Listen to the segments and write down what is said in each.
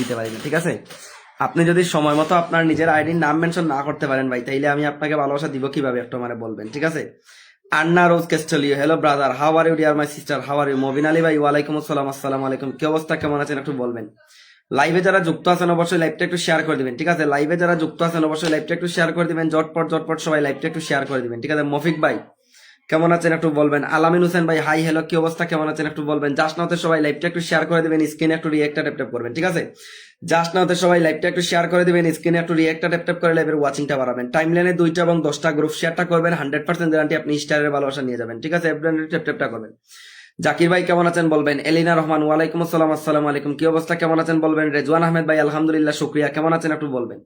দিতে পারি না, ঠিক আছে? আপনি যদি সময় মতো আপনার নিজের আইডির নাম মেনশন না করতে পারেন ভাই, তাইলে আমি আপনাকে ভালোবাসা দিব কিভাবে একটু মানে বলবেন, ঠিক আছে? Anna Rose Castillo, hello brother, how are you dear my sister, how are you? Mobin Ali ভাই, ওয়ালাইকুম আসসালাম, আসসালামু আলাইকুম। কি অবস্থা, কেমন আছেন একটু বলবেন। লাইভে যারা যুক্ত আছেন অবশ্যই লাইভটা একটু শেয়ার করে দিবেন, ঠিক আছে? লাইভে যারা যুক্ত আছেন অবশ্যই লাইভটা একটু শেয়ার করে দিবেন, জটপট সবাই লাইভটা একটু শেয়ার করে দিবেন, ঠিক আছে? মফিক ভাই কেমন আছেন একটু বলবেন। আলামিন হোসেন ভাই হাই হ্যালো, কি অবস্থা, কেমন আছেন একটু বলবেন। জাস্ট নাওতে সবাই লাইভটা একটু শেয়ার করে দিবেন, স্ক্রিনে একটু রিয়েক্টটা ট্যাপ ট্যাপ করবেন, ঠিক আছে? জাস্ট নাওতে সবাই লাইভটা একটু শেয়ার করে দিবেন, স্ক্রিনে একটু রিয়েক্টটা ট্যাপ ট্যাপ করে লাইভের ওয়াচিংটা বাড়াবেন। টাইমলাইনে 2টা এবং 10টা গ্রুপ শেয়ারটা করবেন, 100% গ্যারান্টি আপনি স্টারের ভালোবাসা নিয়ে যাবেন, ঠিক আছে? এভরিওয়ান ট্যাপ ট্যাপটা করবেন। জাকির ভাই কেমন আছেন বলবেন। এলিনা রহমান ওয়ালাইকুম আসসালাম, আসসালামু আলাইকুম। কি অবস্থা, কেমন আছেন বলবেন। রেজওয়ান আহমেদ ভাই আলহামদুলিল্লাহ শুকরিয়া, কেমন আছেন একটু বলবেন।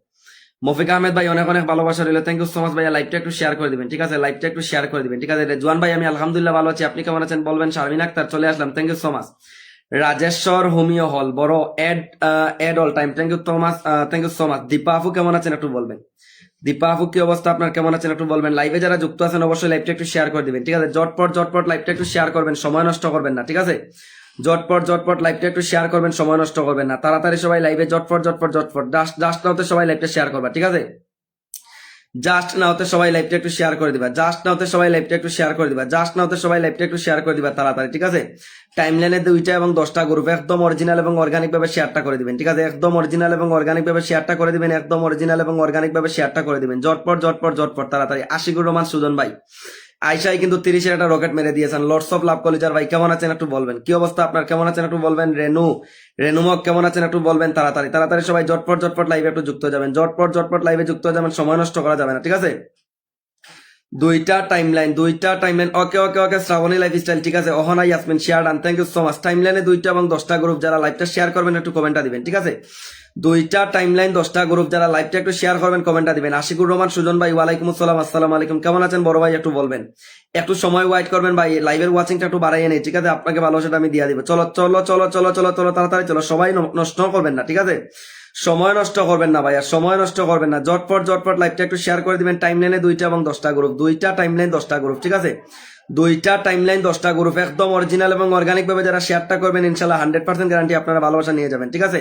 মফিক আহমেদ ভাই অনেক অনেক ভালোবাসা রইল, থ্যাংক ইউ সো মাচ ভাইয়া। লাইভটা একটু শেয়ার করে দিবেন, ঠিক আছে? লাইভটা একটু শেয়ার করে দিবেন, ঠিক আছে? রেজওয়ান ভাই আমি আলহামদুলিল্লাহ ভালো আছি, আপনি কেমন আছেন বলবেন। শারমিন আক্তার চলে আসলাম, thank you so much. Rajeshwar homeo hall বড় add all time, thank you so much, thank you so much. Dipa আফু কেমন আছেন একটু বলবেন। দীপা আফু কি অবস্থা আপনার, কেমন আছেন একটু বলবেন। লাইভে যারা যুক্ত আছেন অবশ্যই লাইভটা একটু শেয়ার করে দিবেন, ঠিক আছে? জটপট লাইভটা একটু শেয়ার করবেন, সময় নষ্ট করবেন না, ঠিক আছে? জটপট লাইভটা একটু শেয়ার করবেন, সময় নষ্ট করবেন না। তাড়াতাড়ি সবাই লাইভে জটপট জাস্ট নাওতে সবাই লাইভটা শেয়ার করবা, ঠিক আছে? জাস্ট নাওতে সবাই লাইভটা একটু শেয়ার করে দিবা, জাস্ট নাওতে সবাই লাইভটা একটু শেয়ার করে দিবা, জাস্ট নাওতে সবাই লাইভটা একটু শেয়ার করে দিবা তাড়াতাড়ি, ঠিক আছে? টাইমলাইনে 2টা এবং 10টা গ্রুপ একদম অরিজিনাল এবং অর্গানিক ভাবে শেয়ারটা করে দিবেন, ঠিক আছে? একদম অরিজিনাল এবং অর্গানিক ভাবে শেয়ারটা করে দিবেন, একদম অরিজিনাল এবং অর্গানিক ভাবে শেয়ারটা করে দিবেন। জটপট তাড়াতাড়ি। আশিকুর রহমান সুজন ভাই আয়সাই কিন্তু 30-এর একটা রকেট মেরে দিয়েছেন। লর্ডস অফ লাভ কলিজার ভাই কেমন আছেন একটু বলবেন। কি অবস্থা আপনার, কেমন আছেন একটু বলবেন। রেনুমক কেমন আছেন একটু বলবেন। তাড়াতাড়ি সবাই জটপট লাইভে একটু যুক্ত হয়ে যাবেন, জটপট লাইভে যুক্ত হয়ে যাবেন, সময় নষ্ট করা যাবে না, ঠিক আছে? 2টা টাইমলাইন ওকে শ্রাবণী লাইফস্টাইল, ঠিক আছে? Ahana Yasmin share done, thank you so much. টাইমলাইনে 2টা এবং 10টা গ্রুপ যারা লাইভটা শেয়ার করবেন একটু কমেন্টটা দিবেন, ঠিক আছে? 2টা টাইমলাইন 10টা গ্রুপ যারা লাইভটা একটু শেয়ার করবেন, কমেন্টটা দিবেন। আশিকুর রহমান সুজন ভাই ওয়ালাইকুম আসসালাম, আসসালামু আলাইকুম। কেমন আছেন বড় ভাই একটু বলবেন। একটু সময় ওয়েট করবেন ভাই, লাইভের ওয়াচিংটা একটু বাড়াইয়ে নেই, ঠিক আছে? আপনাকে ভালোবাসাটা আমি দিয়ে দিব। চলো তাড়াতাড়ি চলো, সবাই নষ্ট করবেন না, ঠিক আছে? সময় নষ্ট করবেন না ভাইয়া, সময় নষ্ট করবেন না। জটপট লাইভটা একটু শেয়ার করে দিবেন। টাইমলাইনে 2টা এবং 10টা গ্রুপ, 2টা টাইমলাইন 10টা গ্রুপ, ঠিক আছে? 2টা টাইমলাইন 10টা গ্রুপ একদম অরিজিনাল এবং অর্গানিক ভাবে যারা শেয়ারটা করবেন ইনশাল্লাহ 100% গ্যারান্টি আপনারা ভালোবাসা নিয়ে যাবেন, ঠিক আছে?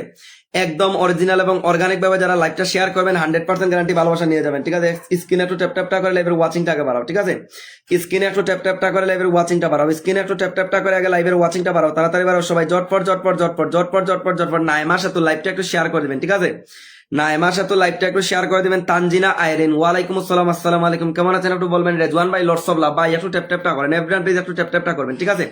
একদম অরিজিনাল এবং অর্গানিক ভাবে যারা লাইভটা শেয়ার করবেন 100% গ্যারান্টি ভালোবাসা নিয়ে যাবেন, ঠিক আছে? স্ক্রিনে একটু ট্যাপটা করে লাইভের ওয়াচিংটাকে বাড়াও, ঠিক আছে? স্ক্রিনে একটু ট্যাপটা করে লাইভের ওয়াচিংটা বাড়াও, স্ক্রিনে একটু ট্যাপটা করে আগে লাইভের ওয়াচিংটা বাড়াও, তাড়াতাড়ি বাড়াও সবাই। জটপট নাইমার সাথে লাইভটা একটু শেয়ার করে দিবেন, ঠিক আছে? নাইমার সাথে লাইভটা একটু শেয়ার করে দিবেন। তানজিনা আইরিন ওয়ালাইকুম আসসালাম, আসসালামু আলাইকুম। কেমন আছেন একটু বলবেন। রেজওয়ান ভাই লর্ডস অফ লাভ ভাই একটু ট্যাপটা করেন। এভরিওয়ান প্লিজ একটু ট্যাপটা করবেন, ঠিক আছে?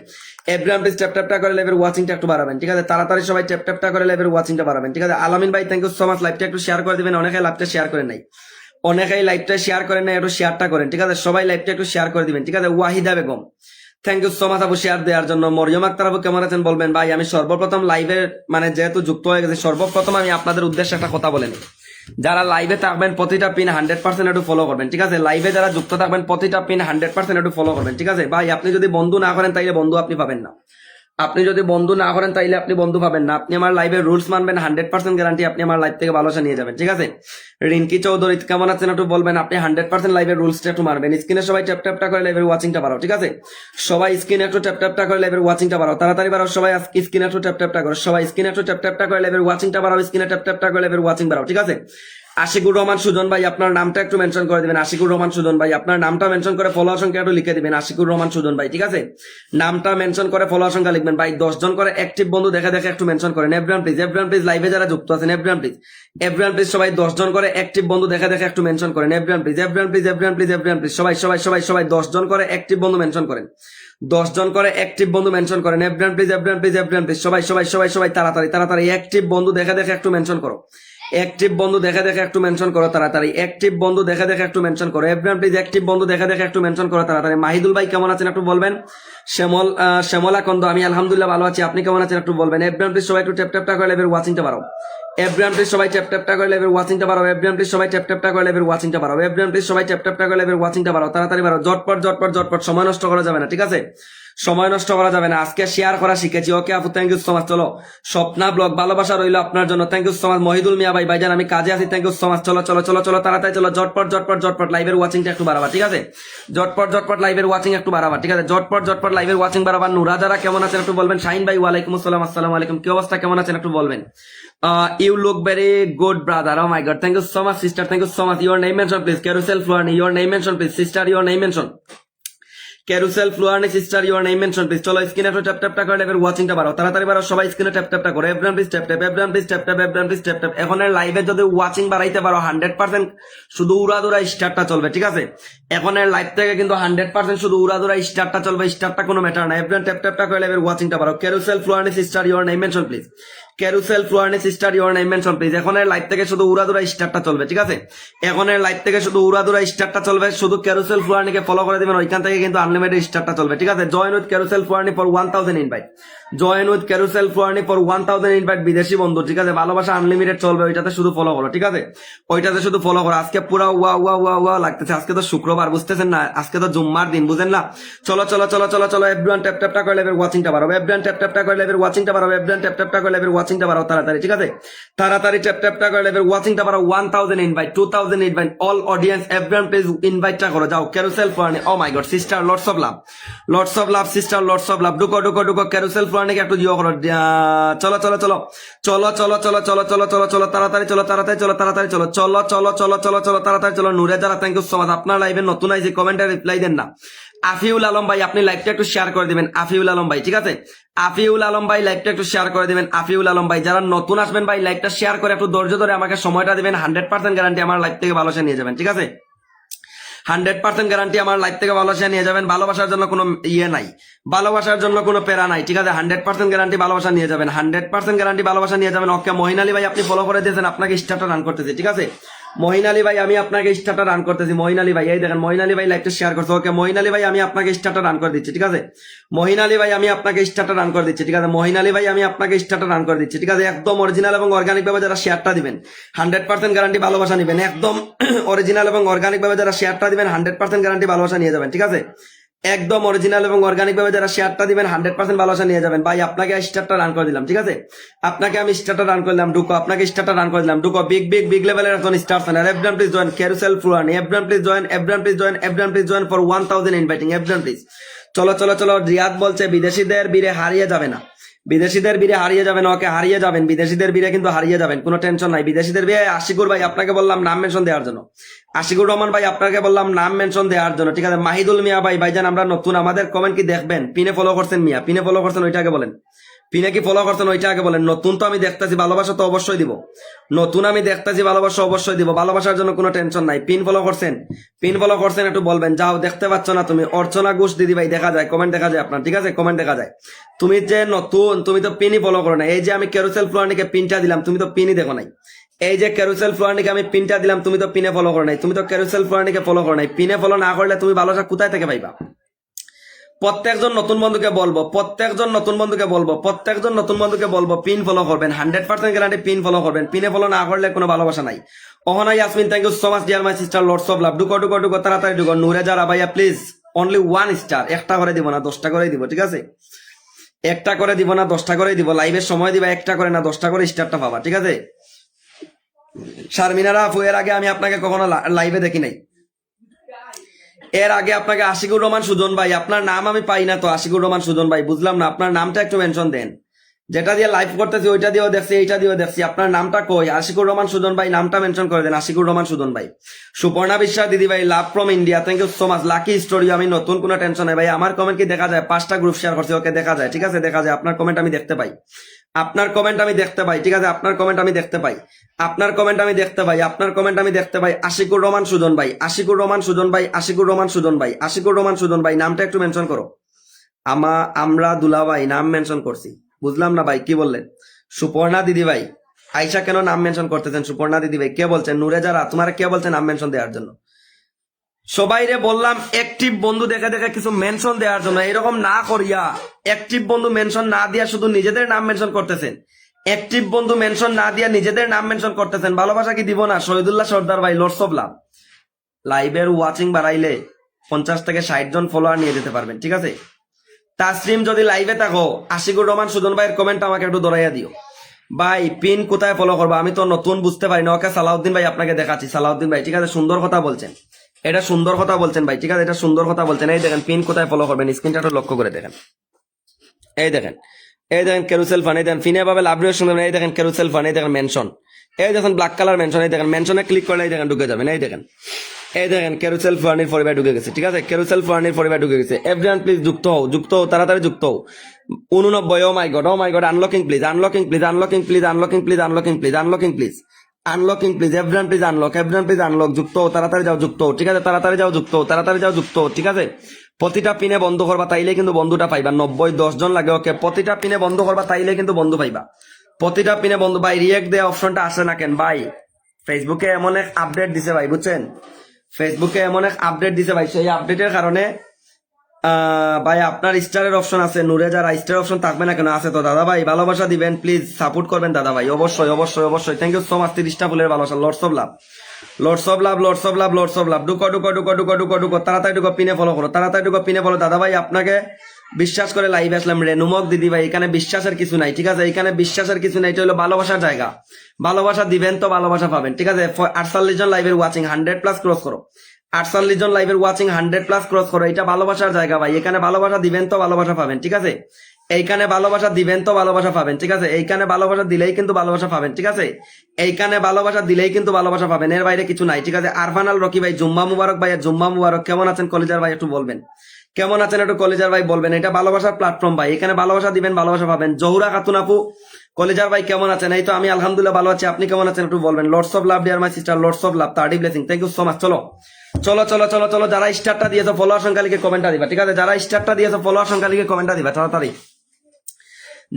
এভরিওয়ান প্লিজ ট্যাপটা করে লাইভের ওয়াচিংটা একটু বাড়াবেন, ঠিক আছে? তাড়াতাড়ি সবাই ট্যাপটা করে লাইভের ওয়াচিংটা বাড়াবেন, ঠিক আছে? আলামিন ভাই থ্যাংক ইউ সো মাচ, লাইভটা একটু শেয়ার করে দিবেন। অনেকে লাইভটা শেয়ার করেন নাই, একটু শেয়ারটা করেন, ঠিক আছে? সবাই লাইভটা একটু শেয়ার করে দিবেন, ঠিক আছে? Wahida Begum thank you so much আপু শেয়ার দেওয়ার জন্য। মরিয়ম আক্তার আপু কেমন আছেন বলবেন। ভাই আমি সর্বপ্রথম লাইভে মানে যেহেতু যুক্ত হয়ে গেছে, সর্বপ্রথম আমি আপনাদের উদ্দেশ্যে একটা কথা বলে নিই। যারা লাইভে থাকবেন প্রতিটা পিন 100% একটু ফলো করবেন, ঠিক আছে? লাইভে যারা যুক্ত থাকবেন প্রতিটা পিন 100% একটু ফলো করবেন, ঠিক আছে? ভাই আপনি যদি বন্ধু না করেন তাইলে বন্ধু আপনি পাবেন না, আপনি যদি বন্ধু না করেন তাইলে আপনি বন্ধু পাবেন না। আপনি আমার লাইভের রুলস মানবেন, 100% গ্যারান্টি আপনি আমার লাইভ থেকে ভালোবাসা নিয়ে যাবেন, ঠিক আছে? রিঙ্কি চৌধুরী কেমন আছেন একটু বলবেন। আপনি 100% লাইভের রুলসটা একটু মারবেন। স্ক্রিনে সবাই ট্যাপটা করে লাইভের ওয়াচিংটা বাড়াও, ঠিক আছে? সবাই স্ক্রিনে একটু ট্যাপটা করে লাইভের ওয়াচিংটা বাড়াও, তাড়াতাড়ি বাড়াও সবাই। স্ক্রিনে একটু ট্যাপটা করো সবাই, স্ক্রিনে একটু ট্যাপটা করে লাইভের ওয়াচিংটা বাড়াও, স্ক্রিনে ট্যাপটা করে লাইভের ওয়াচিং বাড়াও, ঠিক আছে? আশিকুর রহমান সুজন ভাই আপনার নামটা একটু মেনশন করে দিবেন। আশিকুর রহমান সুজন ভাই আপনার নামটা মেনশন করে ফলোয়ার সংখ্যা একটু লিখে দিবেন। আশিকুর রহমান সুজন ভাই, ঠিক আছে? নামটা মেনশন করে ফলোয়ার সংখ্যা লিখবেন ভাই। 10 জন করে অ্যাক্টিভ বন্ধু দেখে একটু মেনশন করেন। এভরিওয়ান প্লিজ লাইভে যারা যুক্ত আছেন এভরিওয়ান প্লিজ সবাই 10 জন করে অ্যাক্টিভ বন্ধু দেখে একটু মেনশন করেন। এভরিওয়ান প্লিজ সবাই 10 জন করে অ্যাক্টিভ বন্ধু মেনশন করেন। 10 জন করে অ্যাক্টিভ বন্ধু মেনশন করেন। এভরিওয়ান প্লিজ সবাই তাড়াতাড়ি অ্যাক্টিভ বন্ধু দেখে একটু মেনশন করো। অ্যাক্টিভ বন্ধু দেখে একটু মেনশন করো তাড়াতাড়ি। অ্যাক্টিভ বন্ধু দেখে একটু মেনশন করো। এভরিওয়ান প্লিজ অ্যাক্টিভ বন্ধু দেখে একটু মেনশন করো তাড়াতাড়ি। মাহিদুল ভাই কেমন আছেন একটু বলবেন। শ্যামলা কন্দ আমি আলহামদুলিল্লাহ ভালো আছি, আপনি কেমন আছেন একটু বলবেন। এভরিওয়ান প্লিজ সবাই একটু ট্যাপটা করে লাইভের ওয়াচিংটা বাড়াও। এভরিওয়ান প্লিজ সবাই ট্যাপটা করে লাইভের ওয়াচিংটা বাড়াও। এভরিওয়ান প্লিজ সবাই ট্যাপটা করে লাইভের ওয়াচিংটা বাড়াও। এভরিওয়ান প্লিজ সবাই ট্যাপটা করে লাইভের ওয়াচিংটা বাড়াও। তাড়াতাড়ি বাড়াও, জটপট সময় নষ্ট করা যাবে না, ঠিক আছে? সময় নষ্ট করা যাবে না, আজকে শেয়ার করা শিখেছি। ওকে আপু, থ্যাংক ইউ সো মাচ। চলো স্বপ্না ব্লগ, ভালোবাসা রইলো আপনার জন্য, thank you so much. Mohidul Mia ভাই, ভাইজান আমি কাজে আছি, থ্যাংক ইউ সো মাচ। চলো চলো চলো চলো তাড়াতাড়ি চলো, ঝটপট ঝটপট ঝটপট লাইভের ওয়াচিংটা একটু বাড়াবা, ঠিক আছে? ঝটপট ঝটপট লাইভের ওয়াচিং একটু বাড়াবা, ঠিক আছে? ঝটপট ঝটপট লাইভের ওয়াচিং বাড়াবা। নুরাজারা কেমন আছেন একটু বলবেন। শাহিন ভাই, ওয়ালাইকুম আসসালাম, আসসালামু আলাইকুম, কি অবস্থা, কেমন আছেন একটু বলবেন। You look very good brother, oh my god, thank you so much sister, thank you so much. Your name mention please, Carousel Floyani, your name mention please sister, your name mention. Carousel Floyani sister, your name mention please. চলো স্ক্রিনে একটু tap ট্যাপটা করে লাইভের ওয়াচিংটা বাড়াও, তাড়াতাড়ি বাড়াও সবাই, স্ক্রিনে ট্যাপ ট্যাপটা করো। Everyone please tap tap, everyone please tap tap, everyone please tap tap. এখন লাইভে যদি ওয়াচিং বাড়াইতে পারো 100% শুধু উড়াদুরা স্টারটা চলবে, ঠিক আছে? এখন লাইভ থেকে কিন্তু 100% শুধু উড়াদুরা স্টারটা চলবে, স্টারটা কোনো ম্যাটার না। এভরিওয়ান ট্যাপ ট্যাপটা করে লাইভের ওয়াচিংটা বাড়াও। Carousel Floyani sister, your name mention please. Carousel Floyani sister, your name mention please. এখন লাইভ থেকে শুধু উড়াদুরা স্টারটা চলবে, ঠিক আছে? এখন লাইভ থেকে শুধু উড়াদুরা স্টারটা চলবে, শুধু ক্যারুসেল ফ্লোয়ানিকে ফলো করে দিবেন, ওইখান থেকে কিন্তু আনলিমিটেড স্টারটা চলবে, ঠিক আছে? Join with Carousel Floyani for 1000 invite, join with Carousel Floyani for 1000 invite, বিদেশি বন্ধু, ঠিক আছে? ভালোবাসা আনলিমিটেড চলবে, ওইটাতে শুধু ফলো করো, ঠিক আছে? ওইটাতে শুধু ফলো করো। আজকে পুরো ওয়া ওয়া ওয়া ওয়া লাগতেছে, আজকে তো শুক্রবার, বুঝতেছেন না? আজকে তো জুম্মার দিন, বুঝেন না? চলো চলো চলো চলো চলো, এভরিওয়ান ট্যাপ ট্যাপটা করে লাইভের ওয়াচিংটা বাড়াও, এভরিওয়ান ট্যাপ ট্যাপটা করে লাইভের ওয়াচিংটা বাড়াও, এভরিওয়ান ট্যাপ ট্যাপটা করে লাইভের ওয়াচিংটা বাড়াও, তাড়াতাড়ি, ঠিক আছে? তাড়াতাড়ি ট্যাপ ট্যাপটা করে লাইভের ওয়াচিংটা বাড়াও। 1000 invite, 2000 invite, all audience, everyone please ইনভাইটটা করো, যাও। Carousel Floyani, oh my god sister, lots of love, lots of love sister, lots of love. ঢুকো ঢুকো ঢুকো, ক্যারুসেল ফ্লোয়ানিকে একটু জিও করো। চলো চলো চলো চলো চলো চলো চলো চলো চলো চলো, তাড়াতাড়ি চলো, তাড়াতাড়ি চলো, তাড়াতাড়ি চলো, চলো চলো চলো চলো চলো, তাড়াতাড়ি চলো। নুরে যারা, থ্যাংক ইউ সো মাচ। আপনার লাইভে নতুন আইছে, কমেন্টে রিপ্লাই দেন না। আফিউল আলম ভাই, আপনি লাইভটা একটু শেয়ার করে দিবেন, আফিউল আলম ভাই, ঠিক আছে? আফিউল আলম ভাই লাইভটা একটু শেয়ার করে দিবেন, আফিউল আলম ভাই। যারা নতুন আসবেন ভাই, লাইভটা শেয়ার করে একটু ধৈর্য ধরে আমাকে সময়টা দিবেন। 100% গ্যারান্টি আমার লাইভ থেকে ভালোবাসা নিয়ে যাবেন, ঠিক আছে? 100% গ্যারান্টি আমার লাইফ থেকে ভালোবাসা নিয়ে যাবেন। ভালোবাসার জন্য কোনো ইয়ে নাই, ভালোবাসার জন্য কোনো প্যারা নাই, ঠিক আছে? 100% গ্যারান্টি ভালোবাসা নিয়ে যাবেন, 100% গ্যারান্টি ভালোবাসা নিয়ে যাবেন। ওকে মহিন আলী ভাই, আপনি ফলো করে দিয়েছেন, আপনাকে স্টারটা রান করতেছি, ঠিক আছে? মহিন আলী ভাই, আমি আপনাকে স্টারটা রান করতেছি। মহিন আলী ভাই, এই দেখেন মহিন আলী ভাই লাইভটা শেয়ার করছে। ওকে মহিন আলী ভাই, আমি আপনাকে স্টারটা রান করে দিচ্ছি, ঠিক আছে? মহিন আলী ভাই, আমি আপনাকে স্টারটা রান করে দিচ্ছি, ঠিক আছে? মহিন আলী ভাই, আমি আপনাকে স্টারটা রান করে দিচ্ছি, ঠিক আছে? একদম অরিজিনাল এবং অর্গানিক ভাবে যারা শেয়ারটা দিবেন 100% গ্যারান্টি ভালোবাসা নিবেন। একদম অরিজিনাল এবং অর্গানিক ভাবে যারা শেয়ারটা দিবেন 100% গ্যারান্টি ভালোবাসা নিয়ে যাবেন, ঠিক আছে? একদম অরিজিনাল এবং অর্গানিক ভাবে যারা শেয়ারটা দিবেন 100% ভালোবাসা নিয়ে যাবেন। ভাই আপনাকে স্টারটা রান করে দিলাম, ঠিক আছে? আপনাকে আমি স্টারটা রান করে দিলাম, ঢুকো। আপনাকে স্টারটা রান করে দিলাম, ঢুকো। বিগ বিগ বিগ লেভেলের একজন star fan. Everyone please join Carousel Floyani, everyone please join, everyone please join, everyone please join for 1000 inviting, everyone please. চলো চলো চলো। রিয়াদ বলছে বিদেশিদের বীরে হারিয়ে যাবে না, বিদেশিদের বীরে হারিয়ে যাবেন। ওকে হারিয়ে যাবেন, বিদেশিদের বীরে কিন্তু হারিয়ে যাবেন, কোনো টেনশন নাই। বিদেশিদের বীরে আশিকুর ভাই, আপনাকে বললাম নাম মেনশন দেওয়ার জন্য। আশিকুর রহমান ভাই, আপনাকে বললাম নাম মেনশন দেওয়ার জন্য, ঠিক আছে? মাহিদুল মিয়া ভাই, ভাইজান আমরা নতুন, আমাদের কমেন্ট কি দেখবেন? পিনে ফলো করছেন মিয়া, পিনে ফলো করছেন, ওইটা আগে বলেন। পিনে কি ফলো করছেন ওইটা আগে বলেন। নতুন তো আমি দেখতেছি, ভালোবাসা তো অবশ্যই দিব। নতুন আমি দেখতেছি, ভালোবাসা অবশ্যই দিব। ভালোবাসার জন্য কোনো টেনশন নাই। পিন ফলো করছেন, পিন ফলো করছেন একটু বলবেন। যাও, দেখতে পাচ্ছ না তুমি? অর্চনা ঘোষ দিদি ভাই, দেখা যায়, কমেন্ট দেখা যায় আপনার, ঠিক আছে? কমেন্ট দেখা যায়। তুমি যে নতুন, তুমি তো পিনই ফলো করো না। এই যে আমি ক্যারুসেল ফ্লোয়ানিকে পিনটা দিলাম, তুমি তো পিনই দেখো নাই। এই যে ক্যারুসেল ফ্লোয়ানিকে আমি পিনটা দিলাম, তুমি তো পিনে ফলো করো নাই। তুমি তো ক্যারুসেল ফ্লোয়ানিকে ফলো করো নাই। পিনে ফলো না করলে তুমি ভালোবাসা কোথায় থেকে পাইবা? প্রত্যেকজন নতুন বন্ধুকে বলবো, প্রত্যেকজন নতুন বন্ধুকে বলবো, প্রত্যেকজন নতুন বন্ধুকে বলবো পিন ফলো করবেন। 100% গ্যারান্টি পিন ফলো করবেন। পিনে ফলো না করলে কোনো ভালোবাসা নাই। Ahona Yasmin, thank you so much dear my sister, Lords of love. ঢুকো ঢুকো ঢুকো, তাড়াতাড়ি ঢুকো। নুরে যারা ভাইয়া প্লিজ, অনলি 1 স্টার, একটা করে দিব না, 10টা করে দিব, ঠিক আছে? একটা করে দিব না, 10টা করে দিব। লাইভের সময় দিবা, একটা করে না 10টা করে স্টারটা পাবা, ঠিক আছে? শারমিনারা আপু, এর আগে আমি আপনাকে কখনো লাইভে দেখি নাই। এর আগে আপনাকে আশিকুর রহমান সুজন ভাই, আপনার নাম আমি পাই না তো। আশিকুর রহমান সুজন ভাই, বুঝলাম না, আপনার নামটা একটু মেনশন দেন। যেটা দিয়ে লাইভ করতেছি ওইটা দিয়েও দেখছি, এইটা দিয়েও দেখছি, আপনার নামটা কই? আশিকুর রহমান সুজন ভাই, নামটা মেনশন করে দেন। আশিকুর রহমান সুজন ভাই। সুপর্ণা বিশ্বাস দিদি ভাই, love from India, thank you so much. Lucky story, আমি নতুন, কোনো টেনশন নাই ভাই। আমার কমেন্ট কি দেখা যায়? 5টা গ্রুপ শেয়ার করছি, ওকে দেখা যায়, ঠিক আছে? দেখা যায়, আপনার কমেন্ট আমি দেখতে পাই, আপনার কমেন্ট আমি দেখতে পাই, ঠিক আছে? আপনার কমেন্ট আমি দেখতে পাই, আপনার কমেন্ট আমি দেখতে পাই, আপনার কমেন্ট আমি দেখতে পাই। আশিকুর রহমান সুজন ভাই, আশিকুর রহমান সুজন ভাই, আশিকুর রহমান সুজন ভাই, আশিকুর রহমান সুজন ভাই, নামটা একটু মেনশন করো। আমরা দুলা ভাই নাম মেনশন করছি, বুঝলাম না ভাই কি বললেন? সুপর্ণা দিদি ভাই, আয়শা কেন নাম মেনশন করতেছেন? সুপর্ণা দিদি ভাই কে বলছেন? নুরে যারা, তোমার কে বলছেন নাম মেনশন দেওয়ার জন্য? সবাই রে বললাম অ্যাক্টিভ বন্ধু দেখে দেখে কিছু মেনশন দেওয়ার জন্য, এরকম না করিয়া অ্যাক্টিভ বন্ধু মেনশন না দিয়া শুধু নিজেদের নাম মেনশন করতেছেন। অ্যাক্টিভ বন্ধু মেনশন না দিয়া নিজেদের নাম মেনশন করতেছেন। ভালোবাসা কি দিব না? শহীদুল্লাহ সর্দার ভাই, লর্ডস অফ লাভ। লাইভের ওয়াচিং বাড়াইলে 50 থেকে 60 জন ফলোয়ার নিয়ে যেতে পারবেন, ঠিক আছে? তাসরিম যদি লাইভে থাকো, আশিকুর রহমান সুজন ভাইয়ের কমেন্ট আমাকে একটু দৌড়াইয়া দিও। ভাই পিন কোথায় ফলো করবো আমি তো নতুন বুঝতে পারি না। ওকে সালাউদ্দিন ভাই আপনাকে দেখাচ্ছি। সালাউদ্দিন ভাই ঠিক আছে, সুন্দর কথা বলছেন, এটা সুন্দর কথা বলছেন ভাই, ঠিক আছে, এটা সুন্দর কথা বলছেন। এই দেখেন পিন কোথায় ফলো করবেন, স্ক্রিনটা একটু লক্ষ্য করে দেখেন। এই দেখেন, এই দেখেন কেরুসেল ফান, এই দেখেন ফিনে পাবে লাভ রিয়েকশন, এই দেখেন কেরুসেল ফান, এই দেখেন মেনশন, এই দেখেন ব্ল্যাক কালার মেনশন, এই দেখেন মেনশনে ক্লিক করলে এই দেখেন ঢুকে যাবেন। এই দেখেন, এই দেখেন কেরুসেল ফার্নির পরিবার ঢুকে গেছে, ঠিক আছে, কেরুসেল ফার্নির পরিবার ঢুকে গেছে। এভরিওয়ান প্লিজ যুক্ত হও, যুক্ত হও, তাড়াতাড়ি যুক্ত হও। 89, oh my god, unlocking please, unlocking please, unlocking please, unlocking please, unlocking please, unlocking please, unlocking please, everyone please unlock, everyone please unlock, যুক্ত হও, তাড়াতাড়ি যাও, যুক্ত হও, ঠিক আছে, তাড়াতাড়ি যাও, যুক্ত হও, তাড়াতাড়ি যাও, যুক্ত হও, ঠিক আছে। প্রতিটা পিনে বন্ধ করবা তাইলে কিন্তু বন্ধুটা পাইবা। 90-10 জন লাগে, ওকে। প্রতিটা পিনে বন্ধ করবা তাইলে কিন্তু বন্ধু পাইবা। প্রতিটা পিনে বন্ধু। ভাই রিয়েক্ট দেওয়া অপশনটা আসে না কেন ভাই? ফেসবুকে এমন এক আপডেট দিছে ভাই, বুঝছেন, ফেসবুকে এমন এক আপডেট দিছে ভাই, সেই আপডেটের কারণে ভাই আপনার স্টারের অপশন আছে, নূরে যারা স্টার অপশন থাকবে না কেন, আছে তো দাদা ভাই, ভালোবাসা দিবেন প্লিজ, সাপোর্ট করবেন দাদা ভাই, অবশ্যই অবশ্যই অবশ্যই। Thank you so much. 30টা ফুলের ভালোবাসা, lots of love, Lords of love, Lords of love, Lords of love. ঢুকো ঢুকো ঢুকো ঢুকো ঢুকো ঢুকো, তাড়াতাড়ি ঢুকো, পিনে ফলো করো, তাড়াতাড়ি ঢুকো, পিনে ফলো। দাদা ভাই আপনাকে বিশ্বাস করে লাইভে আসলাম। রেনুমক দিদি ভাই, এখানে বিশ্বাসের কিছু নাই, ঠিক আছে, এখানে বিশ্বাসের কিছু নাই, এটা হলো ভালোবাসার জায়গা। ভালোবাসা দিবেন তো ভালোবাসা পাবেন, ঠিক আছে। 48 জন লাইভের ওয়াচিং 100+ ক্রস করো, 48 জন লাইভের ওয়াচিং 100+ ক্রস করো। এটা ভালোবাসার জায়গা ভাই, এখানে ভালোবাসা দিবেন তো ভালোবাসা পাবেন, ঠিক আছে। এইখানে ভালোবাসা দিবেন তো ভালোবাসা পাবেন, ঠিক আছে। এইখানে ভালোবাসা দিলেই কিন্তু ভালোবাসা পাবেন, ঠিক আছে। এইখানে ভালোবাসা দিলেই কিন্তু ভালোবাসা পাবেন, এর বাইরে কিছু নাই, ঠিক আছে। আরফান আল রকি ভাই, জুম্মা মুবারক ভাই, জুম্মা মুবারক, কেমন আছেন কলেজার ভাই একটু বলবেন, কেমন আছেন একটু কলেজার ভাই বলবেন। এটা ভালোবাসার প্ল্যাটফর্ম ভাই, এখানে ভালোবাসা দিবেন ভালোবাসা পাবেন। জহুরা খাতুন আপু, কলেজার ভাই কেমন আছেন? এই তো আমি আলহামদুলিল্লাহ ভালো আছি, আপনি কেমন আছেন একটু বলবেন। Lots of love dear my sister, Lords of love, 30 blessing, thank you so much. চলো চলো চলো চলো চলো, যারা স্টারটা দিয়েছো ফলোয়ার সংখ্যা লিখে কমেন্টটা দিবা, ঠিক আছে। যারা স্টারটা দিয়েছো ফলোয়ার সংখ্যা লিখে কমেন্টটা দিবা তাড়াতাড়ি।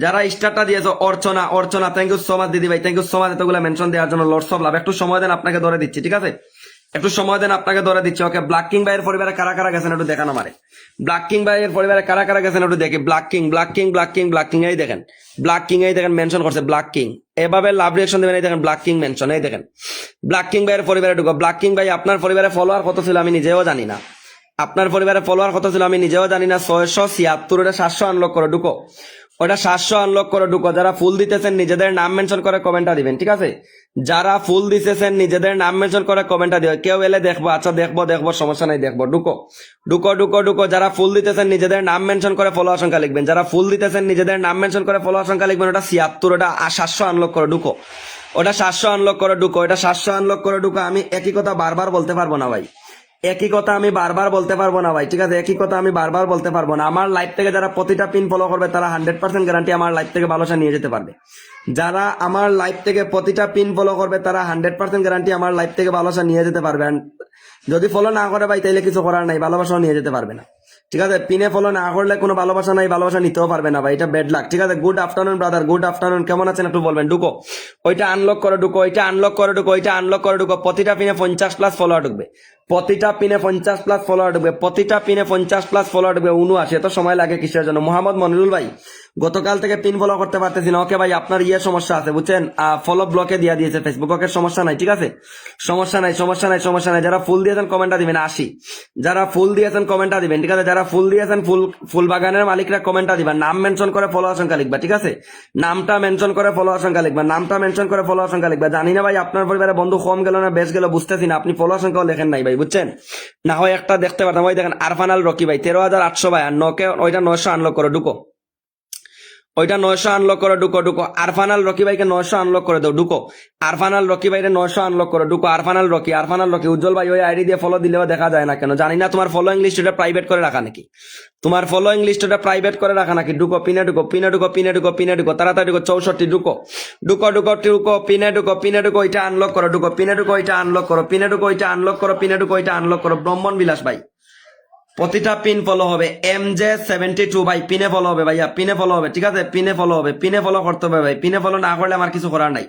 যারা স্টারটা দিয়েছো, অর্চনা, অর্চনা, থ্যাংক ইউ সো মাচ দিদি ভাই, থ্যাংক ইউ সো মাচ এতগুলো মেনশন দেওয়ার জন্য। লর্ডস অফ লাভ, একটু সময় দেন, আপনাকে ধরে দিচ্ছি, ঠিক আছে, একটু সময় দেন, আপনাকে ধরে দিচ্ছি। ওকে, ব্ল্যাক কিং ভাইয়ের পরিবারে কারা কারা গেছেন একটু দেখানো আমারে। ব্ল্যাক কিং ভাইয়ের পরিবারে কারা কারা গেছেন একটু দেখি। Black king, black king, black king, black king, এই দেখেন ব্ল্যাক কিং, এই দেখেন মেনশন করছে ব্ল্যাক কিং, এভাবে লাভ রিয়েকশন দেবেন। এই দেখেন ব্ল্যাক কিং মেনশন, এই দেখেন ব্ল্যাক কিং ভাইয়ের পরিবারে ঢুকো। ব্ল্যাক কিং ভাই আপনার পরিবারে ফলোয়ার কত ছিল আমি নিজেও জানি না, আপনার পরিবারে ফলোয়ার কত ছিল আমি নিজেও জানি না। 676, ওটা 700 আনলক করো, ঢুকো, ওটা 700 আনলক করে ঢুকো। যারা ফুল দিতেছেন নিজেদের নাম মেনশন করে কমেন্টটা দিবেন, ঠিক আছে। যারা ফুল দিতেছেন নিজেদের নাম মেনশন করে কমেন্টটা দিবেন। কেউ এলে দেখবো, আচ্ছা দেখবো দেখবো, সমস্যা নাই, দেখবো। ঢুকো ঢুকো ঢুকো ঢুকো, যারা ফুল দিতেছেন নিজেদের নাম মেনশন করে ফলোয়ার সংখ্যা লিখবেন। যারা ফুল দিতেছেন নিজেদের নাম মেনশন করে ফলোয়ার সংখ্যা লিখবেন। ওটা 76, ওটা 700 আনলক করে ঢুকো, ওটা 700 আনলক করে ঢুকো, ওটা 700 আনলক করে ঢুকো। আমি একই কথা বারবার বলতে পারবো না ভাই, একই কথা আমি বারবার বলতে পারবো না ভাই, ঠিক আছে, একই কথা আমি বারবার বলতে পারবো না। আমার লাইফ থেকে যারা প্রতিটা পিন ফলো করবে তারা 100% গ্যারান্টি আমার লাইফ থেকে ভালোবাসা নিয়ে যেতে পারবে। যারা আমার লাইফ থেকে প্রতিটা পিন ফলো করবে তারা 100% গ্যারান্টি আমার লাইফ থেকে ভালোবাসা নিয়ে যেতে পারবে। যদি ফলো না করে ভাই তাইলে কিছু করার নাই, ভালোবাসাও নিয়ে যেতে পারবে না, ঠিক আছে। পিনে ফলো না করলে কোনো ভালোবাসা নাই, ভালোবাসা নিতেও পারবে না ভাই, এটা ব্যাড লাক, ঠিক আছে। Good afternoon brother, good afternoon, কেমন আছেন একটু বলবেন। ঢুকো, ওইটা আনলক করে ঢুকো, ওইটা আনলক করে ঢুকো, ওইটা আনলক করে ঢুকো। প্রতিটা পিনে 50+ ফলোয়ার ঢুকবে, প্রতিটা পিনে 50+ ফলোয়ার ঢুকবে, প্রতিটা পিনে 50+ ফলোয়ার ঢুকবে। 79, এত সময় লাগে কিসের জন্য? মোহাম্মদ মনিরুল ভাই, গতকাল থেকে পিন ফলো করতে পারতেছি না। ওকে ভাই আপনার সমস্যা আছে বুঝছেন, ফলো ব্লকে দিয়ে দিয়েছে ফেসবুক। ওকে সমস্যা নাই, ঠিক আছে, সমস্যা নাই, সমস্যা নাই, সমস্যা নাই। যারা ফুল দিয়েছেন কমেন্টটা দিবেন। 80, যারা ফুল দিয়েছেন কমেন্টটা দিবেন, ঠিক আছে। যারা ফুল দিয়েছেন, ফুল বাগানের মালিকরা কমেন্টটা দিবেন। নাম মেনশন করে ফলোয়ার সংখ্যা লিখবা, ঠিক আছে। নামটা মেনশন করে ফলোয়ার সংখ্যা লিখবা, নামটা মেনশন করে ফলোয়ার সংখ্যা লিখবা। জানি না ভাই আপনার পরিবারে বন্ধু কম গেল না বেশ গেল বুঝতেছি না, আপনি ফলোয়ার সংখ্যাও লেখেন নাই ভাই, বুঝছেন। না হয় একটা দেখতে পারতাম। ওই দেখেন আরফান আল রকি ভাই 13,800 ভাই, আর নকে ওইটা 900 আনলক করে ঢুকো, ওইটা 900 আনলক করে ঢুকো, ঢুকো। আরফানাল রকি ভাইকে 900 আনলক করে দাও, ঢুকো। আরফানাল রকি ভাইরে 900 আনলক করে ঢুকো। আরফানাল রকি, আরফানাল রকি। উজ্জ্বল ভাই ওই আইডি দিয়ে ফলো দিলেও দেখা যায় না কেন জানি না। তোমার ফলোইং লিস্ট ওটা প্রাইভেট করে রাখা নাকি? তোমার ফলোইং লিস্ট ওটা প্রাইভেট করে রাখা নাকি? ঢুকো, পিনে ঢুকো, পিনে ঢুকো, পিনে ঢুকো, পিনে ঢুকো, তাড়াতাড়ি ঢুকো। 64, ঢুকো ঢুকো ঢুকো ঢুকো, পিনে ঢুকো, পিনে ঢুকো, ওইটা আনলক করো, ঢুকো, পিনে ঢুকো, ওইটা আনলক করো, পিনে ঢুকো, ওইটা আনলক করো, পিনে ঢুকো, ওইটা আনলক করো। ব্রহ্মণ বিলাস ভাই প্রতিটা পিন ফলো হবে। MJ72 ভাই পিনে ফলো হবে, ভাইয়া পিনে ফলো হবে, ঠিক আছে, পিনে ফলো হবে, পিনে ফলো করতে হবে ভাই। পিনে ফলো না করলে আমার কিছু করার নাই,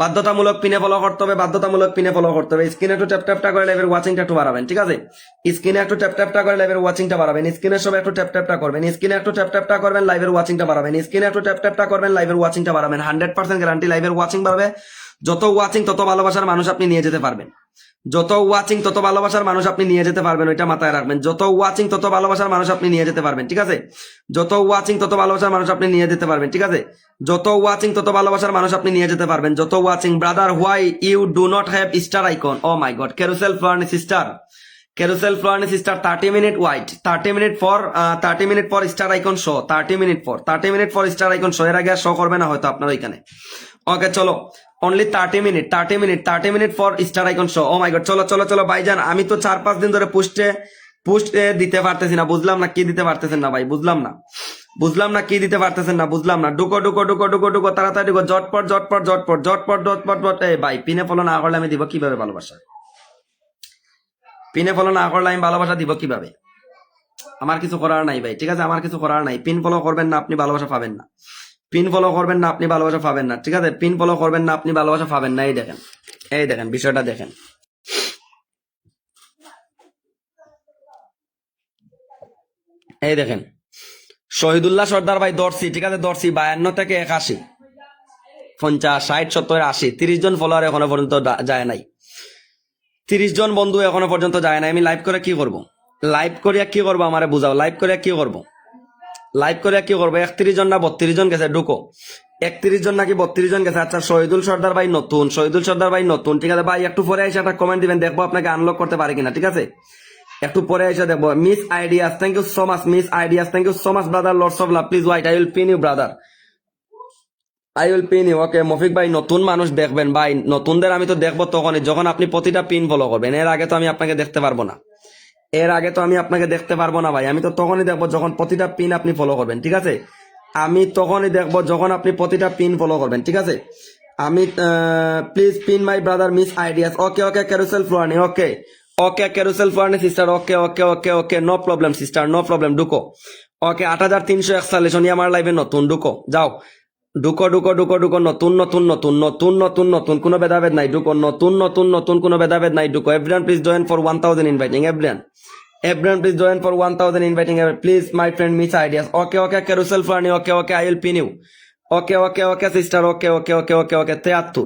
বাধ্যতামূলক পিনে ফলো করতে হবে, বাধ্যতামূলক পিনে ফলো করতে হবে। স্ক্রিনে একটু ট্যাপটা করে লাইভের ওয়াচিংটা একটু বাড়াবেন, ঠিক আছে। স্ক্রিনে একটু ট্যাপটা করে লাইভের ওয়াচিংটা বাড়াবেন, স্ক্রিনের সবাই একটু ট্যাপটা করবেন, স্ক্রিনে একটু ট্যাপটা করবেন, লাইভের ওয়াচিংটা বাড়াবেন, স্ক্রিনে একটু ট্যাপটা করবেন, লাইভের ওয়াচিংটা বাড়াবেন। 100% গ্যারান্টি লাইভের ওয়াচিং বাড়বে। যত ওয়াচিং তত ভালোবাসার মানুষ আপনি নিয়ে যেতে পারবেন। যত ওয়াচিং তত ভালোবাসার মানুষ আপনি নিয়ে যেতে পারবেন, ওইটা মাথায় রাখবেন। যত ওয়াচিং তত ভালোবাসার মানুষ আপনি নিয়ে যেতে পারবেন, ঠিক আছে? যত ওয়াচিং তত ভালোবাসার মানুষ আপনি নিয়ে যেতে পারবেন, ঠিক আছে? যত ওয়াচিং তত ভালোবাসার মানুষ আপনি নিয়ে যেতে পারবেন, যত watching. Brother, why you do not have star icon? Oh my god, carousel ফ্লোয়ার্নি সিস্টার, ক্যারুসেল ফ্লোয়ার্নি sister, 30 minute wait, 30 minute for star icon show, 30 minute for star icon show. এর আগে আর শো করবে না হয়তো আপনার ওইখানে। ওকে চলো, only 30 minute for star icon show. Oh my god, চলো চলো চলো ভাইজান, আমি তো 4-5 দিন ধরে পুস্ট দিতে পারতেছি না, বুঝলাম না কি দিতে পারতেছেন না ভাই, বুঝলাম না কি দিতে পারতেছেন না, বুঝলাম না। ঢুকো তাড়াতাড়ি ঢুকো, জটপট। এই ভাই, পিনে ফলো না করলে আমি দিব কিভাবে ভালোবাসা? পিনে ফলো না করলে আমি ভালোবাসা দিব কিভাবে? আমার কিছু করার নাই ভাই, ঠিক আছে? আমার কিছু করার নাই। পিন ফলো করবেন না, আপনি ভালোবাসা পাবেন না। পিন ফলো করবেন না, আপনি ভালোবাসা পাবেন না, ঠিক আছে? পিন ফলো করবেন না, আপনি ভালোবাসা পাবেন না। এই দেখেন বিষয়টা দেখেন। এই দেখেন, শহীদুল্লাহ সর্দার ভাই দর্শি, ঠিক আছে? দর্শি 52 থেকে 81, 50, 60, 70, 80, 30 জন ফলোয়ার এখনো পর্যন্ত যায় নাই। 30 জন বন্ধু এখনো পর্যন্ত যায় নাই। আমি লাইভ করে কি করব? আমারে বুঝাও, লাইভ করে কি করব? 31 জন না 32 জন গেছে, ঢুকো। 31 জন নাকি 32 জন গেছে। আচ্ছা, শহীদুল সর্দার ভাই নতুন, ঠিক আছে ভাই? একটু পরে এসে একটা কমেন্ট দিবেন, দেখবো আপনাকে আনলক করতে পারে কিনা, ঠিক আছে? একটু পরে এসে দেখবো। Miss ideas, thank you so much. Miss ideas, thank you so much brother. Lords of love, please wait, I will pin you brother, I will pin you. Okay মফিক ভাই, নতুন মানুষ দেখবেন ভাই, নতুনদের আমি তো দেখবো তখনই যখন আপনি প্রতিটা পিন ফলো করবেন। এর আগে তো আমি আপনাকে দেখতে পারবো না, ভাই। আমি তো তখনই দেখবো যখন প্রতিটা পিন আপনি ফলো করবেন, ঠিক আছে? আমি তখনই দেখবো যখন আপনি প্রতিটা পিন ফলো করবেন, ঠিক আছে? আমি please pin my brother miss ideas. Okay carousel ফ্লোয়ার্নি, ওকে ক্যারুসেল ফ্লোয়ার্নি sister, okay no problem sister, no problem. ঢুকো। ওকে 8341 উনি আমার লাইভে নতুন, ঢুকো, যাও। ঢুকো, নতুন, কোনো ভেদাভেদ নাই। ঢুকো, নতুন, কোনো ভেদাভেদ নাই। ঢুকো। Everyone please join for 1000 inviting. Everyone please join for 1000 inviting. Please my friend miss ideas. Okay carousel funny. Okay I will pin you. Okay sister. Okay 73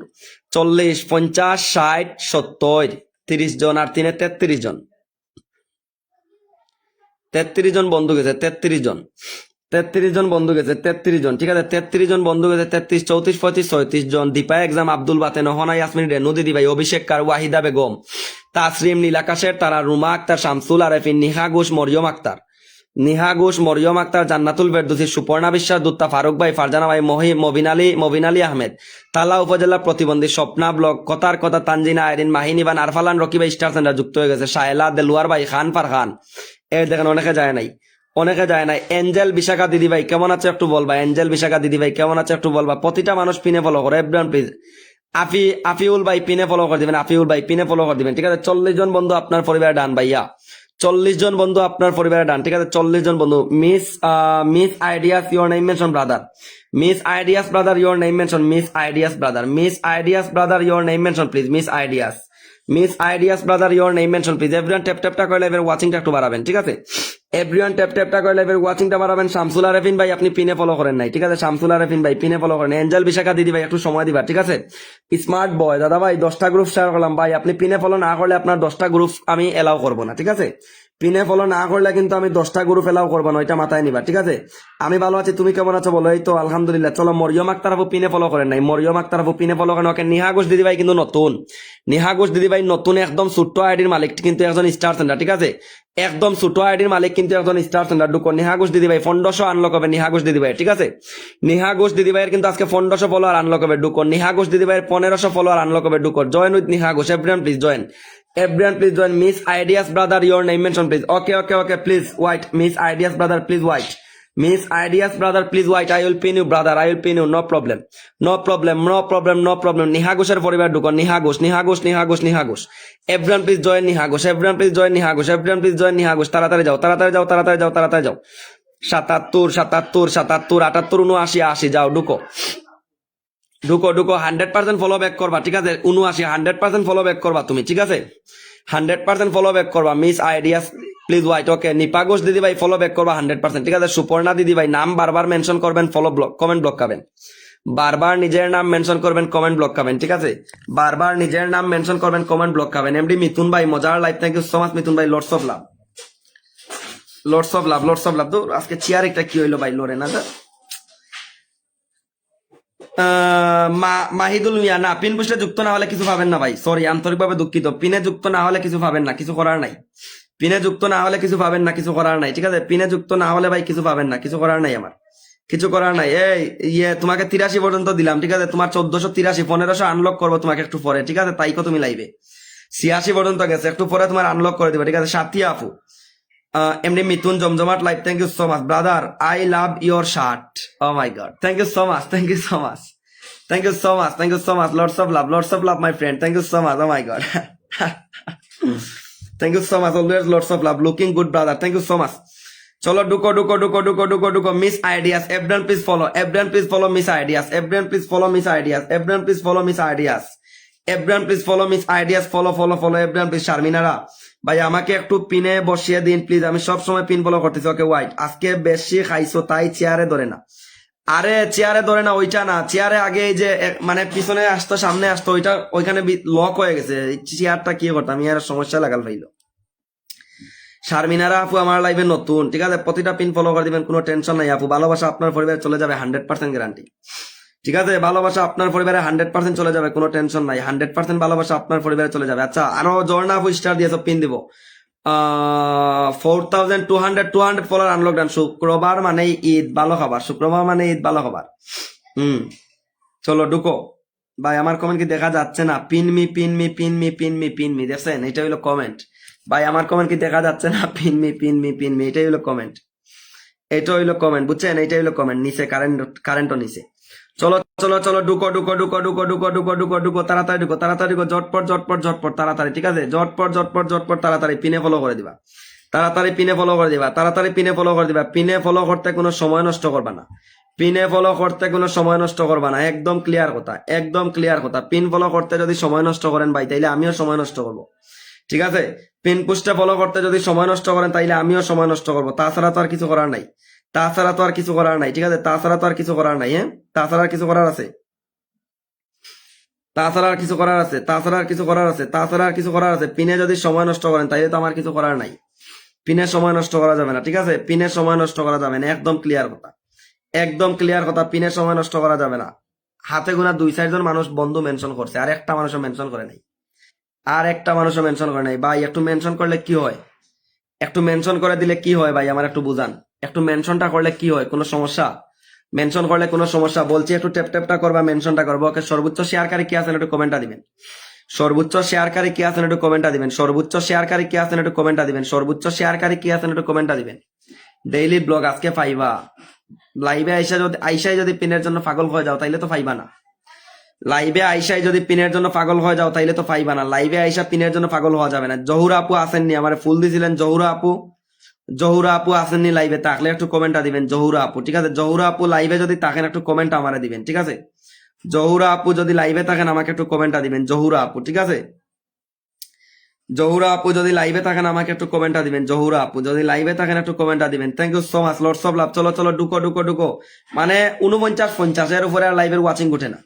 40 50 60 70 30 জন আর 3 33 জন, 33 জন বন্ধু গেছে, 33 জন বন্ধু গেছে, 33 জন, ঠিক আছে? 33 জন বন্ধু গেছে, 33 34 35 36 জন। দীপা এক্সাম, আব্দুল বাতেন, হোনা ইয়াসমিন, রেনু দিদি ভাই, অভিষেক কার, ওয়াহিদা বেগম, তাসরিম, নীলাকাশের তারা, রুমা আক্তার, শামসুল আরেফিন, নিহা ঘোষ, মরিয়ম আক্তার, জান্নাতুল ফেরদৌসী, সুপর্ণা বিশ্বাস, দুত্তা, ফারুক ভাই, ফারজানা ভাই, মবিন আলী আহমেদ, তালা উপজেলা প্রতিবন্ধী, স্বপ্না ব্লগ, কথার কথা, তানজিনা আইরিন, মাহিনিবান, আরফালান, রকি ভাই স্টার সেন্টার যুক্ত হয়ে গেছে, শায়লা, দেলুয়ার ভাই, খান ফারহান। এই দেখেন অনেকে যায় নাই। এঞ্জেল বিশাখা দিদি ভাই কেমন আছে একটু বলবা। প্রতিটা মানুষ পিনে ফলো করে। Everyone please. আফিউল ভাই পিনে ফলো করে দিবেন, ঠিক আছে? 40 জন বন্ধু আপনার পরিবারে ডান ভাইয়া, 40 জন বন্ধু আপনার পরিবারে ডান, ঠিক আছে? 40 জন বন্ধু। Miss ideas your name mention brother, miss ideas brother your name mention, miss ideas brother your name mention please, miss ideas brother your name mention please. Everyone ট্যাপটা করে লাইভের ওয়াচিংটা একটু বাড়াবেন, ঠিক আছে? এভরিওয়ান ট্যাপটা করে লাইভের ওয়াচিংটা বাড়াবেন। শামসুল আরেফিন ভাই আপনি পিনে ফলো করেন নাই, ঠিক আছে? শামসুল আরেফিন ভাই পিনে ফলো করেন। এঞ্জেল বিশাখা দিদি ভাই একটু সময় দিবা, ঠিক আছে? স্মার্ট বয় দাদা ভাই 10টা গ্রুপ শেয়ার করলাম ভাই, আপনি পিনে ফলো না করলে আপনার 10টা গ্রুপ আমি এলাও করবো না, ঠিক আছে? পিনে ফলো না করলে কিন্তু আমি 10টা গ্রুপ এলাও করবো না, ওইটা মাথায় নিবা, ঠিক আছে? আমি ভালো আছি, তুমি কেমন আছো বলো? এই তো আলহামদুলিল্লাহ। চলো, মরিয়ম আক্তার আপু পিনে ফলো করেন নাই, পিনে ফলো করেন। ওকে নিহা ঘোষ দিদি ভাই কিন্তু নতুন, একদম ছোট্ট আইডির মালিক কিন্তু একজন স্টার সেন্টার, ঠিক আছে? একদম ছোট আইডির মালিক কিন্তু একজন স্টার সেন্টার। ঢুকো। নিহা ঘোষ দিদি ভাই 1500 আনলক হবে, নিহা ঘোষ দিদি ভাই, ঠিক আছে? নিহা ঘোষ দিদি ভাইয়ের কিন্তু আজকে 1500 ফলোয়ার আনলক হবে। ঢুকো। নিহা ঘোষ দিদি ভাইয়ের 1500 ফলোয়ার আনলক হবে। ঢুকো। Join with Niha Ghosh. Everyone please join, miss ideas brother your name mention please. Okay please wait, miss ideas brother please wait, I will pin you brother, no problem. Niha ঘোষের পরিবার ঢুকো। Niha Ghosh. Everyone please join Niha Ghosh, তাড়াতাড়ি যাও। 77 78 79 80 যাও। ঢুকো। 100% follow back করবা, ঠিক আছে? 79 100% ফলো ব্যাক করবা তুমি, ঠিক আছে? 100% ফলো ব্যাক করবা। Miss ideas please wait. Okay. Nipa Ghosh দিদি ভাই ফলো ব্যাক করবা 100%, ঠিক আছে? সুপর্ণা দিদি ভাই নাম বারবার মেনশন করবেন, ফলো ব্লক কমেন্ট ব্লক খাবেন, বারবার নিজের নাম মেনশন করবেন, কমেন্ট ব্লক খাবেন, ঠিক আছে? বারবার নিজের নাম মেনশন করবেন, কমেন্ট ব্লক খাবেন। এমডি মিথুন ভাই, মজার life, thank you so much Mithun ভাই। Lords of love, Lords of love, Lords of love. তো আজকে চেয়ার একটা কি হইলো ভাই, লড়ে না তো। মাহিদুল মিয়া, না পিন পুষ্টে যুক্ত না হলে কিছু পাবেন না ভাই, সরি, আন্তরিকভাবে দুঃখিত। পিনে যুক্ত না হলে কিছু পাবেন না, কিছু করার নাই। পিনে যুক্ত না হলে কিছু পাবেন না, কিছু করার নাই, ঠিক আছে? পিনে যুক্ত না হলে ভাই কিছু পাবেন না, কিছু করার নাই আমার, কিছু করার নাই। এই তোমাকে 83 পর্যন্ত দিলাম, ঠিক আছে? তোমার 1483, 1500 আনলক করবো তোমাকে একটু পরে, ঠিক আছে? তাইকো তুমি লাইবে 86 পর্যন্ত গেছে, একটু পরে তোমার আনলক করে দিবে, ঠিক আছে? সাথী আপু, এমনি মিথুন জমজমাট live, thank you so much brother, I love your shirt, oh my god, thank you so much, thank you so much, thank you so much, thank you so much, Lords of love my friend, thank you so much, oh my god, thank you so much, always lords of love, looking good brother, thank you so much. চলো ডুকো miss ideas, everyone please follow, everyone please follow miss ideas, everyone please follow miss ideas, everyone please follow miss ideas, everyone please follow miss ideas, follow everyone please. শারমিনারা ভাই আমাকে একটু পিনে বসিয়ে দিন please, আমি সব সময় পিন ফলো করতেছি। ওকে হোয়াইট, আজকে বেশি খাইছো তাই চেয়ারে ধরে না। আরে চেয়ারে ধরে না, ওইটা না, চেয়ারে আগে এই যে মানে পিছনে আসতো সামনে আসতো, ওইটা ওইখানে লক হয়ে গেছে। চেয়ারটা কি করতাম, আমি আর সমস্যা লাগাল পাইলো। শারমিনারা আপু আমার লাইভে নতুন, ঠিক আছে? প্রতিটা পিন ফলো করে দিবেন, কোনো টেনশন নাই আপু। ভালোবাসা আপনার পরিবারে চলে যাবে, 100% গ্যারান্টি, ঠিক আছে? ভালোবাসা আপনার পরিবারে 100% চলে যাবে, কোনো টেনশন নাই, 100% ভালোবাসা আপনার পরিবারে চলে যাবে। আচ্ছা, আরো জর্না আপু স্টার দিয়েছো, পিন দিব 4200 ফলোয়ার আনলক ডান। শুক্রবার মানে ঈদ, ভালো খাবার, শুক্রবার মানে ঈদ, ভালো খাবার। চলো ঢুকো ভাই। আমার কমেন্ট কি দেখা যাচ্ছে না? পিনমি পিনমি পিনমি পিনমি পিনমি, দেখছেন? এটা হইলো কমেন্ট ভাই। আমার কমেন্ট কি দেখা যাচ্ছে না? পিনমি পিনমি পিনমি, এটাই হইলো কমেন্ট, এটা হইলো কমেন্ট, বুঝছেন? এইটাই হইলো কমেন্ট। নিচে কারেন্টও নিচে। চলো ঢুকো, তাড়াতাড়ি ঢুকো, ঝটপট তাড়াতাড়ি, ঠিক আছে? ঝটপট তাড়াতাড়ি পিনে ফলো করে দিবা, তাড়াতাড়ি পিনে ফলো করে দিবা, তাড়াতাড়ি পিনে ফলো করে দিবা। পিনে ফলো করতে কোনো সময় নষ্ট করবা না, পিনে ফলো করতে কোনো সময় নষ্ট করবা না, একদম ক্লিয়ার কথা, একদম ক্লিয়ার কথা। পিন ফলো করতে যদি সময় নষ্ট করেন ভাই, তাইলে আমিও সময় নষ্ট করবো, ঠিক আছে? পিন পুষ্টে ফলো করতে যদি সময় নষ্ট করেন, তাইলে আমিও সময় নষ্ট করবো। তাছাড়া তো আর কিছু করার নাই, তাছাড়া তো আর কিছু করার নাই, ঠিক আছে? তাছাড়া তো আর কিছু করার নাই, হ্যাঁ? তাছাড়া আর কিছু করার আছে, তাছাড়া আর কিছু করার আছে, তাছাড়া আর কিছু করার আছে, তাছাড়া আর কিছু করার আছে। পিনে যদি সময় নষ্ট করেন, তাইলে তো আমার কিছু করার নাই। পিনের সময় নষ্ট করা যাবে না, ঠিক আছে? পিনের সময় নষ্ট করা যাবে না, একদম ক্লিয়ার কথা, একদম ক্লিয়ার কথা। পিনের সময় নষ্ট করা যাবে না। হাতে গোনা 2-4 জন মানুষ বন্ধু মেনশন করছে, আর একটা মানুষও মেনশন করে নাই, আর একটা মানুষও মেনশন করে নাই। ভাই একটু মেনশন করলে কি হয়, একটু মেনশন করে দিলে কি হয় ভাই, আমার একটু বুঝান। একটু মেনশনটা করলে কি হয়, কোনো সমস্যা? মেনশন করলে কোনো সমস্যা? বলছি একটু ট্যাপটা করবা, মেনশনটা করবো। ওকে, সর্বোচ্চ শেয়ারকারী কি আছেন একটু কমেন্টটা দিবেন, সর্বোচ্চ শেয়ারকারী কি আছেন একটু কমেন্টটা দিবেন, সর্বোচ্চ শেয়ারকারী কি আছেন একটু কমেন্টটা দিবেন, সর্বোচ্চ শেয়ারকারী কি আছেন একটু কমেন্টটা দিবেন। ডেইলি ব্লগ আজকে পাইবা, লাইভে আইসাই যদি পিনের জন্য পাগল হয়ে যাও তাইলে তো পাইবা না। লাইভে আইসাই যদি পিনের জন্য পাগল হয়ে যাও তাইলে তো পাইবা না। লাইভে আইসা পিনের জন্য পাগল হওয়া যাবে না। জহুরা আপু আসেননি, আমার ফুল দিছিলেন জহুরা আপু আসেননি লাইভে, তাকলে একটু কমেন্টটা দিবেন জহুরা আপু, ঠিক আছে? জহুরা আপু লাইভে যদি থাকেন একটু কমেন্ট আমারে দিবেন, ঠিক আছে? জহুরা আপু যদি লাইভে থাকেন আমাকে একটু কমেন্টটা দিবেন, জহুরা আপু, ঠিক আছে? জহুরা আপু যদি লাইভে থাকেন আমাকে একটু কমেন্টটা দিবেন, জহুরা আপু যদি লাইভে থাকেন একটু কমেন্টটা দিবেন। Thank you so much, Lords of love. চলো ঢুকো, মানে 49-50 এর উপরে আর লাইভের ওয়াচিং উঠে না,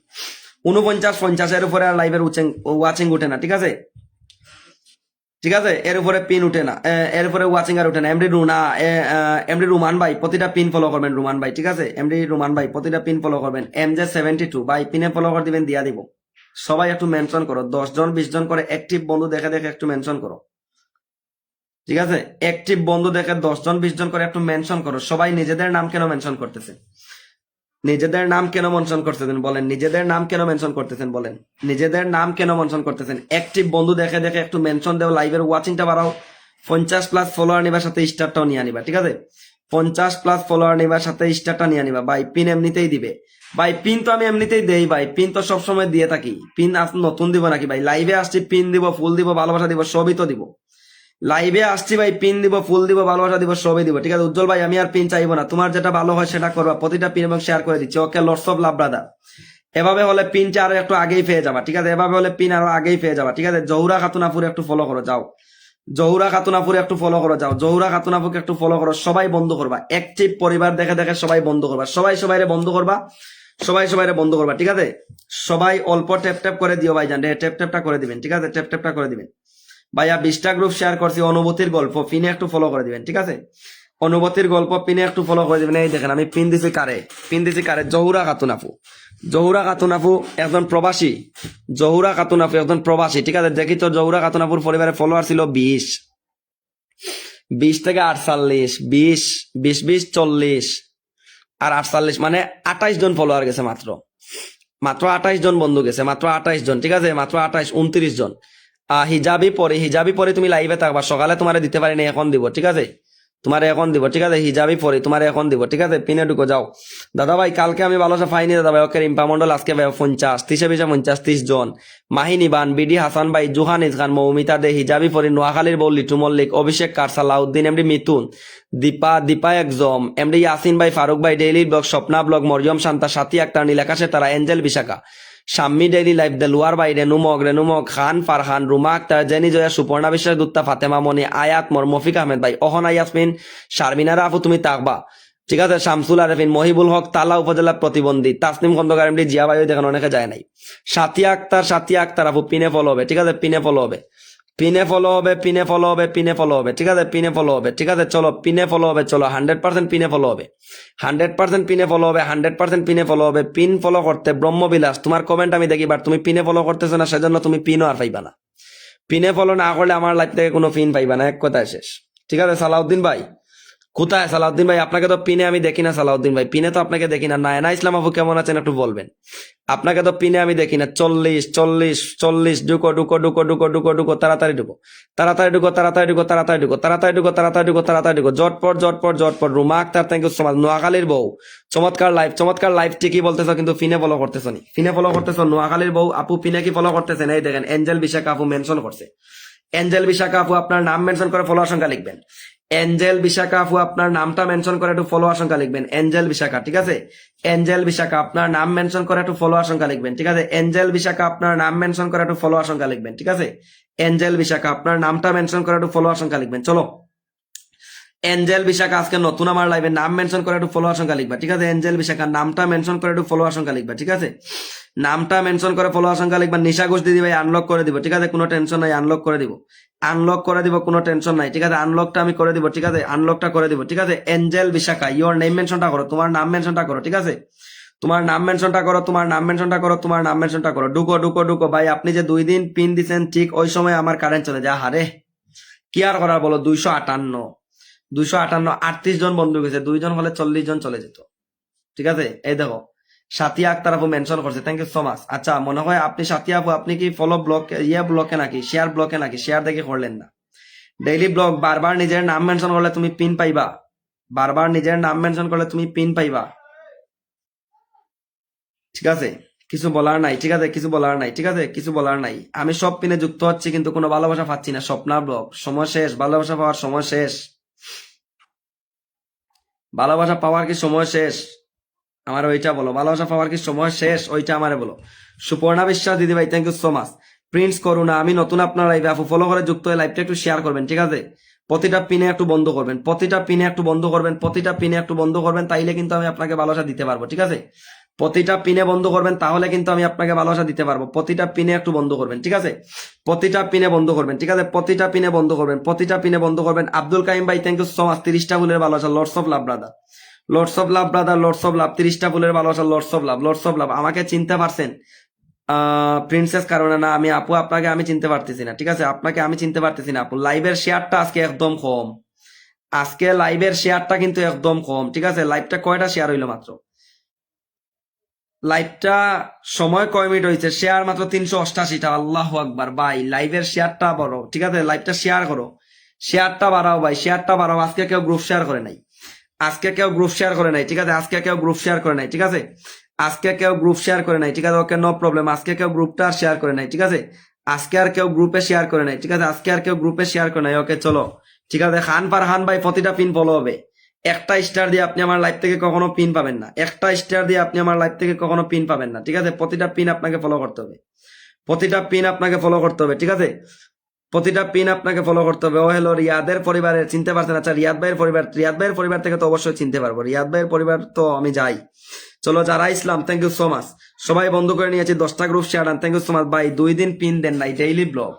49-50 এর উপরে আর লাইভের ওয়াচিং উঠে না, ঠিক আছে? ঠিক আছে, এর উপরে পিন উঠে না, এর উপরে ওয়াচিং আর উঠে না। এমডি রুমান ভাই প্রতিটা পিন ফলো করবেন, রুমান ভাই, ঠিক আছে? এমডি রুমান ভাই প্রতিটা পিন ফলো করবেন। MJ72 ভাই পিনে ফলো করে দিবেন, দিয়া দিব। সবাই একটু মেনশন করো, 10 জন 20 জন করে অ্যাক্টিভ বন্ধু দেখে একটু মেনশন করো, ঠিক আছে? অ্যাক্টিভ বন্ধু দেখে 10 জন 20 জন করে একটু মেনশন করো। সবাই নিজেদের নাম কেন মেনশন করতেছে, নিজেদের নাম কেন মেনশন করতেছেন বলেন, নিজেদের নাম কেন মেনশন করতেছেন বলেন, নিজেদের নাম কেন মেনশন করতেছেন? অ্যাক্টিভ বন্ধু দেখে একটু মেনশন দেও, লাইভের ওয়াচিংটা বাড়াও। 50+ ফলোয়ার নিবার সাথে স্টারটাও নিয়ে আনিবা, ঠিক আছে? 50+ ফলোয়ার নিবার সাথে স্টারটা নিয়ে আনিবা। ভাই পিন এমনিতেই দিবে, ভাই পিন তো আমি এমনিতেই দেই ভাই, পিন তো সবসময় দিয়ে থাকি। পিন নতুন দিব নাকি ভাই? লাইভে আসছি পিন দিব, ফুল দিব, ভালোবাসা দিব, সবই তো দিব। লাইভে আসছি ভাই, পিন দিব, ফুল দিব, ভালোবাসা দিব, সবই দিব, ঠিক আছে? উজ্জ্বল ভাই আমি আর পিন চাইবো না, তোমার যেটা ভালো হয় সেটা করবা। প্রতিটা পিন এবং শেয়ার করে দিচ্ছি। ওকে, লর্ডস অফ লাভ ব্রাদার। এভাবে হলে পিনটা আরো একটু আগেই পেয়ে যাবা, ঠিক আছে? এভাবে হলে পিন আরো আগেই পেয়ে যাবা, ঠিক আছে? জহুরা খাতুনাপুর একটু ফলো করো যাও, জহুরা খাতুনাপুর একটু ফলো করো যাও, জহুরা খাতুনাপুরকে একটু ফলো করো। সবাই বন্ধ করবা, অ্যাক্টিভ পরিবার দেখে সবাই বন্ধ করবা, সবাই বন্ধ করবা, সবাই সবাই বন্ধ করবা, ঠিক আছে? সবাই অল্প ট্যাপ ট্যাপ করে দিও ভাইজান, ট্যাপ ট্যাপটা করে দিবেন, ঠিক আছে? ট্যাপ ট্যাপটা করে দিবেন ভাইয়া। 20টা গ্রুপ শেয়ার করছি, অনুভূতির গল্প পিনে একটু ফলো করে দিবেন, ঠিক আছে? অনুভূতির গল্প পিনে একটু ফলো করে দিবেন। এই দেখেন আমি পিন দিছি কারে, জহুরা খাতুন আপু। জহুরা খাতুন আপু একজন প্রবাসী, জহুরা খাতুন আপু একজন প্রবাসী, ঠিক আছে? দেখি তো জহুরা খাতুন আপুর পরিবারে ফলোয়ার ছিল 20 থেকে 48, 20 40 আর 48, মানে 28 জন ফলোয়ার গেছে মাত্র 28 জন বন্ধু গেছে, মাত্র 28 জন, ঠিক আছে? মাত্র 28, 29 জন। হিজাবি পরে তুমি লাইভে থাকবা, সকালে তোমারে দিতে পারিনি, এখন দিব, ঠিক আছে? তোমারে এখন দিব, ঠিক আছে? হিজাবি পরে তোমারে এখন দিব, ঠিক আছে? পিনে ঢুকো যাও। দাদা ভাই কালকে আমি ভালোবাসা পাইনি দাদা ভাই। ওকে রিম্পা মন্ডল আজকে ভাই 50, 30 জন। মাহিনী বান, বিডি হাসান ভাই, জুহানিজ খান, মৌমিতা দে, হিজাবি পরি, নোয়াখালীর বউ লিটু মল্লিক, অভিষেক কারসা, লাউদ্দিন এমডি, মিথুন, দীপা একজম, এমডি ইয়াসিন ভাই, ফারুক ভাই, daily blog, Swapna blog, Mariam Shanta, Sathi Akter, নীলাকাশে তারা, angel Bishakha, Shammi daily life, Deluar ভাই, রেনুমক, খান ফারহান, রুমা আক্তার, জেনি জয়া, সুপর্ণা বিশ্বাস গুপ্তা, ফাতেমা মনি, আয়াত মর, মফিক আহমেদ ভাই, অহনা ইয়াসমিন, শারমিনারা আপু তুমি তাকবা, ঠিক আছে? শামসুল আরেফিন, মহিবুল হক, তালা উপজেলা প্রতিবন্ধী, তাসনিম খন্দকার এমডি, জিয়া ভাই দেখেন অনেকে যায় নাই। সাথী আক্তার আপু পিনে ফলো হবে, ঠিক আছে? পিনে ফলো হবে, ঠিক আছে? পিনে ফলো হবে, ঠিক আছে? চলো পিনে ফলো হবে, চলো 100% পিনে ফলো হবে, 100% পিনে ফলো হবে, 100% পিনে ফলো হবে। পিন ফলো করতে ব্রহ্মবিলাস, তোমার কমেন্ট আমি দেখি, বাট তুমি পিনে ফলো করতেছো না, সেজন্য তুমি পিনও আর পাইবা না। পিনে ফলো না করলে আমার লাইফ থেকে কোনো পিন পাইবা না, এক কথায় শেষ, ঠিক আছে? সালাউদ্দিন ভাই কোথায়? সালাউদ্দিন ভাই আপনাকে তো পিনে আমি দেখি না, সালাউদ্দিন ভাই পিনে তো আপনাকে দেখি না। নায়না ইসলাম আপু কেমন আছেন একটু বলবেন? আপনাকে তো পিনে আমি দেখি না। 40 ঢুকো, তাড়াতাড়ি ঢুকো। জটপট Ruma Akter, thank you so much. নোয়াখালীর বউ, চমৎকার লাইভ ঠিকই বলতেছো, কিন্তু পিনে ফলো করতেছো নি, পিনে ফলো করতেছো। নোয়াখালীর বউ আপু পিনে কি ফলো করতেছেন? এই দেখেন এঞ্জেল বিশাখা আপু মেনশন করছে। এঞ্জেল বিশাখা আপু আপনার নাম মেনশন করে ফলো সংখ্যা লিখবেন। এঞ্জেল বিশাখা আপু আপনার নামটা মেনশন করে একটু ফলো সংখ্যা লিখবেন। এঞ্জেল বিশাখা, ঠিক আছে? এঞ্জেল বিশাখা আপনার নাম মেনশন করে একটু ফলো সংখ্যা লিখবেন, ঠিক আছে? এঞ্জেল বিশাখা আপনার নাম মেনশন করে একটু ফলো সংখ্যা লিখবেন, ঠিক আছে? এঞ্জেল বিশাখা আপনার নামটা মেনশন করে একটু ফলো সংখ্যা লিখবেন। চলো এঞ্জেল বিশাখা আজকে নতুন আমার লাইভে, নাম মেনশন করে একটু ফলো সংখ্যা লিখবা, ঠিক আছে? এঞ্জেল বিশাখা নামটা মেনশন করে একটু ফলো সংখ্যা লিখবা, ঠিক আছে? নামটা মেনশন করে ফলো সংখ্যা লিখবা। নিশা ঘোষ দিদি ভাই আনলক করে দিব, ঠিক আছে? কোনো টেনশন নাই, আনলক করে দিব, কোনো টেনশন নাই, ঠিক আছে? আনলকটা আমি করে দিব, ঠিক আছে? আনলকটা করে দিব, ঠিক আছে? এঞ্জেল বিশাখা ইওর নেম মেনশনটা করো, তোমার নাম মেনশনটা করো, ঠিক আছে? তোমার নাম মেনশনটা করো। ঢুকো ভাই। আপনি যে 2 দিন পিন দিছেন, ঠিক ওই সময় আমার কারেন্ট চলে যায়। হারে কি আর করার বলো। 258 38 জন বন্ধু গেছে, 2 জন হলে 40 জন চলে যেত, ঠিক আছে? এই দেখো সাথী আক্তার আপু মেনশন করছে, থ্যাংক ইউ সো মাচ। আচ্ছা মনে হয় আপনি সাথী আপু, আপনি কি ফলো ব্লকে নাকি শেয়ার ব্লকে নাকি শেয়ার দেখে করলেন না? ডেইলি ব্লগ বারবার নিজের নাম মেনশন করলে তুমি পিন পাইবা, ঠিক আছে? কিছু বলার নাই, ঠিক আছে? কিছু বলার নাই। আমি সব পিনে যুক্ত হচ্ছি, কিন্তু কোনো ভালোবাসা পাচ্ছি না। স্বপ্না ব্লগ, সময় শেষ, ভালোবাসা পাওয়ার সময় শেষ, ভালোবাসা পাওয়ার কি সময় শেষ? আমার ওইটা বলো, ভালোবাসা পাওয়ার কি সময় শেষ? ওইটা আমারে বলো। সুপর্ণা বিশ্বাস দিদি ভাই, thank you so much. Prince Karuna, আমি নতুন আপনার লাইভে, আপু ফলো করে যুক্ত হয়ে লাইভটা একটু শেয়ার করবেন, ঠিক আছে? প্রতিটা পিনে একটু বন্ধ করবেন, তাইলে কিন্তু আমি আপনাকে ভালোবাসা দিতে পারবো, ঠিক আছে? প্রতিটা পিনে বন্ধ করবেন, তাহলে কিন্তু আমি আপনাকে ভালোবাসা দিতে পারবো। প্রতিটা পিনে একটু বন্ধ করবেন, ঠিক আছে? প্রতিটা পিনে বন্ধ করবেন। আব্দুল কাইম ভাই, থ্যাংক ইউ সো মাচ। 30টা ফুলের ভালোবাসা, লর্ডস অফ লাভ ব্রাদার, 30টা ফুলের ভালোবাসা, লর্ডস অফ লাভ। আমাকে চিনতে পারছেন প্রিন্সেস কারণে না, আমি আপু আপনাকে আমি চিনতে পারতেছি না, ঠিক আছে? আপনাকে আমি চিনতে পারতেছি না আপু। লাইভের শেয়ারটা আজকে একদম কম, কিন্তু একদম কম, ঠিক আছে? লাইভটা কয়টা শেয়ার হইলো মাত্র? লাইভটা সময় কয় মিনিট হয়েছে? শেয়ার মাত্র 388টা। আল্লাহু আকবার ভাই, লাইভের শেয়ারটা বড়, ঠিক আছে? লাইভটা শেয়ার করো, শেয়ারটা বাড়াও ভাই, শেয়ারটা বাড়াও। আজকে কেউ গ্রুপ শেয়ার করে নাই, ঠিক আছে? Okay no problem. আজকে কেউ গ্রুপটা শেয়ার করে নাই, ঠিক আছে? আজকে আর কেউ গ্রুপে শেয়ার করে নাই, ওকে চলো, ঠিক আছে? খান ফারহান ভাই, প্রতিটা পিন ফলো হবে। একটা স্টার দিয়ে আপনি আমার লাইভ থেকে কখনো পিন পাবেন না, ঠিক আছে? প্রতিটা পিন আপনাকে ফলো করতে হবে, ঠিক আছে? প্রতিটা পিন আপনাকে ফলো করতে হবে। ও হলো রিয়াদের পরিবারের, চিনতে পারছেন? আচ্ছা রিয়াদ ভাইয়ের পরিবার, রিয়াদ ভাইয়ের পরিবার থেকে তো অবশ্যই চিনতে পারবো, রিয়াদ ভাইয়ের পরিবার তো আমি যাই। চলো যারা Islam, thank you so much, সবাই বন্ধ করে নিয়েছি, 10টা group share done, thank you so much ভাই। 2 দিন পিন দেন নাই, ডেইলি ব্লগ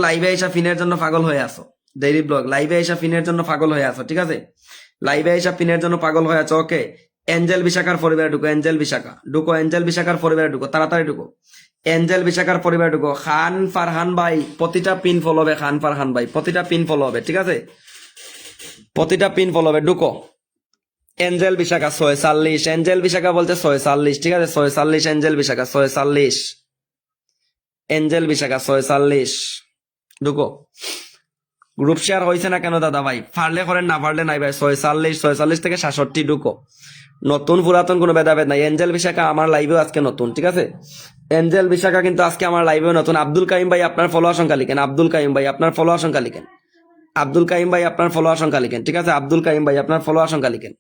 লাইভে এসা ফিনের জন্য পাগল হয়ে আসো, ডেইলি ব্লগ লাইভে এসা ফিনের জন্য পাগল হয়ে আসো, ঠিক আছে? লাইভে এসা ফিনের জন্য পাগল হয়ে আছো, ওকে। এঞ্জেল বিশাখার পরিবারে ঢুকো, এঞ্জেল বিশাখা ঢুকো, এঞ্জেল বিশাখার পরিবারে ঢুকো, তাড়াতাড়ি ঢুকো, এঞ্জেল বিশাখার পরিবারে ঢুকো। খান ফারহান ভাই প্রতিটা পিন ফলো হবে, খান ফারহান ভাই প্রতিটা পিন ফলো হবে, ঠিক আছে? প্রতিটা পিন ফলো হবে, ঢুকো। এঞ্জেল বিশাখা 46, এঞ্জেল বিশাখা বলতে 46, ঠিক আছে? 46 এঞ্জেল বিশাখা 46, এঞ্জেল বিশাখা 46, ঢুকো। গ্রুপ শেয়ার হয়েছে না কেন দাদা ভাই? পারলে করেন, না পারলে নাই ভাই। 46 থেকে 67 ঢুকো। নতুন পুরাতন কোনো ভেদাভেদ নাই। এঞ্জেল বিশাখা আমার লাইভেও আজকে নতুন, ঠিক আছে? এঞ্জেল বিশাখা কিন্তু আজকে আমার লাইভেও নতুন। আব্দুল কাইম ভাই আপনার ফলো সংখ্যা লিখেন, আব্দুল কাইম ভাই আপনার ফলো সংখ্যা লিখেন, আব্দুল কাইম ভাই আপনার ফলো সংখ্যা লিখেন, ঠিক আছে? আব্দুল কাইম ভাই আপনার ফলো সংখ্যা লিখেন,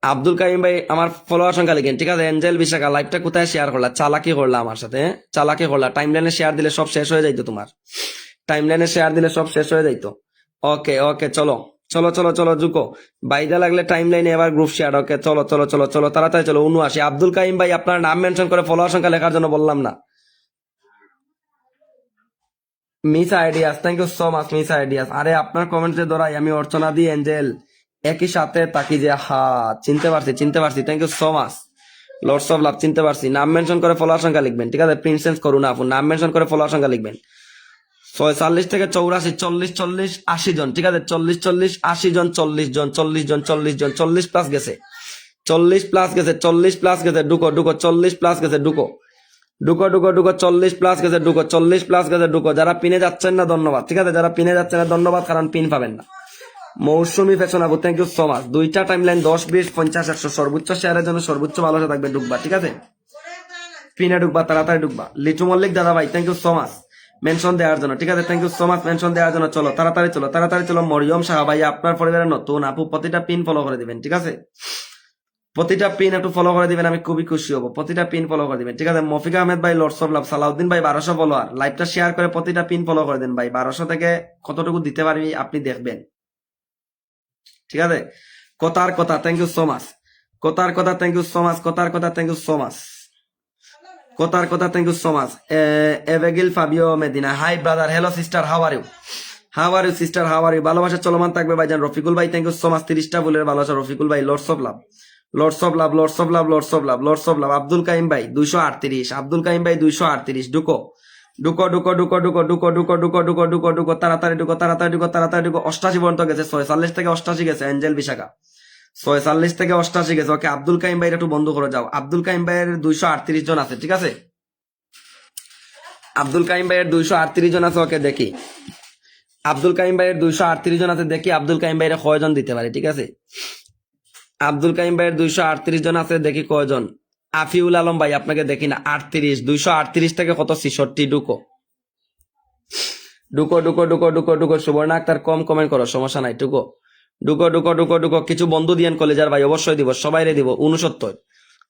আব্দুল কাইম ভাই আমার ফলোয়ার সংখ্যা লিখেন, ঠিক আছে? এঞ্জেল বিশাখা লাইভটা কোথায় শেয়ার করলা? চালাকি করলা আমার সাথে, চালাকি করলা। টাইমলাইনে শেয়ার দিলে সব শেষ হয়ে যাইতো তোমার, টাইমলাইনে শেয়ার দিলে সব শেষ হয়ে যাইতো। ওকে ওকে, চলো চলো চলো চলো জুকো। বাইদা লাগলে টাইমলাইনে এবার গ্রুপ শেয়ার। ওকে চলো চলো চলো চলো তাড়াতাড়ি চলো। 79 আব্দুল কাইম ভাই আপনার নাম মেনশন করে ফলোয়ার সংখ্যা লেখার জন্য বললাম না। Miss ideas, thank you so much miss ideas. আরে আপনার কমেন্টে ধরাই আমি অর্চনা দি এঞ্জেল একই সাথে তাকি যে, হা চিনতে পারছি চিনতে পারছি, thank you so much Lords of love, চিনতে পারছি। নাম মেনশন করে ফলোয়ার সংখ্যা লিখবেন, ঠিক আছে? প্রিন্সেস করুন আপন, নাম মেনশন করে ফলোয়ার সংখ্যা লিখবেন। 46 থেকে 84, 40 40 80 জন, ঠিক আছে? 40 40 80 জন, 40 জন 40 জন 40 জন, 40 প্লাস গেছে, 40 প্লাস গেছে, 40 প্লাস গেছে, ঢুকো ঢুকো, 40 প্লাস গেছে, ঢুকো ঢুকো ঢুকো ঢুকো, 40 প্লাস গেছে, ঢুকো 40 প্লাস গেছে, ঢুকো। যারা পিনে যাচ্ছেন না ধন্যবাদ, ঠিক আছে? যারা পিনে যাচ্ছেন না ধন্যবাদ, কারণ পিন পাবেন না। মৌসুমি ফ্যাশন আপু, থ্যাংক ইউ সো মাচ। 2টা টাইমলাইন 10 20 50 100 সর্বোচ্চ শেয়ারের জন্য সর্বোচ্চ ভালোবাসা থাকবে, ঢুকবা, ঠিক আছে? পিনে ঢুকবা, তাড়াতাড়ি ঢুকবা। লিচু মল্লিক দাদা ভাই, thank you so much mention দেওয়ার জন্য, ঠিক আছে? Thank you so much mention দেওয়ার জন্য। চলো তাড়াতাড়ি চলো, তাড়াতাড়ি চলো। মরিয়ম শাহ ভাই আপনার পরিবারের নতুন আপু, প্রতিটা পিন ফলো করে দিবেন, ঠিক আছে? প্রতিটা পিন একটু ফলো করে দিবেন, আমি খুবই খুশি হবো। প্রতিটা পিন ফলো করে দিবেন, ঠিক আছে? মফিকা আহমেদ ভাই লর্ডস অফ লাভ, সালাউদ্দিন ভাই 1200 ফলোয়ার, লাইভটা শেয়ার করে প্রতিটা পিন ফলো করে দেন ভাই। 1200 থেকে কতটুকু দিতে পারবি আপনি দেখবেন, ঠিক আছে? কথার কথা, থ্যাংক ইউ সো মাচ। কথার কথা, থ্যাংক ইউ সো মাচ। কথার কথা, থ্যাংক ইউ সো মাচ। কথার কথা, thank you so much. Abigail Fabio Medina, hi brother, hello sister, how are you? How are you sister, how are you? ভালোবাসা চলমান থাকবে ভাইজান। রফিকুল ভাই, থ্যাংক ইউ সো মাচ। 30টা ফুলের ভালোবাসা রফিকুল ভাই, lords of love, Lords of love, Lords of love, Lords of love, Lords of love. Abdul Kaim ভাই 238, আব্দুল কাইম ভাই 238, ঢুকো ঢুকো ঢুকো ঢুকো ঢুকো ঢুকো ঢুকো ঢুকো ঢুকো ঢুকো ঢুকো, তাড়াতাড়ি ঢুকো, তাড়াতাড়ি ঢুকো, তাড়াতাড়ি ঢুকো। 88 পর্যন্ত গেছে, 46 থেকে 88 গেছে এঞ্জেল বিশাখা, 46 থেকে 88 গেছে। ওকে আব্দুল কাইম ভাই একটু বন্ধ করে যাও। আব্দুল কাইম ভাইয়ের 238 জন আছে, ঠিক আছে? আব্দুল কাইম ভাইয়ের 238 জন আছে, ওকে দেখি। আব্দুল কাইম ভাইয়ের 238 জন আছে, দেখি আব্দুল কাইম ভাইয়ের কয়জন দিতে পারে, ঠিক আছে? আব্দুল কাইম ভাইয়ের 238 জন আছে, দেখি কয়জন। আফিউল আলম ভাই আপনাকে দেখি না, 38, 238 থেকে কত 66, ঢুকো ঢুকো ঢুকো ঢুকো ঢুকো ঢুকো। সুবর্ণা আক্তার কম কমেন্ট করো, সমস্যা নাই, ঢুকো ঢুকো ঢুকো ঢুকো ঢুকো। কিছু বন্ধু দিয়েন কলেজার ভাই, অবশ্যই দিব, সবাইরে দিব। 69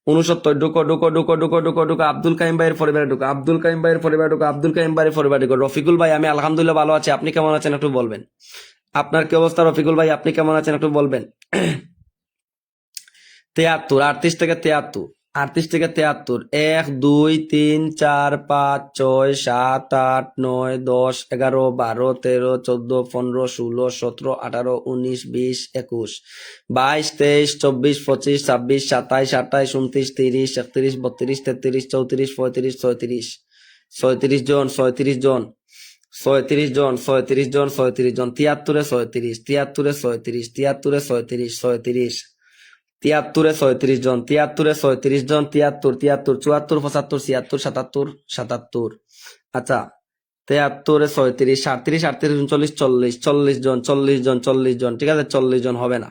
69, ঢুকো ঢুকো ঢুকো ঢুকো ঢুকো ঢুকো। আব্দুল কাইম ভাইয়ের পরিবারে ঢুকো, আব্দুল কাইম ভাইয়ের পরিবারে ঢুকো, আব্দুল কাইম ভাইয়ের পরিবারে ঢুকো। রফিকুল ভাই আমি আলহামদুলিল্লাহ ভালো আছি, আপনি কেমন আছেন একটু বলবেন? আপনার কি অবস্থা রফিকুল ভাই, আপনি কেমন আছেন একটু বলবেন? 73, 38 থেকে 73, 38 থেকে 73, 1 2 3 4 5 6 7 8 9 10 11 12 13 14 15 16 17 18 19 20 21 22 23 24 25 26 27 28 29 30 31 32 33 34 35 36 36 জন 36 জন 36 জন 36 জন 36 জন 73 36 73 36 73 36 36 73 36 জন 73 36 জন 73 73 74 75 76 77 77। আচ্ছা 73 36 37 38 39 40 40 জন 40 জন 40 জন, ঠিক আছে? 40 জন হবে না,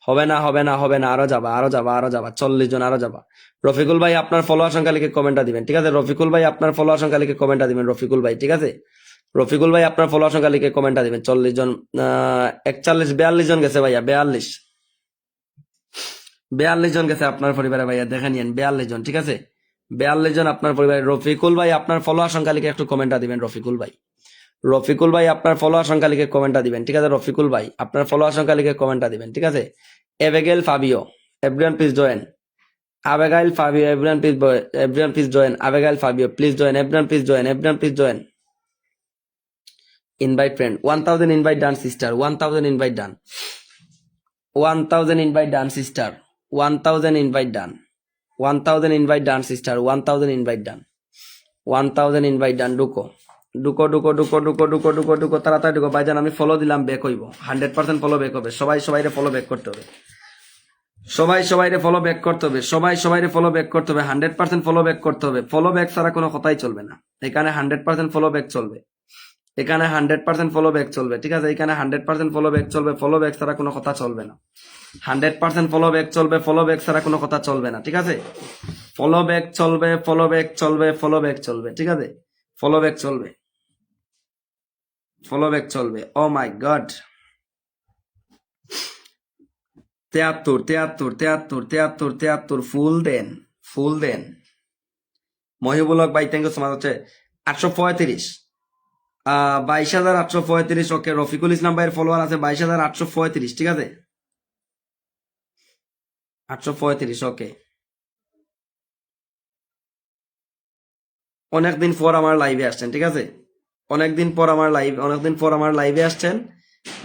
হবে না, হবে না, হবে না। আরো যাবা, আরো যাবা, আরো যাবা, 40 জন আরো যাবা। রফিকুল ভাই আপনার ফলোয়ার সংখ্যা লিখে কমেন্টটা দিবেন, ঠিক আছে? রফিকুল ভাই আপনার ফলোয়ার সংখ্যা লিখে কমেন্টটা দিবেন, রফিকুল ভাই, ঠিক আছে? রফিকুল ভাই আপনার ফলোয়ার সংখ্যা লিখে কমেন্টটা দিবেন। 40 জন 41 42 জন গেছে ভাইয়া, 42 জন গেছে আপনার পরিবারে ভাইয়া, দেখে নিয়েন 42 জন, ঠিক আছে? 42 জন আপনার পরিবার। রফিকুল ভাই আপনার ফলোয়ার সংখ্যা লিখে একটু কমেন্টটা দিবেন। রফিকুল ভাই আপনার ফলোয়ার সংখ্যা লিখে কমেন্টটা দিবেন, ঠিক আছে? রফিকুল ভাই আপনার ফলোয়ার সংখ্যা লিখে কমেন্টটা দিবেন, ঠিক আছে? Abigail Fabio, everyone please join. Abigail Fabio, everyone please join. Abigail Fabio please join, everyone please join, everyone please join. Invite friend, 1000 invite done sister, 1000 invite done, 1000 invite done sister, 1000 invite done, 1000 invite done sister, 1000 invite done, 1000 invite done. ঢুকো ঢুকো ঢুকো ঢুকো ঢুকো ঢুকো ঢুকো ঢুকো, তাড়াতাড়ি ঢুকো ভাইজান। আমি ফলো দিলাম, ব্যাক হইব, 100% ফলো ব্যাক হবে। সবাই সবাইরে ফলো ব্যাক করতে হবে, সবাই সবাইরে ফলো ব্যাক করতে হবে, সবাই সবাইরে ফলো ব্যাক করতে হবে, 100% ফলো ব্যাক করতে হবে। ফলো ব্যাক ছাড়া কোনো কথাই চলবে না এখানে, 100% ফলো ব্যাক চলবে এখানে, 100% ফলো ব্যাক চলবে, ঠিক আছে? এখানে 100% ফলো ব্যাক চলবে, ফলো ব্যাক ছাড়া কোনো কথা চলবে না। 100% ফলো ব্যাক চলবে, ফলো ব্যাক ছাড়া কোনো কথা চলবে না, ঠিক আছে? ফলো ব্যাক চলবে, ফলো ব্যাক চলবে, ফলো ব্যাক চলবে, ঠিক আছে? ফলো ব্যাক চলবে, ফলো ব্যাক চলবে। ও মাই গড, 73 73 73 73 73, ফুল দেন, ফুল দেন। মহিবুল হক ভাই থ্যাংক ইউ সো মাচ। হচ্ছে 835, 22,835। ওকে, রফিকুল ইসলাম ভাইয়ের ফলোয়ার আছে 22,835, ঠিক আছে? 835, ওকে। অনেকদিন পর আমার লাইভে আসছেন, ঠিক আছে? অনেকদিন পর আমার লাইভে আসছেন।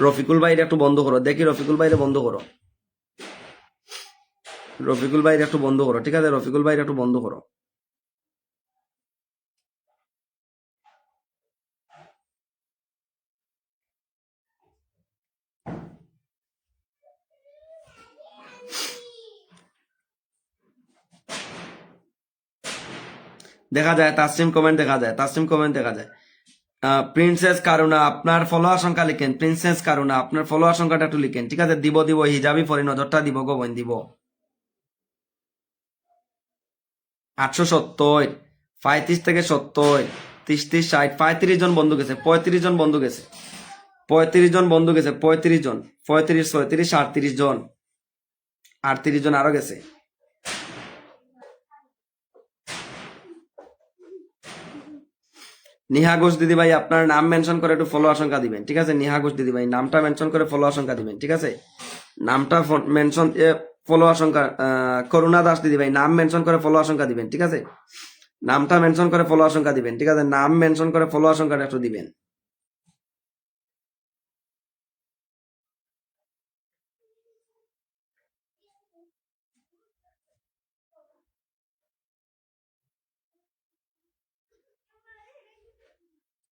রফিকুল ভাইয়ের একটু বন্ধ করো, দেখি রফিকুল ভাইরে বন্ধ করো, রফিকুল ভাইয়ের একটু বন্ধ করো, ঠিক আছে? রফিকুল ভাইয়ের একটু বন্ধ করো। দেখা যায় তাসলিম কমেন্ট, দেখা যায় তাসলিম কমেন্ট, দেখা যায়। প্রিন্সেস কারুনা আপনার ফলোয়ার সংখ্যা লিখেন, প্রিন্সেস কারুনা আপনার ফলোয়ার সংখ্যাটা একটু লিখেন, ঠিক আছে? দিব দিব, হিজাবি পরে নজরটা দিব, গোবন দিব। 870, 35 থেকে 70, 30 30 60, 35 জন বন্ধু গেছে, 35 জন বন্ধু গেছে, 35 জন বন্ধু গেছে, 35 জন, 35 36 38 জন, 38 জন আরো গেছে। নিহা ঘোষ দিদি ভাই আপনার নাম মেনশন করে একটু ফলো আশঙ্কা দিবেন, ঠিক আছে? নিহা ঘোষ দিদি ভাই নামটা মেনশন করে ফলো আশঙ্কা দিবেন, ঠিক আছে? নামটা মেনশন, ফলো আশঙ্কা। করুণা দাস দিদি ভাই নাম মেনশন করে ফলো আশঙ্কা দিবেন, ঠিক আছে? নামটা মেনশন করে ফলো আশঙ্কা দিবেন, ঠিক আছে? নাম মেনশন করে ফলো আশঙ্কাটা একটু দিবেন।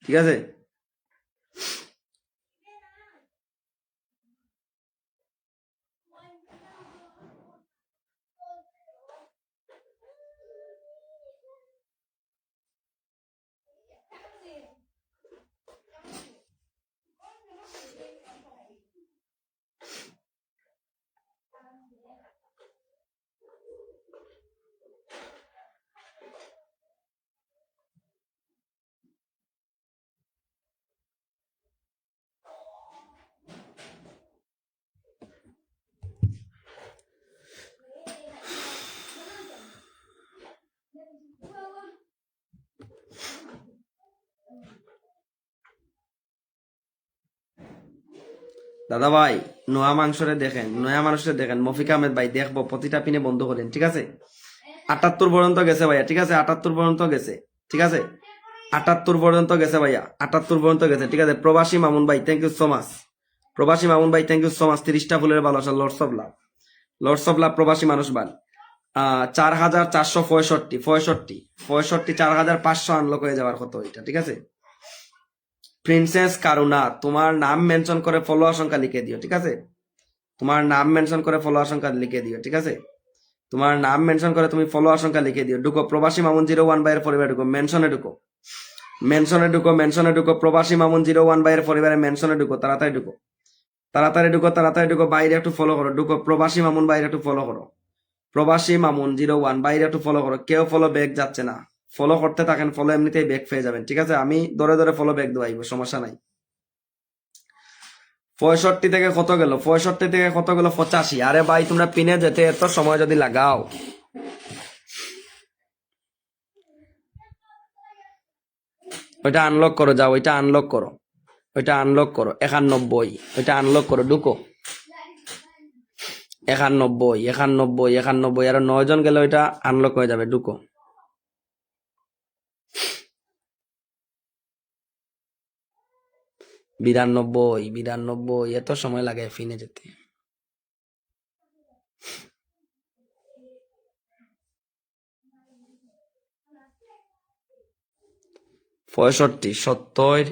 ঠিক আছে? দাদা ভাই নোয়া মাংসরে দেখেন, নয়া মানুষরে দেখেন, মফিক আহমেদ ভাই দেখবো, প্রতিটা পিনে বন্ধ করেন, ঠিক আছে? 78 পর্যন্ত গেছে ভাইয়া, ঠিক আছে? 78 পর্যন্ত গেছে, ঠিক আছে? 78 পর্যন্ত গেছে ভাইয়া, 78 পর্যন্ত গেছে, ঠিক আছে? প্রবাসী মামুন ভাই থ্যাংক ইউ সো মাচ, প্রবাসী মামুন ভাই থ্যাংক ইউ সো মাচ। 30টা ফুলের ভালোবাসা, lots of love, Lords of love প্রবাসী মানুষ ভাই। 4465, 4500 আনলক হয়ে যাওয়ার কত এটা, ঠিক আছে? প্রিন্সেস কারুনা তোমার নাম মেনশন করে ফলো আশঙ্কা লিখে দিও, ঠিক আছে? তোমার নাম মেনশন করে ফলো আশঙ্কা লিখে দিও, ঠিক আছে? তোমার নাম মেনশন করে তুমি ফলো আশঙ্কা লিখে দিও। ঢুকো প্রবাসী মামুন 01 ভাইয়ের পরিবারে ঢুকো, মেনশনে ঢুকো, মেনশনে ঢুকো, মেনশনে ঢুকো। প্রবাসী মামুন 01 ভাইয়ের পরিবারে মেনশনে ঢুকো, তাড়াতাড়ি ঢুকো, তাড়াতাড়ি ঢুকো, তাড়াতাড়ি ঢুকো। বাইরে একটু ফলো করো, ঢুকো প্রবাসী মামুন বাইরে একটু ফলো করো, প্রবাসী মামুন 01 বাইরে একটু ফলো করো। কেউ ফলো ব্যাক যাচ্ছে না, ফলো করতে থাকেন, ফলো এমনিতেই ব্যাক পেয়ে যাবেন, ঠিক আছে? আমি ধরে ধরে ফলো ব্যাক দেওয়াইব, সমস্যা নাই। 65 থেকে কত গেল, 65 থেকে কত গেল, 85। আরে ভাই তোমরা পিনে যেতে এত সময় যদি লাগাও, ওইটা আনলক করো, যাও ওইটা আনলক করো, ওইটা আনলক করো। 91, ওইটা আনলক করো, ঢুকো। 91, 91, 91, আরো 9 জন গেলে ওইটা আনলক হয়ে যাবে, ঢুকো। 92, 92, এত সময় লাগে ফিনে যেতে। 65, 70,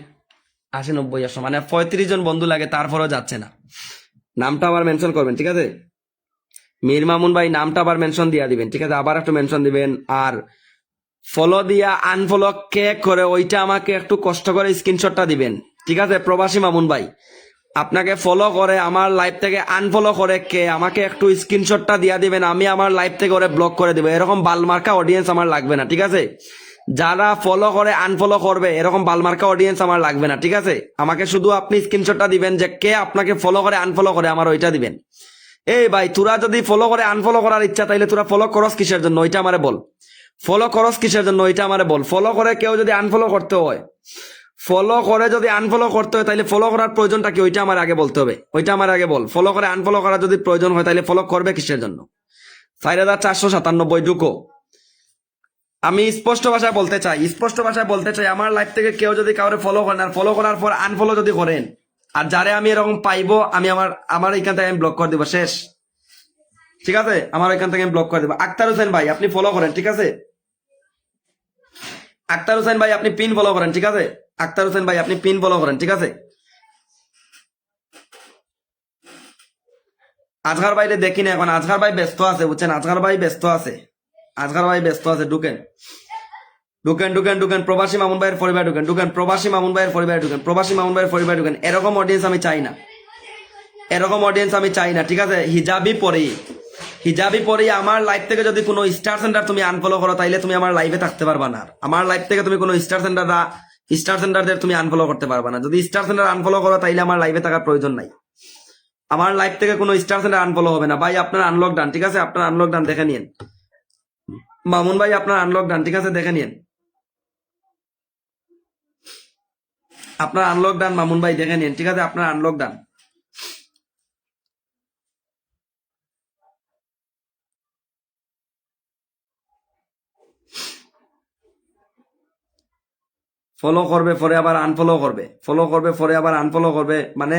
80, 90, 100, মানে 35 জন বন্ধু লাগে, তারপরেও যাচ্ছে না। নামটা আবার মেনশন করবেন, ঠিক আছে? মীর মামুন ভাই নামটা আবার মেনশন দিয়া দিবেন, ঠিক আছে? আবার একটু মেনশন দিবেন। আর ফলো দিয়া আনফলো কে করে ওইটা আমাকে একটু কষ্ট করে স্ক্রিনশটটা দিবেন, ঠিক আছে? প্রবাসী মামুন ভাই, আপনাকে ফলো করে আমার লাইভ থেকে আনফলো করে কে, আমাকে একটু স্ক্রিনশটটা দিয়া দিবেন, আমি আমার লাইভ থেকে ওরে ব্লক করে দেবো। এরকম বালমার্কা অডিয়েন্স আমার লাগবে না, ঠিক আছে? যারা ফলো করে আনফলো করবে এরকম বালমার্কা অডিয়েন্স আমার লাগবে না, ঠিক আছে? আমাকে শুধু আপনি স্ক্রিনশটটা দিবেন যে কে আপনাকে ফলো করে আনফলো করে, আমার ওইটা দিবেন। এই ভাই, তোরা যদি ফলো করে আনফলো করার ইচ্ছা, তাইলে তোরা ফলো করস কিসের জন্য, ওইটা আমারে বল। ফলো করস কিসের জন্য, ওইটা আমারে বল। ফলো করে কেউ যদি আনফলো করতে হয়, ফলো করে যদি আনফলো করতে হয়, তাইলে ফলো করার প্রয়োজনটা কি, ওইটা আমার আগে বলতে হবে। ওইটা আমার আগে বল। ফলো করে আনফলো করার যদি প্রয়োজন হয়, তাইলে ফলো করবে কিসের জন্য? 4497, ঢুকো। আমি স্পষ্ট ভাষায় বলতে চাই, স্পষ্ট ভাষায় বলতে চাই, আমার লাইফ থেকে কেউ যদি কাউরে ফলো করেন আর ফলো করার পর আনফলো যদি করেন, আর যারে আমি এরকম পাইবো, আমি আমার এখান থেকে আমি ব্লক করে দিব, শেষ। ঠিক আছে? আমার এখান থেকে আমি ব্লক করে দিব। আক্তার হোসেন ভাই, আপনি ফলো করেন, ঠিক আছে? আক্তার হোসেন ভাই, আপনি পিন ফলো করেন, ঠিক আছে? আক্তার হোসেন ভাই, আপনি পিন ফলো করেন, ঠিক আছে? আজহার ভাইরে দেখি না এখন, আজহার ভাই ব্যস্ত আছে, বুঝছেন? আজহার ভাই ব্যস্ত আছে, আজহার ভাই ব্যস্ত আছে। ঢুকেন, ঢুকেন, ঢুকেন, ঢুকেন। প্রবাসী মামুন ভাইয়ের পরিবার ঢুকেন, ঢুকেন। প্রবাসী মামুন ভাইয়ের পরিবার ঢুকেন, প্রবাসী মামুন ভাইয়ের পরিবার ঢুকেন। এরকম অডিয়েন্স আমি চাই না, এরকম অডিয়েন্স আমি চাই না, ঠিক আছে? হিজাবি পরি, হিজাবি পরি আমার লাইফ থেকে যদি কোনো স্টার সেন্টার তুমি আনফলো করো, তাইলে তুমি আমার লাইভে থাকতে পারবা না। আমার লাইফ থেকে তুমি কোনো স্টার সেন্টারদের তুমি আনফলো করতে পারবা না। যদি স্টার সেন্টার আনফলো করো, তাইলে আমার লাইভে থাকার প্রয়োজন নাই। আমার লাইফ থেকে কোনো স্টার সেন্টার আনফলো হবে না। ভাই, আপনার আনলক ডান, ঠিক আছে? আপনার আনলক ডান, দেখে নিন। মামুন ভাই, আপনার আনলক ডান, ঠিক আছে? দেখে নিন। আপনার আনলক ডান, মামুন ভাই, দেখে নিন, ঠিক আছে? আপনার আনলক ডান। ফলো করবে, পরে আবার আনফলো করবে, ফলো করবে, পরে আবার আনফলো করবে, মানে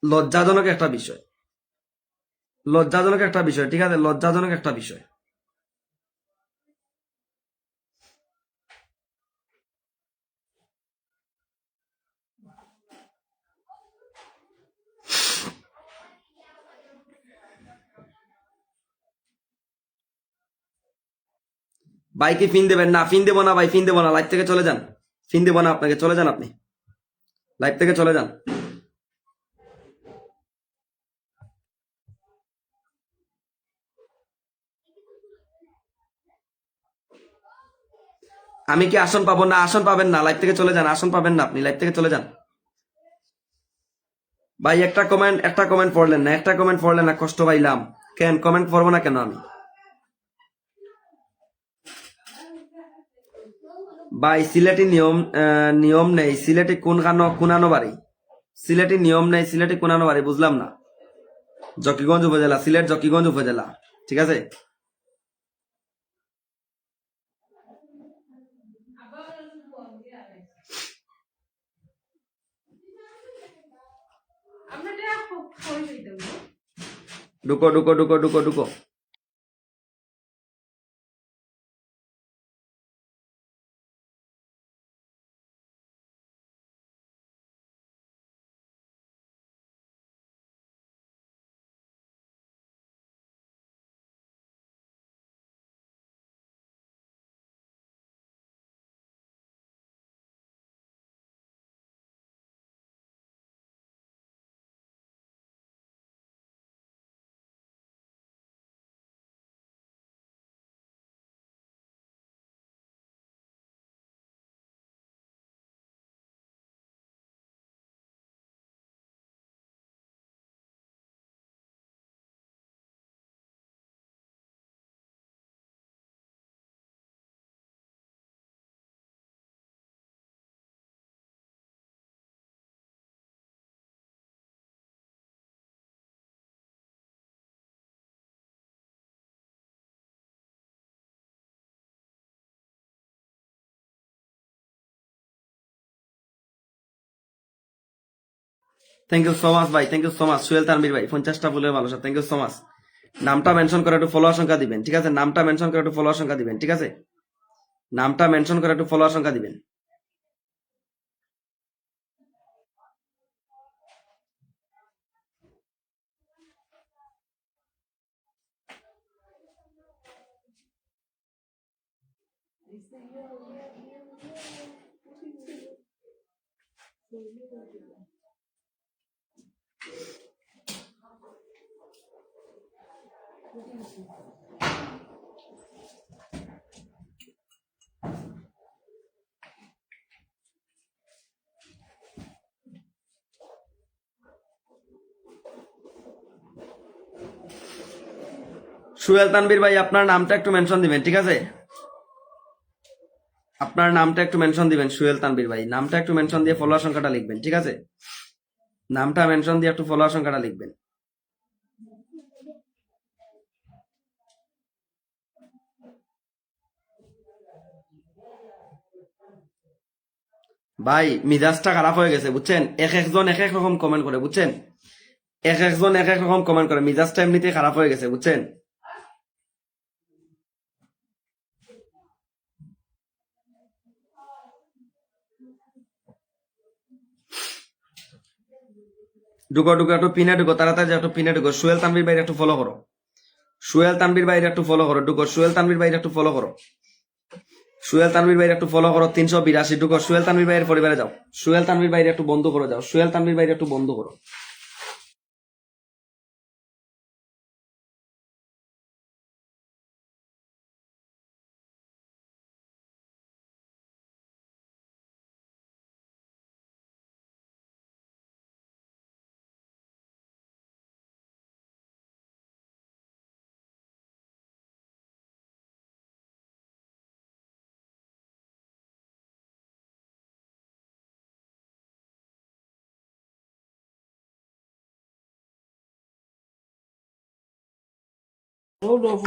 লজ্জাজনক একটা বিষয়, লজ্জাজনক একটা বিষয়, ঠিক আছে? লজ্জাজনক একটা বিষয়। ভাই কি ফিন দেবেন? না, ফিন দেবো না ভাই, ফিন দেবো না, লাইভ থেকে চলে যান। ফিন দেবো না আপনাকে, চলে যান আপনি, লাইভ থেকে চলে যান। আমি কি আসন পাবো? না, আসন পাবেন না, লাইভ থেকে চলে যান, আসন পাবেন না আপনি, লাইভ থেকে চলে যান। ভাই, একটা কমেন্ট পড়লেন না, একটা কমেন্ট পড়লেন না, কষ্ট পাইলাম। কেন কমেন্ট পড়বো না কেন আমি? ভাই, সিলেটি নিয়ম নেই। সিলেটি কোনানো বাড়ি, সিলেটি নিয়ম নেই, সিলেটি কোনানো বাড়ি, বুঝলাম না। জকিগঞ্জ উপজেলা, সিলেট জকিগঞ্জ উপজেলা, ঠিক আছে? ঢুকো, ঢুকো, ঢুকো, ঢুকো, ঢুকো। থ্যাংক ইউ সো মাচ ভাই, thank you so much. Suhel Tanvir ভাই 50টা ফুলের ভালোবাসা, থ্যাংক ইউ সো মাচ। নামটা মেনশন করে একটু ফলোয়ার সংখ্যা দিবেন, ঠিক আছে? নামটা মেনশন করে একটু ফলোয়ার সংখ্যা দিবেন, ঠিক আছে? নামটা মেনশন করে একটু ফলোয়ার সংখ্যা দিবেন। সুহেল তানভীর ভাই আপনার নামটা একটু মেনশন দিবেন, ঠিক আছে? আপনার নামটা একটু মেনশন দিবেন সুহেল তানভীর ভাই, নামটা একটু মেনশন দিয়ে ফলোয়ার সংখ্যাটা লিখবেন, ঠিক আছে? নামটা মেনশন দিয়ে একটু ফলোয়ার সংখ্যাটা লিখবেন। ভাই মিজাজটা খারাপ হয়ে গেছে বুঝছেন, এক একজন এক এক রকম কমেন্ট করে বুঝছেন, এক একজন এক এক রকম কমেন্ট করে, মিজাজটা এমনিতেই খারাপ হয়ে গেছে বুঝছেন। ঢুকো ঢুকো, একটু পিনে ঢুকো, তাড়াতাড়ি যাও, একটু পিনে ঢুকো। সুহেল তানভীর ভাই একটু ফলো করো, সুহেল তানভীর ভাই একটু ফলো করো, ঢুকো। সুহেল তানভীর ভাই একটু ফলো করো, সুহেল তানভীর ভাই একটু ফলো করো। 382 ঢুকো। সুহেল তানভীর ভাইয়ের পরিবারে যাও, সুহেল তানভীর ভাই একটু বন্ধু করে যাও, সুহেল তানভীর ভাই একটু বন্ধু করো।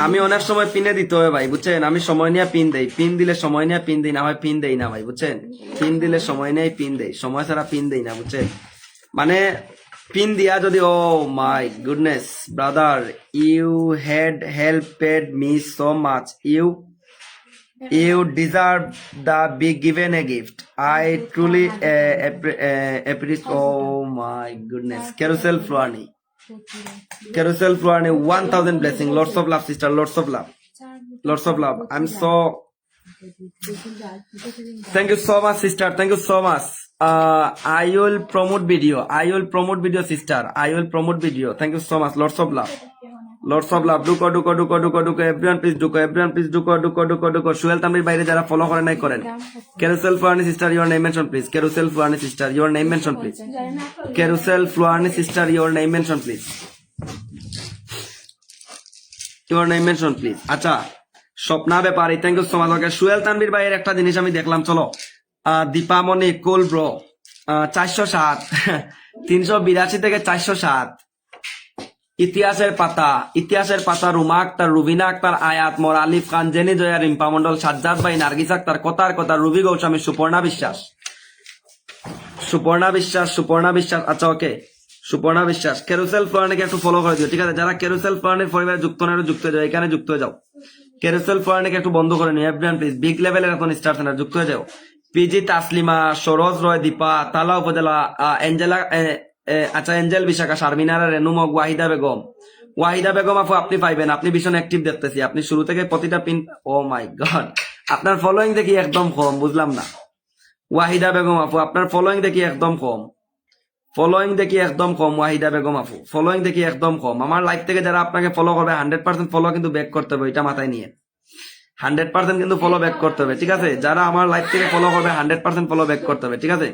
আমি অনেক সময় পিনে দিতে হয় ভাই বুঝছেন, আমি সময় নিয়ে পিন দেই, পিন দিলে সময় নিয়ে পিন দিই, না হয় পিন দেই না ভাই বুঝছেন। পিন দিলে সময় নিয়ে পিন দেই, সময় ছাড়া পিন দেই না বুঝছেন। মানে পিন দিয়া যদি, oh my goodness brother, you had helped me so much, you deserve the be given a gift, I truly appreciate, oh my goodness. Carousel ফ্লোয়ানি, Carousel Fluani, 1000 blessing. Lots of love, sister. Lots of love. Lots of love. I'm so. Thank you so much, sister. Thank you so much. I will promote video. I will promote video, sister. I will promote video. Thank you so much. Lots of love. Lots of love. Duko, duko, duko, duko, duko. Everyone please duko. Everyone please duko, duko, duko, duko. Suhel Tanvir বাইরে যারা follow করে নাই করেন। Carousel Fluani, sister. Your name mention, please. Carousel Fluani, sister. Your name mention, please. Carousel Fluani, sister. Your name mention, please. Your name mention, please. আচ্ছা, স্বপ্না ব্যাপারী, thank you so much. ওকে, সুহেল তানভীর ভাইয়ের একটা জিনিস আমি দেখলাম, চলো। দীপামণি কুল ব্রো 407 382 থেকে 407। ইতিহাসের পাতা রুমা আক্তার, রুবিনা আক্তার, আয়াত মোর, আলিফ খান, জেনি জয়া, রিম্পা মন্ডল, সাজ্জাদ ভাই, নার্গিস আক্তার, কথার কথা, রুবি গোস্বামী, সুপর্ণা বিশ্বাস। আচ্ছা ওকে, সুপর্ণা বিশ্বাস। ক্যারুসেল ফ্লোয়ানিকে একটু ফলো করে দিও, ঠিক আছে? যারা ক্যারুসেল ফ্লোয়ানির পরিবারে যুক্ত না, যুক্ত হয়ে যাও, এখানে যুক্ত হয়ে যাও। ক্যারুসেল ফ্লোয়ানিকে একটু বন্ধ করে নিও, এভরিওয়ান প্লিজ। বিগ লেভেলের এখন স্টার সেন্টার যুক্ত হয়ে যাও। পিজি তাসলিমা, সরোজ রয়, দীপা, তালা উপজেলা, এঞ্জেলা, আচ্ছা এঞ্জেল বিশাখা, শারমিনারা, রেনুমক, ওয়াহিদা বেগম আপু আপনি পাইবেন, আপনি ভীষণ অ্যাক্টিভ দেখতেছি, আপনি শুরু থেকে প্রতিটা পিন। ও মাই গড, আপনার ফলোয়িং দেখি একদম কম, বুঝলাম না। ওয়াহিদা বেগম আপু আপনার ফলোয়িং দেখি একদম কম, ওয়াহিদা বেগম আপু ফলোয়িং দেখি একদম কম। আমার লাইফ থেকে যারা আপনাকে ফলো করবে 100% ফলো কিন্তু ব্যাক করতে হবে, এটা মাথায় নিয়ে 100% কিন্তু ফলো ব্যাক করতে হবে, ঠিক আছে? যারা আমার লাইফ থেকে ফলো করবে 100% ফলো ব্যাক করতে হবে, ঠিক আছে?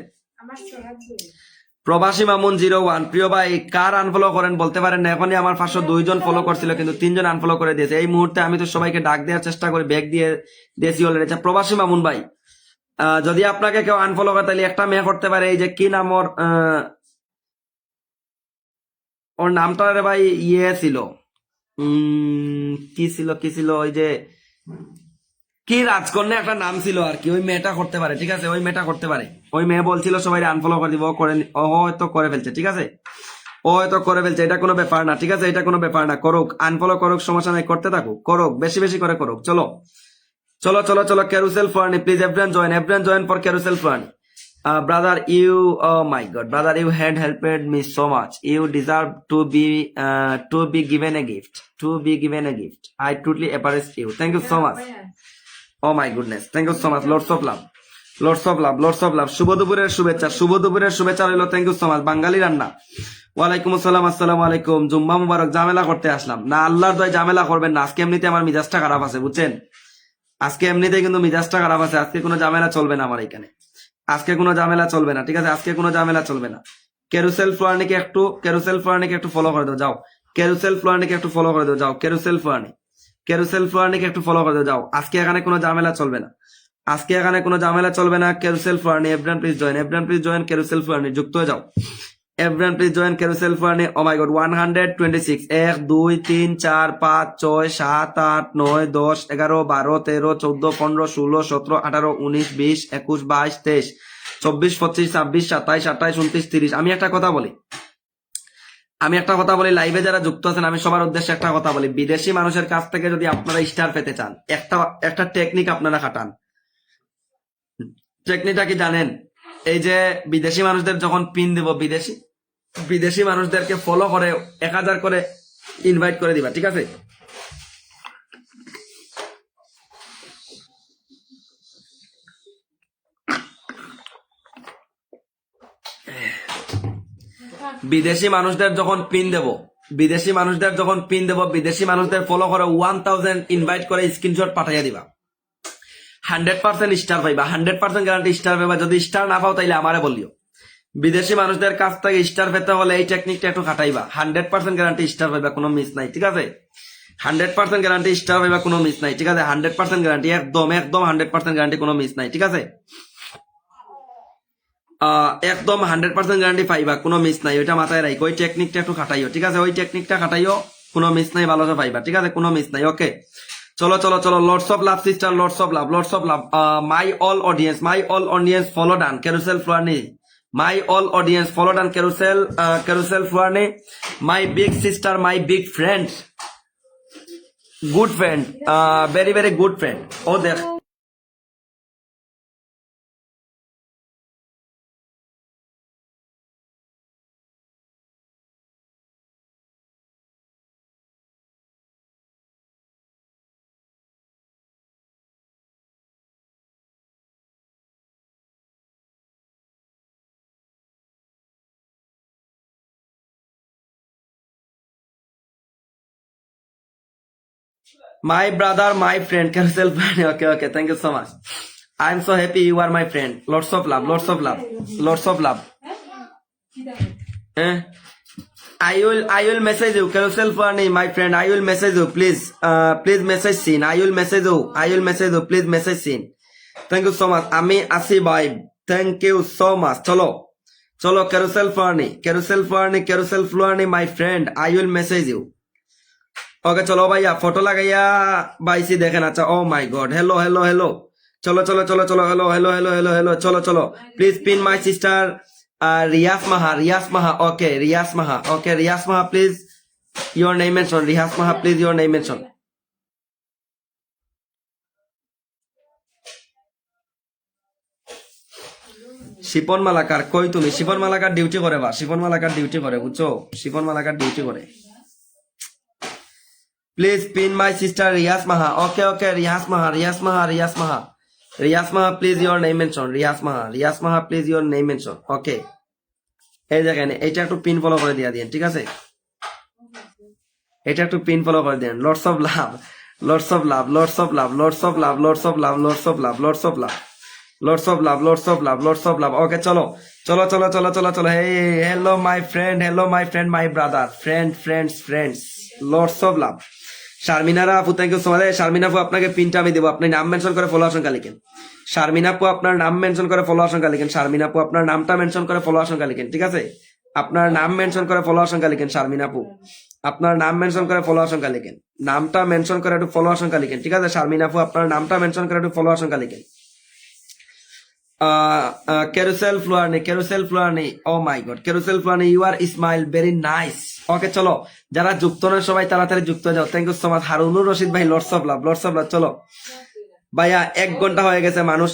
প্রবাসী মামুন 01, প্রিয় ভাই কার আনফলো করেন বলতে পারেন না, এখনই আমার 502 জন ফলো করছিল, কিন্তু 3 জন আনফলো করে দিয়েছে এই মুহূর্তে। আমি তো সবাইকে ডাক দেওয়ার চেষ্টা করি, ব্যাক দিয়ে দিয়েছি অলরেডি। আচ্ছা প্রবাসী মামুন ভাই, যদি আপনাকে কেউ আনফলো করে তাহলে একটা মেয়ে করতে পারে, এই যে কি নাম ওর নামটা রে ভাই, ইয়ে ছিল, কি ছিল ওই যে কি রাজকন্যা একটা নাম ছিল আর কি, ওই মেয়েটা করতে পারে, ঠিক আছে, ওই মেয়েটা করতে পারে। ওই মেয়ে বলছিল সবাই আনফলো করে দিব, ও হয়তো করে ফেলছে, ঠিক আছে, ও হয়তো করে ফেলছে, এটা কোনো ব্যাপার না, ঠিক আছে, এটা কোনো ব্যাপার না, করুক, আনফলো করুক, সমস্যা নাই, করতে থাকুক, করুক, বেশি বেশি করে করুক। চলো চলো চলো চলো, ক্যারুসেল ফার্নি please, everyone join for carousel ফার্নি। Brother, oh my God, brother, you had helped me so much. You deserve to be given a gift. To be given a gift. I totally appreciate you. Thank you so much. Oh my goodness, thank you so much. Lots of love. Lots of love, lots of love. শুভ দুপুরের শুভেচ্ছা রইলো। Thank you so much. Bengali রান্না। ওয়ালাইকুম আসসালাম, আসসালামু আলাইকুম। জুম্মা মুবারক। ঝামেলা করতে আসলাম না, আল্লাহর দয় ঝামেলা করবেন না। আজকে এমনিতে আমার মিজাজটা খারাপ আছে, বুঝছেন, আজকে এমনিতে কিন্তু মিজাজটা খারাপ আছে। আজকে কোনো ঝামেলা চলবে না আমার এখানে, আজকে কোনো ঝামেলা চলবে না, ঠিক আছে, আজকে কোনো ঝামেলা চলবে না। ক্যারুসেল ফ্লোয়ারনিকে একটু ফলো করে দাও, যাও। ক্যারুসেল ফ্লোয়ারনিকে একটু ফলো করে দাও, যাও। ক্যারুসেল ফ্লোয়ারনিকে একটু ফলো করে দাও, যাও। আজকে এখানে কোনো ঝামেলা চলবে না, আজকে এখানে কোনো ঝামেলা চলবে না। ক্যারুসেল ফ্লোয়ারনি, এভরিওয়ান প্লিজ জয়েন ক্যারুসেল ফ্লোয়ারনি, যুক্ত হয়ে যাও। এভরিওয়ান প্লিজ জয়েন ক্যারুসেল ফ্লোয়ারনি। Oh my god, 126। 1 2 3 4 5 6 7 8 9 10 11 12 13 14 15 16 17 18 19 20 21 22 23 24 25 26 27 28 29 30। আমি একটা কথা বলি, লাইভে যারা যুক্ত আছেন, আমি সবার উদ্দেশ্যে একটা কথা বলি, বিদেশি মানুষের কাছ থেকে যদি আপনারা স্টার পেতে চান, একটা টেকনিক আপনারা খাটান। টেকনিকটা কি জানেন? এই যে বিদেশি মানুষদের যখন পিন দেব, বিদেশি মানুষদেরকে ফলো করে 1000 করে ইনভাইট করে দিবা, ঠিক আছে? বিদেশি মানুষদের যখন পিন দেব, বিদেশি মানুষদের ফলো করে 1000 ইনভাইট করে স্ক্রিনশট পাঠাইয়া দিবা। 100% স্টার পাইবা, 100% গ্যারান্টি স্টার পাইবা। যদি স্টার না পাও তাইলে আমারে বলিও। বিদেশি মানুষদের কাছ থেকে স্টার পেতে হলে এই টেকনিকটা একটু খাটাইবা। 100% গ্যারান্টি স্টার পাইবা, কোনো মিস নাই, ঠিক আছে? 100% গ্যারান্টি স্টার পাইবা, কোনো মিস নাই, ঠিক আছে? 100% গ্যারান্টি, একদম 100% গ্যারান্টি, কোনো মিস নাই, ঠিক আছে? একদম 100% গ্যারান্টি পাইবা, কোনো মিস নাই, ওইটা মাথায় রাখো। ওই টেকনিকটা একটু খাটাইও, ঠিক আছে? ওই টেকনিকটা খাটাইও, কোনো মিস নাই, ভালোটা পাইবা, ঠিক আছে? কোনো মিস নাই, ওকে। চলো চলো চলো, lords of love sister, Lords of love. My all audience follow done carousel ফ্লোয়ারনি। My all audience follow down carousel Fluane, my big sister, my big friend, good friend, very very good friend. Oh, there. My brother, my friend, carousel Fluane. Okay, thank you so much. I'm so happy you are my friend. Lots of love, lots of love, lots of love. Eh? I will message you, carousel Fluane, my friend. I will message you, please. Please message scene. I will message you. Please message scene. Thank you so much. Ami Asi bhai. Thank you so much. Cholo. Cholo, carousel Fluane, my friend. I will message you. ওকে চলো ভাইয়া, photo লাগাইয়া bye see দেখেন। আচ্ছা, ও my god, hello hello hello, চলো চলো চলো চলো, hello hello hello hello hello, চলো চলো, please pin my sister Riya's Maha, okay Riya's Maha, please your name mention, Riya's Maha, please your name mention. Shipon Malakar কই তুমি? শিপন মালাকার ডিউটি করে, বুঝছো? শিপন মালাকার ডিউটি করে। Please pin my sister Riyas Maha. Okay, Riyas Maha, please your name mention. Riyas Maha, please your name mention. Okay. এই দেখেন, এটা একটু pin follow করে দিয়া দিন, ঠিক আছে? এটা একটু পিন ফলো করে দিন। Lots of love. Okay, চলো চলো চলো চলো চলো চলো। Hey, hello my friend, my brother, friends. Lots of love. শারমিনারা আপু, thank you so much. Sharmina আপু, আপনাকে পিনটা আমি দেবো, আপনি নাম মেনশন করে ফলো আশঙ্কা লিখেন। শারমিনা আপু, আপনার নাম মেনশন করে ফলো আশঙ্কা লিখেন। শারমিনা আপু, আপনার নামটা মেনশন করে ফলো আশঙ্কা লিখেন, ঠিক আছে? আপনার নাম মেনশন করে ফলো আশঙ্কা লিখেন, শারমিনা আপু। আপনার নাম মেনশন করে ফলোয়ার সংখ্যা লিখেন, নামটা মেনশন করে একটু ফলোয়ার সংখ্যা লিখেন, ঠিক আছে? শারমিন আপু আপনার নামটা মেনশন করে একটু ফলোয়ার সংখ্যা লিখেন। ক্যারুসেল ফ্লোয়ারনি, ও মাই গড, ক্যারুসেল ফ্লোয়ারনি, you are smile very nice. Okay চলো, যারা যুক্ত না সবাই তাড়াতাড়ি যুক্ত হয়ে যাও। Thank you so much. Harunur Rashid ভাই, lords of love, Lords of love. চলো ভাইয়া, 1 ঘন্টা হয়ে গেছে, মানুষ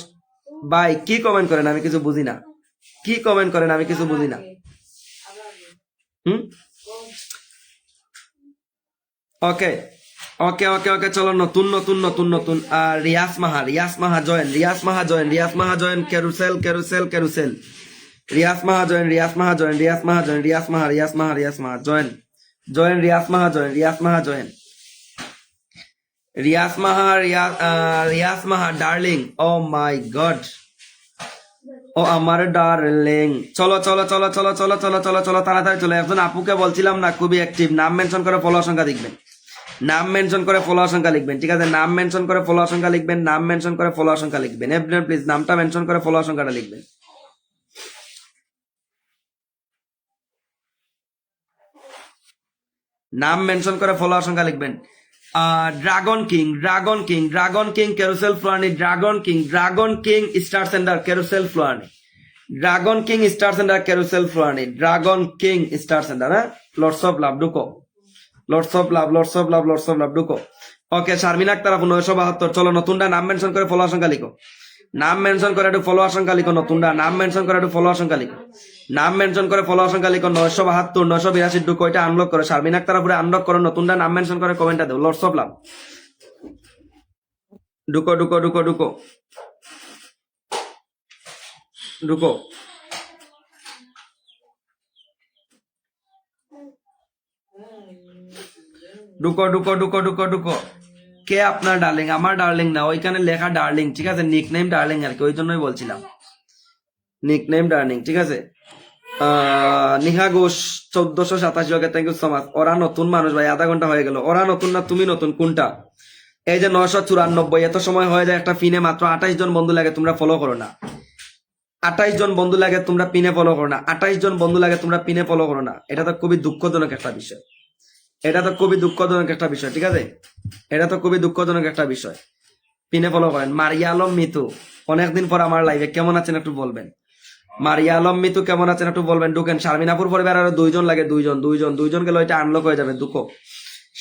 ভাই কি কমেন্ট করেন আমি কিছু বুঝি না, কি কমেন্ট করেন আমি কিছু বুঝি না। হুম, ওকে ওকে ওকে ওকে চলো, নতুন নতুন নতুন নতুন রিয়াজ মাহা, রিয়াজ মাহা join, Riaz Maha join, Riaz Maha join, ক্যারুসেল ক্যারুসেল ক্যারুসেল, Riaz Maha join, Riaz Maha join, Riaz Maha join, Riaz Maha, Riaz Maha, Riaz Maha join, join, Riaz Maha join, Riaz Maha join, Riaz Maha, Riaz Maha darling, O my god, ও আমার ডার্লিং। চলো চলো চলো চলো চলো চলো চলো চলো তাড়াতাড়ি চলো। একজন আপুকে বলছিলাম না, খুবই অ্যাক্টিভ, নাম মেনশন করে ফলোয়ার সংখ্যা লিখবেন, নাম মেনশন করে ফলোয়ার সংখ্যা লিখবেন, ঠিক আছে? নাম মেনশন করে ফলোয়ার সংখ্যা লিখবেন, নাম মেনশন করে ফলোয়ার সংখ্যা লিখবেন। এভরিওয়ান প্লিজ নামটা মেনশন করে ফলোয়ার সংখ্যাটা লিখবেন। নাম মেনশন করে ফলোয়ার সংখ্যা লিখবেন। Dragon king, dragon king, dragon king, carousel ফ্লোয়ানি, dragon king, dragon king star center, carousel ফ্লোয়ানি, dragon king star center, carousel ফ্লোয়ানি, ড্রাগন কিং স্টার সেন্টার। হ্যাঁ, লর্ডস অফ লাভ ঢুকো, lords of love, Lords of love, Lords of love ঢুকো। Okay, Sharmin Akter আপু 972। চলো নতুনটা নাম mention করে ফলোয়ার সংখ্যা লিখো, নাম মেনশন করে একটু ফলোয়ার সংখ্যা লিখো, নতুনটা নাম মেনশন করে একটু ফলোয়ার সংখ্যা লিখো, নাম মেনশন করে ফলোয়ার সংখ্যা লিখো। 972 982 ঢুকো, এটা আনলক করো, শারমিন আক্তার আপুরে আনলক করো, নতুনটা নাম মেনশন করে কমেন্টটা দেও, লর্ডস অফ লাভ ঢুকো ঢুকো ঢুকো ঢুকো ঢুকো। ঢুকো ঢুকো ঢুকো ঢুকো ঢুকো। কে আপনার ডার্লিং? আমার ডার্লিং না, ওইখানে লেখা ডার্লিং, ঠিক আছে? নিক নেম ডার্লিং আর কি, ওই জন্যই বলছিলাম নিক নেম ডার্লিং, ঠিক আছে? নিহা ঘোষ 1487। ওকে, থ্যাংক ইউ সো মাচ। ওরা নতুন মানুষ ভাই, আধা ঘন্টা হয়ে গেল। ওরা নতুন না তুমি নতুন, কোনটা? এই যে 994, এত সময় হয়ে যায় একটা পিনে, মাত্র 28 জন বন্ধু লাগে, তোমরা ফলো করো না। 28 জন বন্ধু লাগে, তোমরা পিনে ফলো করো না। 28 জন বন্ধু লাগে, তোমরা পিনে ফলো করো না। এটা তো খুবই দুঃখজনক একটা বিষয়, এটা তো খুবই দুঃখজনক একটা বিষয়, ঠিক আছে? এটা তো খুবই দুঃখজনক একটা বিষয়। পিনে ফলো করেন। মারিয়া আলম মিতু, অনেকদিন পর আমার লাইভে, কেমন আছেন একটু বলবেন? মারিয়া আলম মিতু কেমন আছেন একটু বলবেন। ঢুকেন। শারমিনাপুর পরিবার আরো 2 জন লাগে, 2 জন 2 জন 2 জন গেলে ওইটা আনলক হয়ে যাবে। দুঃখ,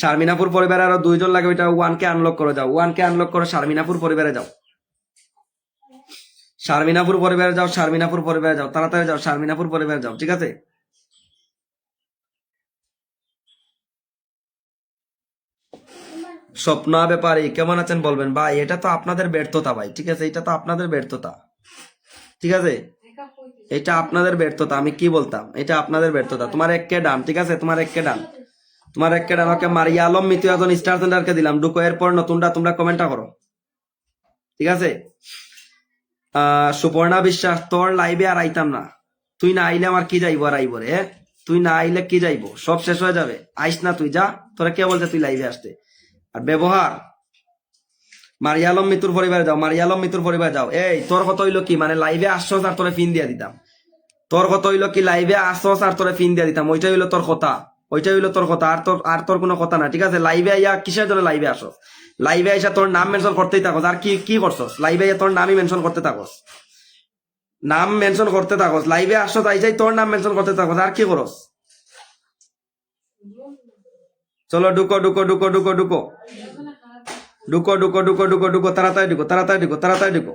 শারমিনাপুর পরিবারে আরো 2 জন লাগে, ওইটা 1 কে আনলক করে যাও, 1 কে আনলক করো, শারমিনাপুর পরিবারে যাও, শারমিনাপুর পরিবারে যাও, শারমিনাপুর পরিবারে যাও, তাড়াতাড়ি যাও, শারমিনাপুর পরিবারে যাও, ঠিক আছে? স্বপ্ন ব্যাপারী কেমন আছেন বলবেন। ভাই এটা তো আপনাদের ব্যর্থতা ভাই, ঠিক আছে? এটা তো আপনাদের ব্যর্থতা, ঠিক আছে? এটা আপনাদের ব্যর্থতা, আমি কি বলতাম, এটা আপনাদের ব্যর্থতা। তোমার 1 কে ডান, ঠিক আছে? তোমার 1 কে ডান, তোমার 1 কে ডান। ওকে, মারিয়া আলম মিতু এখন স্টার সেন্টারকে দিলাম, ঢুকো। এরপর নতুনটা তোমরা কমেন্টটা করো, ঠিক আছে? সুপর্ণা বিশ্বাস, তোর লাইভে আর আইতাম না, তুই না আইলে আমার কি যাইবো আর আইবো রে, তুই না আইলে কি যাইবো, সব শেষ হয়ে যাবে। আইস না তুই, যা, তোরা কে বলছে তুই লাইভে আসতে? আর ব্যবহার, মারিয়া আলম মিতুর পরিবারে যাও, মারিয়া আলম মিতুর পরিবারে যাও। এই তোর কত হইলো কি, মানে লাইভে আসছস আর তোরে ফিন দিয়া দিতাম, তোর কত হইলো কি, লাইভে আসছস আর তোরে ফিন দিয়া দিতাম, ওইটাই হইলো তোর কথা, ওইটাই হইলো তোর কথা। আর তোর কোনো কথা না, ঠিক আছে? লাইভে আইয়া কিসের জন্য লাইভে আসস? লাইভে আইসা তোর নাম মেনশন করতেই থাকস, আর কি কি করছস? লাইভে আইয়া তোর নামই মেনশন করতে থাকস, নাম মেনশন করতে থাকস, লাইভে আসছ আইসাই তোর নাম মেনশন করতে থাকস, আর কি করস? চলো ঢুকো ঢুকো ঢুকো ঢুকো ঢুকো ঢুকো ঢুকো ঢুকো ঢুকো ঢুকো, তাড়াতাড়ি ঢুকো, তাড়াতাড়ি ঢুকো, তাড়াতাড়ি ঢুকো।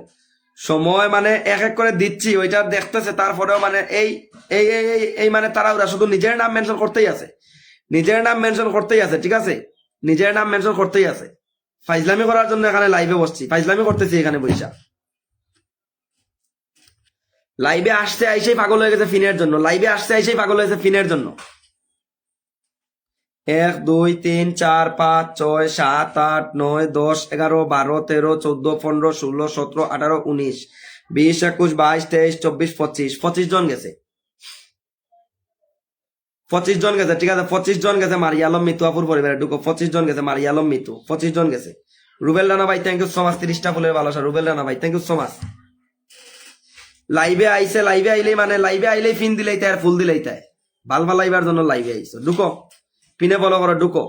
সময় মানে এক এক করে দিচ্ছি, ওইটা দেখতেছে, তারপরেও মানে এই এই এই এই এই মানে তারা ওরা শুধু নিজের নাম মেনশন করতেই আছে, নিজের নাম মেনশন করতেই আছে, ঠিক আছে? নিজের নাম মেনশন করতেই আছে। ফাইজলামি করার জন্য এখানে লাইভে বসছি, ফাইজলামি করতেছি এখানে বৈশা। লাইভে আসতে আইসেই পাগল হয়ে গেছে ফিনের জন্য, লাইভে আসতে আইসেই পাগল হয়েছে ফিনের জন্য। 1 2 3 4 5 6 7 8 9 10 11 12 13 14 15 16 17 18 19 20 21 22 23 24 25 25 জন গেছে, 25 জন গেছে, ঠিক আছে? 25 জন গেছে মারিয়া আলম মিতু আপুর পরিবারে, ঢুকো। 25 জন গেছে মারিয়া আলম মিতু, 25 জন গেছে। রুবেল রানা ভাই, থ্যাংক ইউ সো মাচ, 30টা ফুলের ভালোবাসা। রুবেল রানা ভাই, থ্যাংক ইউ সো মাচ। লাইভে আইসে, লাইভে আইলেই মানে লাইভে আইলেই ফিন দিলেই তাই আর ফুল দিলেই তাই, ভাল ভাল লাইবার জন্য লাইভে আইসো, ঢুকো। পিনে ফলো করো ঢুকো,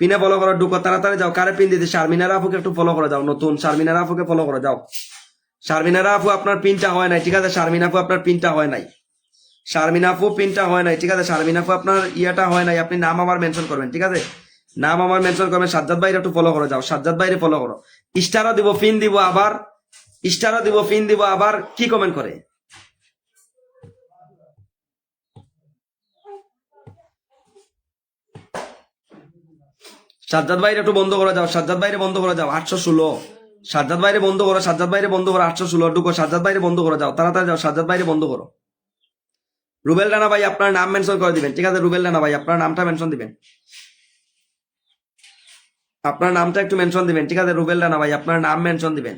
পিনে ফলো করো ঢুকো, তাড়াতাড়ি যাও। কারে পিন দিতে? শারমিনারা আপুকে একটু ফলো করে যাও, নতুন শারমিনারা আপুকে ফলো করে যাও। শারমিনারা আপু আপনার পিনটা হয় নাই, ঠিক আছে? শারমিনা আপু আপনার পিনটা হয় নাই, শারমিনা আপু পিনটা হয় নাই, ঠিক আছে? শারমিনা আপু আপনার ইয়েটা হয় নাই, আপনি নাম আমার মেনশন করবেন, ঠিক আছে? নাম আমার মেনশন করবেন। সাজ্জাদ ভাইরে একটু ফলো করে যাও, সাজ্জাদ ভাইরে ফলো করো। স্টারও দিব, পিন দিব, আবার স্টারও দিব, পিন দিব, আবার কি কমেন্ট করে? সাজ্জাদ ভাইরে একটু বন্ধ করে যাও, সাজ্জাদ ভাইরে বন্ধ করে যাও। 816 সাজ্জাদ ভাইরে বন্ধ করো, সাজ্জাদ ভাইরে বন্ধ করো। 816 ঢুকো, সাজ্জাদ ভাইরে বন্ধ করে যাও, তাড়াতাড়ি যাও, সাজ্জাদ ভাইরে বন্ধ করো। রুবেল রানা ভাই আপনার নাম মেনশন করে দিবেন, ঠিক আছে? রুবেল রানা ভাই আপনার নামটা মেনশন দিবেন, আপনার নামটা একটু মেনশন দিবেন, ঠিক আছে? রুবেল রানা ভাই আপনার নাম মেনশন দিবেন।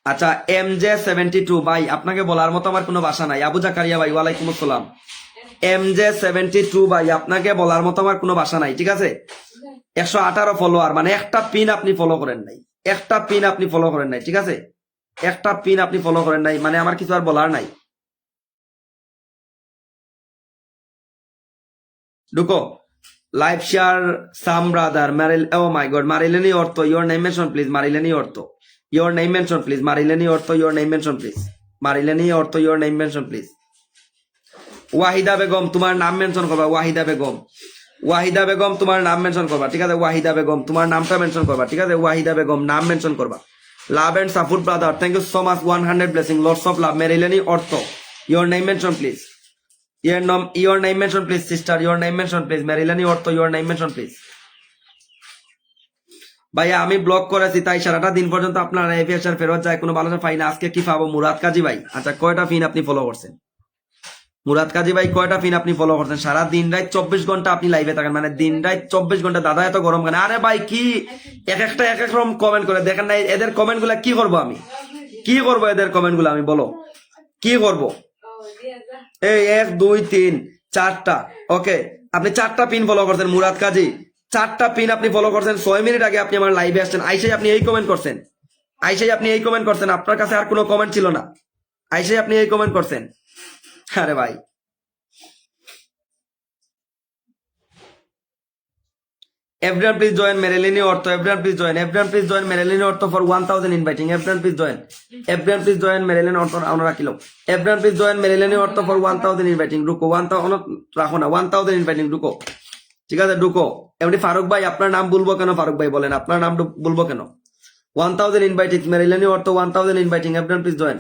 আচ্ছা, MJ72 ভাই আপনাকে বলার মতো আমার কোনো ভাষা নাই। আবু জাকারিয়া ভাই ওয়ালাইকুম আসসালাম। MJ72 ভাই আপনাকে বলার মতো আমার কোনো ভাষা নাই, ঠিক আছে? 118 ফলোয়ার, মানে একটা পিন আপনি ফলো করেন নাই, একটা পিন আপনি ফলো করেন নাই, ঠিক আছে? একটা পিন আপনি ফলো করেন নাই, মানে আমার কিছু আর বলার নাই। ঢুকো, লাইভ শেয়ার সাম ব্রাদার মারিল, ও মাই গড, মারিলেনি অর্থ, ইওর নেম মেনশন প্লিজ, মারিলেনি অর্থ, ইওর নেম মেনশন প্লিজ, মারিলেনি অর্থ, ইওর নেম মেনশন প্লিজ, মারিলেনি অর্থ, your name mention please. Wahida Begum তোমার নাম মেনশন করবা, ওয়াহিদা বেগম, ওয়াহিদা বেগম তোমার নাম মেনশন করবা, ঠিক আছে? ওয়াহিদা বেগম তোমার নামটা মেনশন করবা, ঠিক আছে? ওয়াহিদা বেগম নাম মেনশন করবা। Love and support brother, thank you so much, 100 blessing, lots of love. মেরিলেনি অর্থ, your name mention please, your name mention please sister, your name mention please, মেরিলানি অর্থ, your name mention please। ভাইয়া আমি ব্লক করেছি, তাই সারাটা দিন পর্যন্ত আপনার এফিএসআর ফেরত যায়, কোনো ভালো পাই না। আজকে কি পাবো? মুরাদ কাজী ভাই, আচ্ছা কয়টা পিন আপনি ফলো করছেন? মুরাদ কাজী ভাই কয়টা পিন আপনি ফলো করছেন? সারা দিন রাত 24 ঘন্টা আপনি লাইভে থাকেন, মানে দিন রাত 24 ঘন্টা। দাদা এত গরম কেন? আরে ভাই কি এক একটা এক এক রকম কমেন্ট করে, দেখেন না এদের কমেন্ট গুলা? কি করবো আমি, কি করবো এদের কমেন্ট গুলা? আমি বলো কি করবো? এই 1 2 3 4টা, ওকে আপনি 4টা পিন ফলো করছেন মুরাদ কাজী, 4টা পিন আপনি ফলো করছেন। 6 মিনিট আগে আপনি আমার লাইভে আসছেন, আইসাই আপনি এই কমেন্ট করছেন, আইসাই আপনি এই কমেন্ট করছেন। আপনার কাছে আর কোনো কমেন্ট ছিল না, আইসাই আপনি এই কমেন্ট করছেন। আরে ভাই, everyone please join Marilini Ortho, everyone please join Marilini Ortho for 1000 inviting, everyone please join Marilini Ortho আমরা রাখিলো, everyone please join Marilini Ortho for 1000 inviting, ঢুকো 1000 রাখো না, 1000 inviting ঢুকো, ঠিক আছে? ঢুকো। এমনি ফারুক ভাই আপনার নাম বলবো কেন? ফারুক ভাই বলেন আপনার নাম বলবো কেন? 1000 inviting, Marilini Ortho 1000 inviting, everyone please join,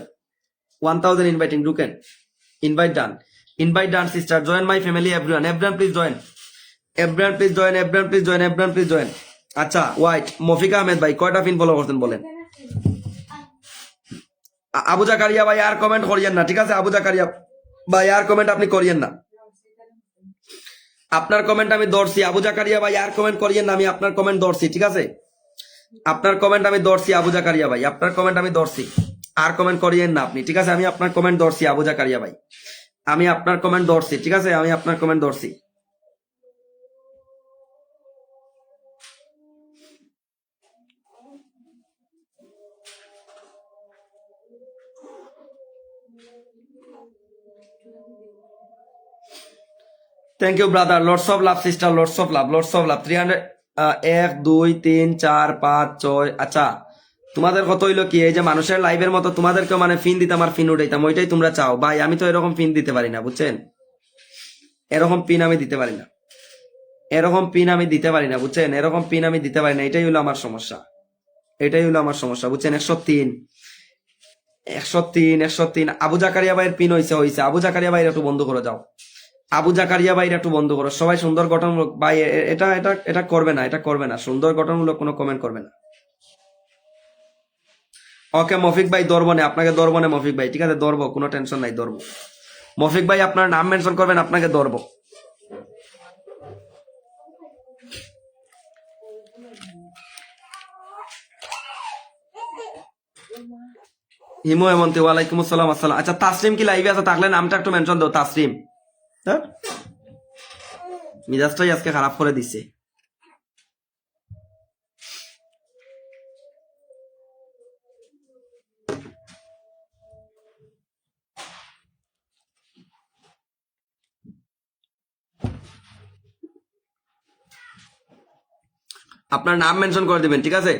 1000 inviting, ঢুকেন, invite done sister, join my family, everyone please join, everyone please join। আচ্ছা ওয়াইট মফিকা আহমেদ ভাই কয়টা পিন ফলো করছেন বলেন? আবু জাকারিয়া ভাই আর কমেন্ট করিয়েন না, ঠিক আছে? আবু জাকারিয়া ভাই আর কমেন্ট আপনি করিয়েন না, আপনার কমেন্ট আমি ধরছি। আবু জাকারিয়া ভাই আর কমেন্ট করিয়েন না, আমি আপনার কমেন্ট ধরছি, ঠিক আছে? আপনার কমেন্ট আমি ধরছি আবু জাকারিয়া ভাই, আপনার কমেন্ট আমি ধরছি, আর কমেন্ট করিয়েন না আপনি, ঠিক আছে? আমি আপনার কমেন্ট ধরছি আবু জাকারিয়া ভাই, আমি আপনার কমেন্ট ধরছি, ঠিক আছে? আমি আপনার কমেন্ট ধরছি। Thank you brother, lots of love sister, lots of love, 300 1 2 3 4 5 6। আচ্ছা তোমাদের কত হইলো কি? এই যে মানুষের লাইভের মতো তোমাদেরকে মানে ফিন দিতাম আর ফিন উঠাইতাম, ওইটাই তোমরা চাও। ভাই আমি তো এরকম ফিন দিতে পারি না, বুঝছেন? এরকম পিন আমি দিতে পারি না, এরকম পিন আমি দিতে পারি না, বুঝছেন? এরকম পিন আমি দিতে পারি না, এটাই হলো আমার সমস্যা, এটাই হলো আমার সমস্যা, বুঝছেন? 103 আবু জাকারিয়া ভাইয়ের পিন হইছে। আবু জাকারিয়া ভাইয়ের একটু বন্ধ করে যাও, আবু জাকারিয়া ভাইয়ের একটু বন্ধ করো। সবাই সুন্দর গঠনমূলক ভাই, এটা এটা এটা করবে না, এটা করবে না, সুন্দর গঠনমূলক কোনো কমেন্ট করবে না। ওকে মফিক ভাই ধরবনে, আপনাকে ধরবনে মফিক ভাই, ঠিক আছে? ধরবো, কোনো টেনশন নাই, ধরবো। মফিক ভাই আপনার নাম মেনশন করবেন, আপনাকে ধরবো। হিমু হেমন্তি ওয়ালাইকুম আসসালাম, আসসালাম। আচ্ছা তাসরিম কি লাইভে আছে? থাকলে নামটা একটু মেনশন দাও, তাসরিম। হ্যাঁ মিজাজটাই আজকে খারাপ করে দিছে। আপনার নাম মেনশন করে দিবেন, ঠিক আছে?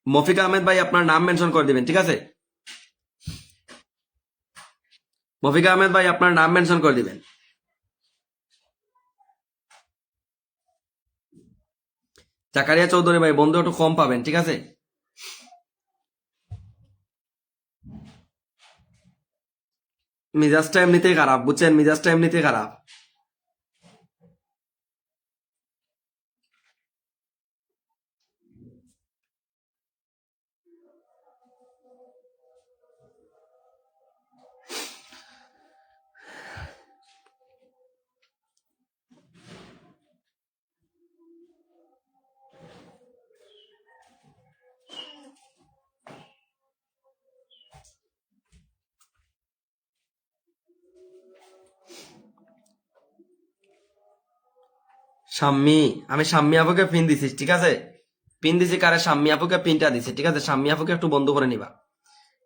মফিক আহমেদ ভাই আপনার নাম মেনশন করে দিবেন, ঠিক আছে? মফিক আহমেদ ভাই আপনার নাম মেনশন করে দিবেন। জাকারিয়া চৌধুরী ভাই বন্ধু একটু কম পাবেন, ঠিক আছে? মিজাজটা এমনিতেই খারাপ, বুঝছেন? মিজাজটা এমনিতেই খারাপ। শাম্মি, আমি শাম্মি আপুকে পিন দিছি, ঠিক আছে? পিন দিছি কারে? শাম্মি আপুকে পিনটা দিছি, ঠিক আছে? শাম্মি আপুকে একটু বন্ধ করে নিবা,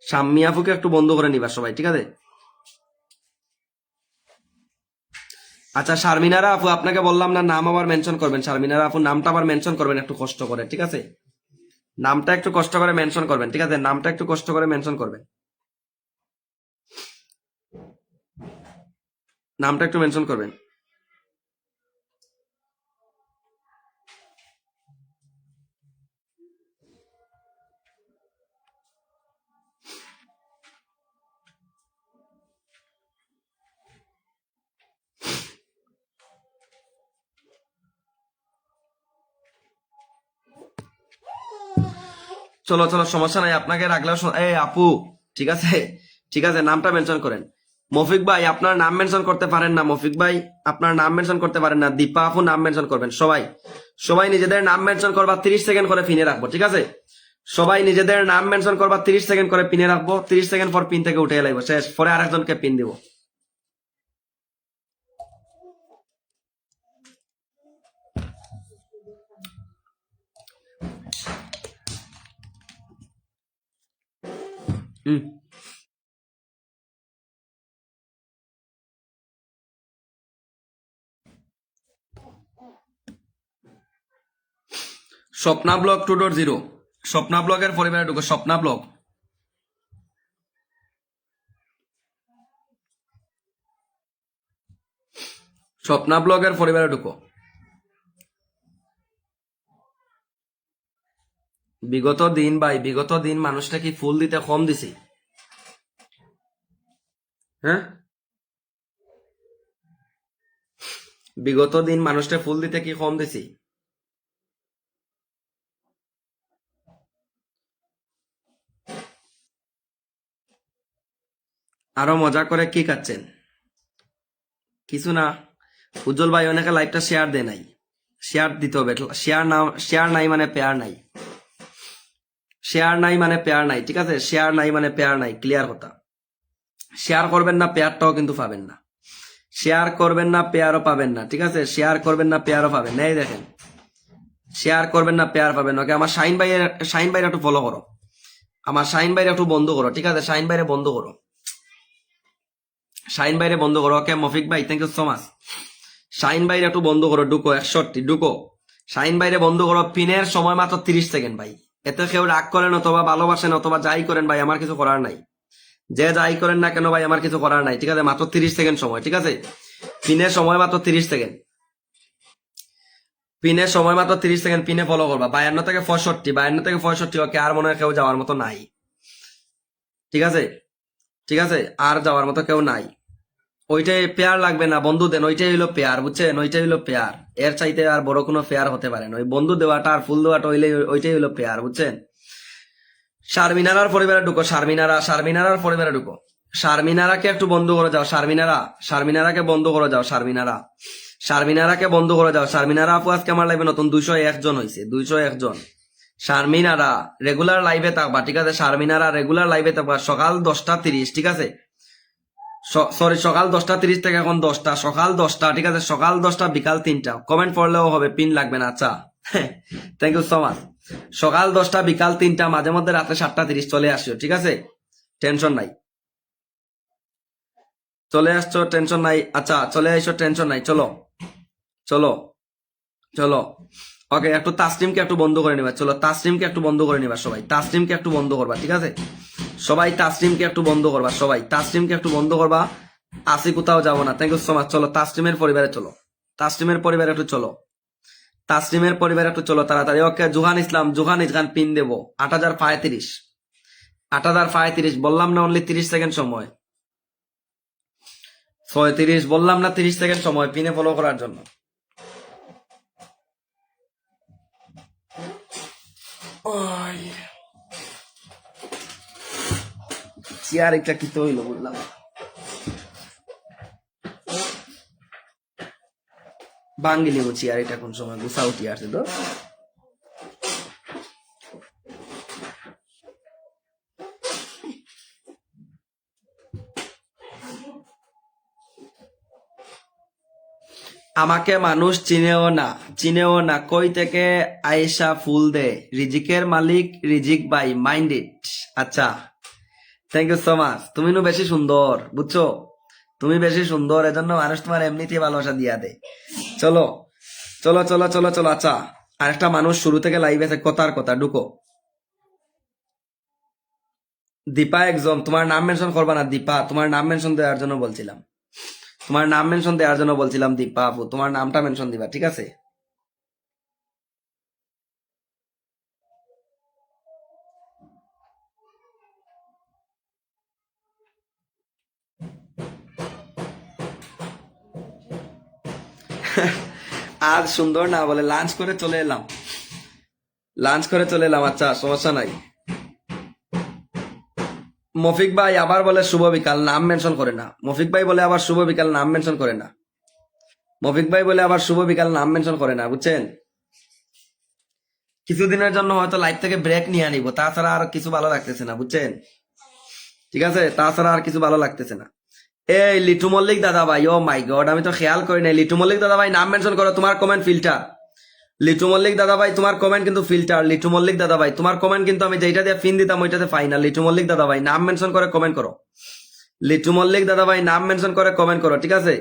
শাম্মি আপুকে একটু বন্ধ করে নিবা সবাই, ঠিক আছে? আচ্ছা শারমিনারা আপু, আপনাকে বললাম না নাম আবার মেনশন করবেন। শারমিনারা আপু নামটা আবার মেনশন করবেন একটু কষ্ট করে, ঠিক আছে? নামটা একটু কষ্ট করে মেনশন করবেন, ঠিক আছে? নামটা একটু কষ্ট করে মেনশন করবেন, নামটা একটু মেনশন করবেন। চলো চলো, সমস্যা নাই, আপনাকে রাখলেও এই আপু, ঠিক আছে? ঠিক আছে, নামটা মেনশন করেন। মফিক ভাই আপনার নাম মেনশন করতে পারেন না, মফিক ভাই আপনার নাম মেনশন করতে পারেন না। দীপা আপু নাম মেনশন করবেন সবাই, সবাই নিজেদের নাম মেনশন করবা, 30 সেকেন্ড করে পিনে রাখবো, ঠিক আছে? সবাই নিজেদের নাম মেনশন করবা, 30 সেকেন্ড করে পিনে রাখবো। 30 সেকেন্ড পর পিন থেকে উঠে লাগবো, শেষ। পরে আরেকজনকে পিন দিব। হুম। স্বপ্না ব্লগ 2.0, স্বপ্না ব্লগের পরিবারে ঢুকো, স্বপ্না ব্লগ। স্বপ্না ব্লগের পরিবারে ঢুকো। বিগত দিন ভাই, বিগত দিন মানুষটা কি ফুল দিতে কম দিছি? হ্যাঁ, বিগত দিন মানুষটা ফুল দিতে কি কম দিছি? আরো মজা করে কি খাচ্ছেন? কিছু না, উজ্জ্বল ভাই অনেকে লাইভটা শেয়ার দেয় নাই, শেয়ার দিতে হবে। শেয়ার না, শেয়ার নাই মানে পেয়ার নাই, শেয়ার নাই মানে পেয়ার নাই, ঠিক আছে? শেয়ার নাই মানে পেয়ার নাই, ক্লিয়ার কথা। শেয়ার করবেন না, পেয়ারটাও কিন্তু পাবেন না। শেয়ার করবেন না, পেয়ারও পাবেন না, ঠিক আছে? শেয়ার করবেন না, পেয়ারও পাবেন না। এই দেখেন, শেয়ার করবেন না, পেয়ার পাবেন না। ওকে, আমার শাইন ভাইয়ের একটু ফলো করো, আমার শাইন ভাইয়ের একটু বন্ধ করো, ঠিক আছে? শাইন ভাইরে বন্ধ করো, শাইন ভাইরে বন্ধ করো। ওকে মফিক ভাই, thank you so much. Shine ভাইরে একটু বন্ধ করো, ঢুকো 61 ঢুকো। শাইন ভাইরে বন্ধ করো। পিনের সময় মাত্র 30 সেকেন্ড ভাই। এতে কেউ রাগ করেন অথবা ভালোবাসেন অথবা যাই করেন ভাই, আমার কিছু করার নাই। যে যাই করেন না কেন ভাই, আমার কিছু করার নাই, ঠিক আছে? মাত্র 30 সেকেন্ড সময়, ঠিক আছে? পিনের সময় মাত্র 30 সেকেন্ড, পিনের সময় মাত্র 30 সেকেন্ড। পিনে ফলো করবা 52 থেকে 65, 52 থেকে 65। ওকে, আর মনে হয় কেউ যাওয়ার মতো নাই, ঠিক আছে? ঠিক আছে, আর যাওয়ার মতো কেউ নাই। ওইটাই পেয়ার লাগবে না, বন্ধু দেন, ওইটাই হইলো পেয়ার, বুঝছেন? ওইটাই হইলো পেয়ার। এর চাইতে আর বড় কোনো পেয়ার হতে পারে না। ওই বন্ধু দেওয়াটা আর ফুল দেওয়াটা হইলে ওইটাই হইলো পেয়ার, বুঝছেন? শারমিনারার পরিবারে ঢুকো, শারমিনারার পরিবারে ঢুকো। শারমিনারাকে একটু বন্ধ করে যাও, শারমিনারাকে বন্ধ করে যাও, শারমিনারাকে বন্ধ করে যাও। শারমিনারা আপু আজকে আমার লাইভে নতুন 201 জন হয়েছে, 201 জন। শারমিনারা রেগুলার লাইভে থাকবা, ঠিক আছে? শারমিনারা রেগুলার লাইভে থাকবা সকাল 10:30, ঠিক আছে? সরি, সকাল 10:30 থেকে এখন 10টা, সকাল 10টা, ঠিক আছে? সকাল 10টা, বিকাল 3টা। কমেন্ট পড়লেও হবে, পিন লাগবে না, আচ্ছা? Thank you so much. সকাল 10টা, বিকাল 3টা, মাঝে মধ্যে রাতে 7:30 চলে আসছো, ঠিক আছে? টেনশন নাই, চলে আসছো, টেনশন নাই। আচ্ছা চলে আসছো, টেনশন নাই। চলো চলো চলো, ওকে, একটু তাসলিমকে একটু বন্ধ করে নিবা। চলো তাসলিমকে একটু বন্ধ করে নিবা সবাই, তাসলিমকে একটু বন্ধ করবা, ঠিক আছে? সবাই তাসলিমকে একটু বন্ধ করবা, সবাই তাসলিমকে একটু বন্ধ করবা। আসি কোথাও যাবো না, থ্যাংক ইউ সো মাচ। চলো তাসলিমের পরিবারে চলো, তাসলিমের পরিবারে একটু চলো, তাসলিমের পরিবারে একটু চলো তাড়াতাড়ি। ওকে, জুহান ইসলাম, জুহান ইসলাম পিন দেবো 8035, 8035 বললাম না, অনলি 30 সেকেন্ড সময়। 36 বললাম না, 30 সেকেন্ড সময় পিনে ফলো করার জন্য। চেয়ার একটা কি তো হইলো বললাম। বাঙ্গি লিবো চেয়ার, এটা কোন সময় গুছা উঠি আসছে তো। আমাকে মানুষ চিনেও না, কই থেকে আয়েশা ফুল দে, রিজিকের মালিক রিজিক ভাই, মাইন্ড ইট। আচ্ছা, থ্যাংক ইউ সো মাচ। তুমি নু বেশি সুন্দর, বুঝছো? তুমি বেশি সুন্দর, এজন্য মানুষ তোমার এমনিতেই ভালোবাসা দিয়া দে। চলো চলো চলো চলো চলো। আচ্ছা, আরেকটা মানুষ শুরু থেকে লাইভ আছে, কথার কথা ঢুকো। দীপা একজন, তোমার নাম মেনশন করবা না দীপা, তোমার নাম মেনশন দেওয়ার জন্য বলছিলাম, তোমার নাম মেনশন দেওয়ার জন্য বলছিলাম দীপা আপু, তোমার নামটা মেনশন দিবা, ঠিক আছে? আর সুন্দর না বলে লাঞ্চ করে চলে এলাম, লাঞ্চ করে চলে এলাম। আচ্ছা, সমস্যা নাই। মফিক ভাই আবার বলে শুভ বিকাল, নাম মেনশন করে না। মফিক ভাই বলে আবার শুভ বিকাল, নাম মেনশন করে না। মফিক ভাই বলে আবার শুভ বিকাল, নাম মেনশন করে না, বুঝছেন? কিছুদিনের জন্য হয়তো লাইফ থেকে ব্রেক নিয়ে নিব, তাছাড়া আর কিছু ভালো লাগতেছে না, বুঝছেন? ঠিক আছে, তাছাড়া আর কিছু ভালো লাগতেছে না। এই লিটু মল্লিক দাদা ভাই, ও মাই গড, আমি তো খেয়াল করি নাই। লিটু মল্লিক দাদা ভাই নাম মেনশন করো, তোমার কমেন্ট ফিল্টার। লিটু মল্লিক দাদা ভাই তোমার কমেন্ট কিন্তু ফিল্টার। লিটু মল্লিক দাদা ভাই তোমার কমেন্ট কিন্তু আমি যেটা দিয়ে ফিন দিতাম ওইটাতে পাই না। লিটু মল্লিক দাদা ভাই নাম মেনশন করে কমেন্ট করো। লিটু মল্লিক দাদা ভাই নাম মেনশন করে কমেন্ট করো, ঠিক আছে?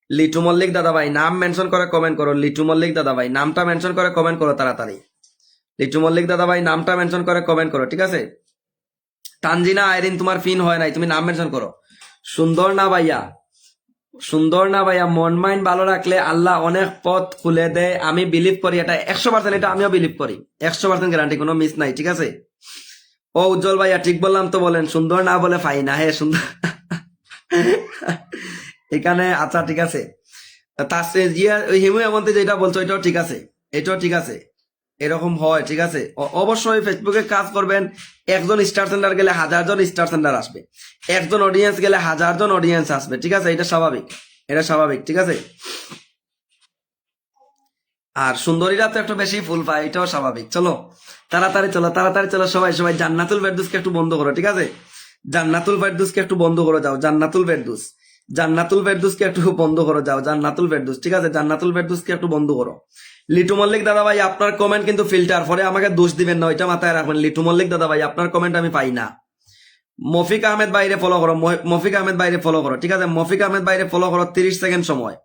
লিটু মল্লিক দাদা ভাই নাম মেনশন করে কমেন্ট করো। লিটু মল্লিক দাদা ভাই নামটা মেনশন করে কমেন্ট করো তাড়াতাড়ি। লিটু মল্লিক দাদা ভাই নামটা মেনশন করে কমেন্ট করো, ঠিক আছে? তানজিনা আইরিন তোমার ফিন হয় নাই, তুমি নাম মেনশন করো। সুন্দর না ভাইয়া, সুন্দর না ভাইয়া, মন মাইন্ড ভালো রাখলে আল্লাহ অনেক পথ খুলে দেয়, আমি বিলিভ করি এটা 100%, এটা আমিও বিলিভ করি, 100% গ্যারান্টি, কোনো মিস নাই, ঠিক আছে? ও উজ্জ্বল ভাইয়া ঠিক বললাম তো বলেন, সুন্দর না বলে ফাই না। হ্যাঁ সুন্দর এখানে। আচ্ছা ঠিক আছে, তার হিমু এমনতে যেটা বলছো এটাও ঠিক আছে, এটাও ঠিক আছে, এরকম হয়, ঠিক আছে? অবশ্যই ফেসবুকে কাজ করবেন, একজন স্টার সেন্টার গেলে 1000 জন স্টার সেন্টার আসবে, একজন অডিয়েন্স গেলে 1000 জন অডিয়েন্স আসবে, ঠিক আছে? এটা স্বাভাবিক, এটা স্বাভাবিক, ঠিক আছে? আর সুন্দরীরা তো একটু বেশি ফুল পায়, এটাও স্বাভাবিক। চলো তাড়াতাড়ি চলো, তাড়াতাড়ি চলো সবাই, সবাই জান্নাতুল ফেরদৌসকে একটু বন্ধ করো, ঠিক আছে? জান্নাতুল ফেরদৌসকে একটু বন্ধ করে যাও, জান্নাতুল ফেরদৌস, জান্নাতুল ফেরদৌসকে একটু বন্ধ করে যাও, জান্নাতুল ফেরদৌস, ঠিক আছে? জান্নাতুল ফেরদৌসকে একটু বন্ধ করো। লিটু মল্লিক দাদা ভাই আপনার কমেন্ট কিন্তু ফিল্টার, পরে আমাকে দোষ দিবেন না, ওইটা মাথায় রাখবেন। লিটু মল্লিক দাদা ভাই আপনার কমেন্ট আমি পাই না। মফিক আহমেদ বাইরে ফলো করো, মফিক আহমেদ বাইরে ফলো করো, ঠিক আছে? মফিক আহমেদ বাইরে ফলো করো, 30 সেকেন্ড সময়।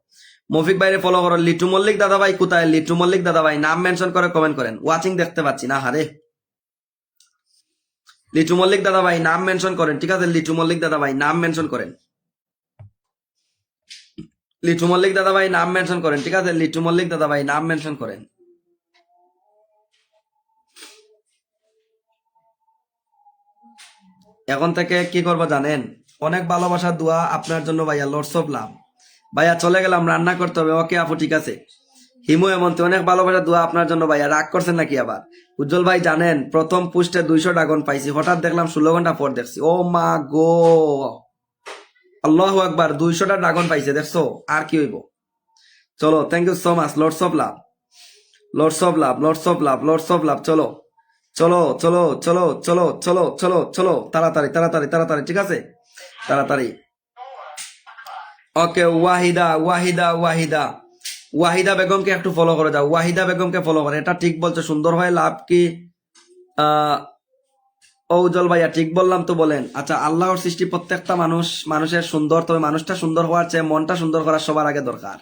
মফিক বাইরে ফলো করো। লিটু মল্লিক দাদা ভাই কোথায়? লিটু মল্লিক দাদা ভাই নাম মেনশন করে কমেন্ট করেন, ওয়াচিং দেখতে পাচ্ছি না, হারে। লিটু মল্লিক দাদা ভাই নাম মেনশন করেন, ঠিক আছে? লিটু মল্লিক দাদা ভাই নাম মেনশন করেন, লিটু মল্লিক দাদা ভাই নাম মেনশন করেন, ঠিক আছে? লিটু মল্লিক দাদা ভাই নাম মেনশন করেন। এখন থেকে কি করবো জানেন? অনেক ভালোবাসা দোয়া আপনার জন্য ভাইয়া, লর্ডস অফ লাভ। ভাইয়া চলে গেলাম, রান্না করতে হবে। ওকে আপু ঠিক আছে। হিমু এমনতে অনেক ভালোবাসা দোয়া আপনার জন্য ভাইয়া। রাগ করছেন নাকি আবার? উজ্জ্বল ভাই জানেন প্রথম পুষ্টে 200 ড্রাগন পাইছি, হঠাৎ দেখলাম 16 ঘন্টা পর দেখছি। ও মা গো, আল্লাহু আকবার, 200টা ড্রাগন পাইছে, দেখছো? আর কি হইব? চলো, thank you so much, Lords of love, Lords of love, Lords of love, Lords of love. চলো চলো চলো চলো চলো চলো চলো চলো, তাড়াতাড়ি তাড়াতাড়ি তাড়াতাড়ি, ঠিক আছে? তাড়াতাড়ি। ওকে, ওয়াহিদা ওয়াহিদা ওয়াহিদা, ওয়াহিদা বেগমকে একটু ফলো করে যাও, ওয়াহিদা বেগমকে ফলো করে, এটা ঠিক বলছো। সুন্দর হয় লাভ কি? আহ ও উজ্জ্বল ভাইয়া ঠিক বললাম তো বলেন। আচ্ছা, আল্লাহর সৃষ্টি প্রত্যেকটা মানুষের সুন্দর, তবে মানুষটা সুন্দর হওয়ার চেয়ে মনটা সুন্দর করা সবার আগে দরকার,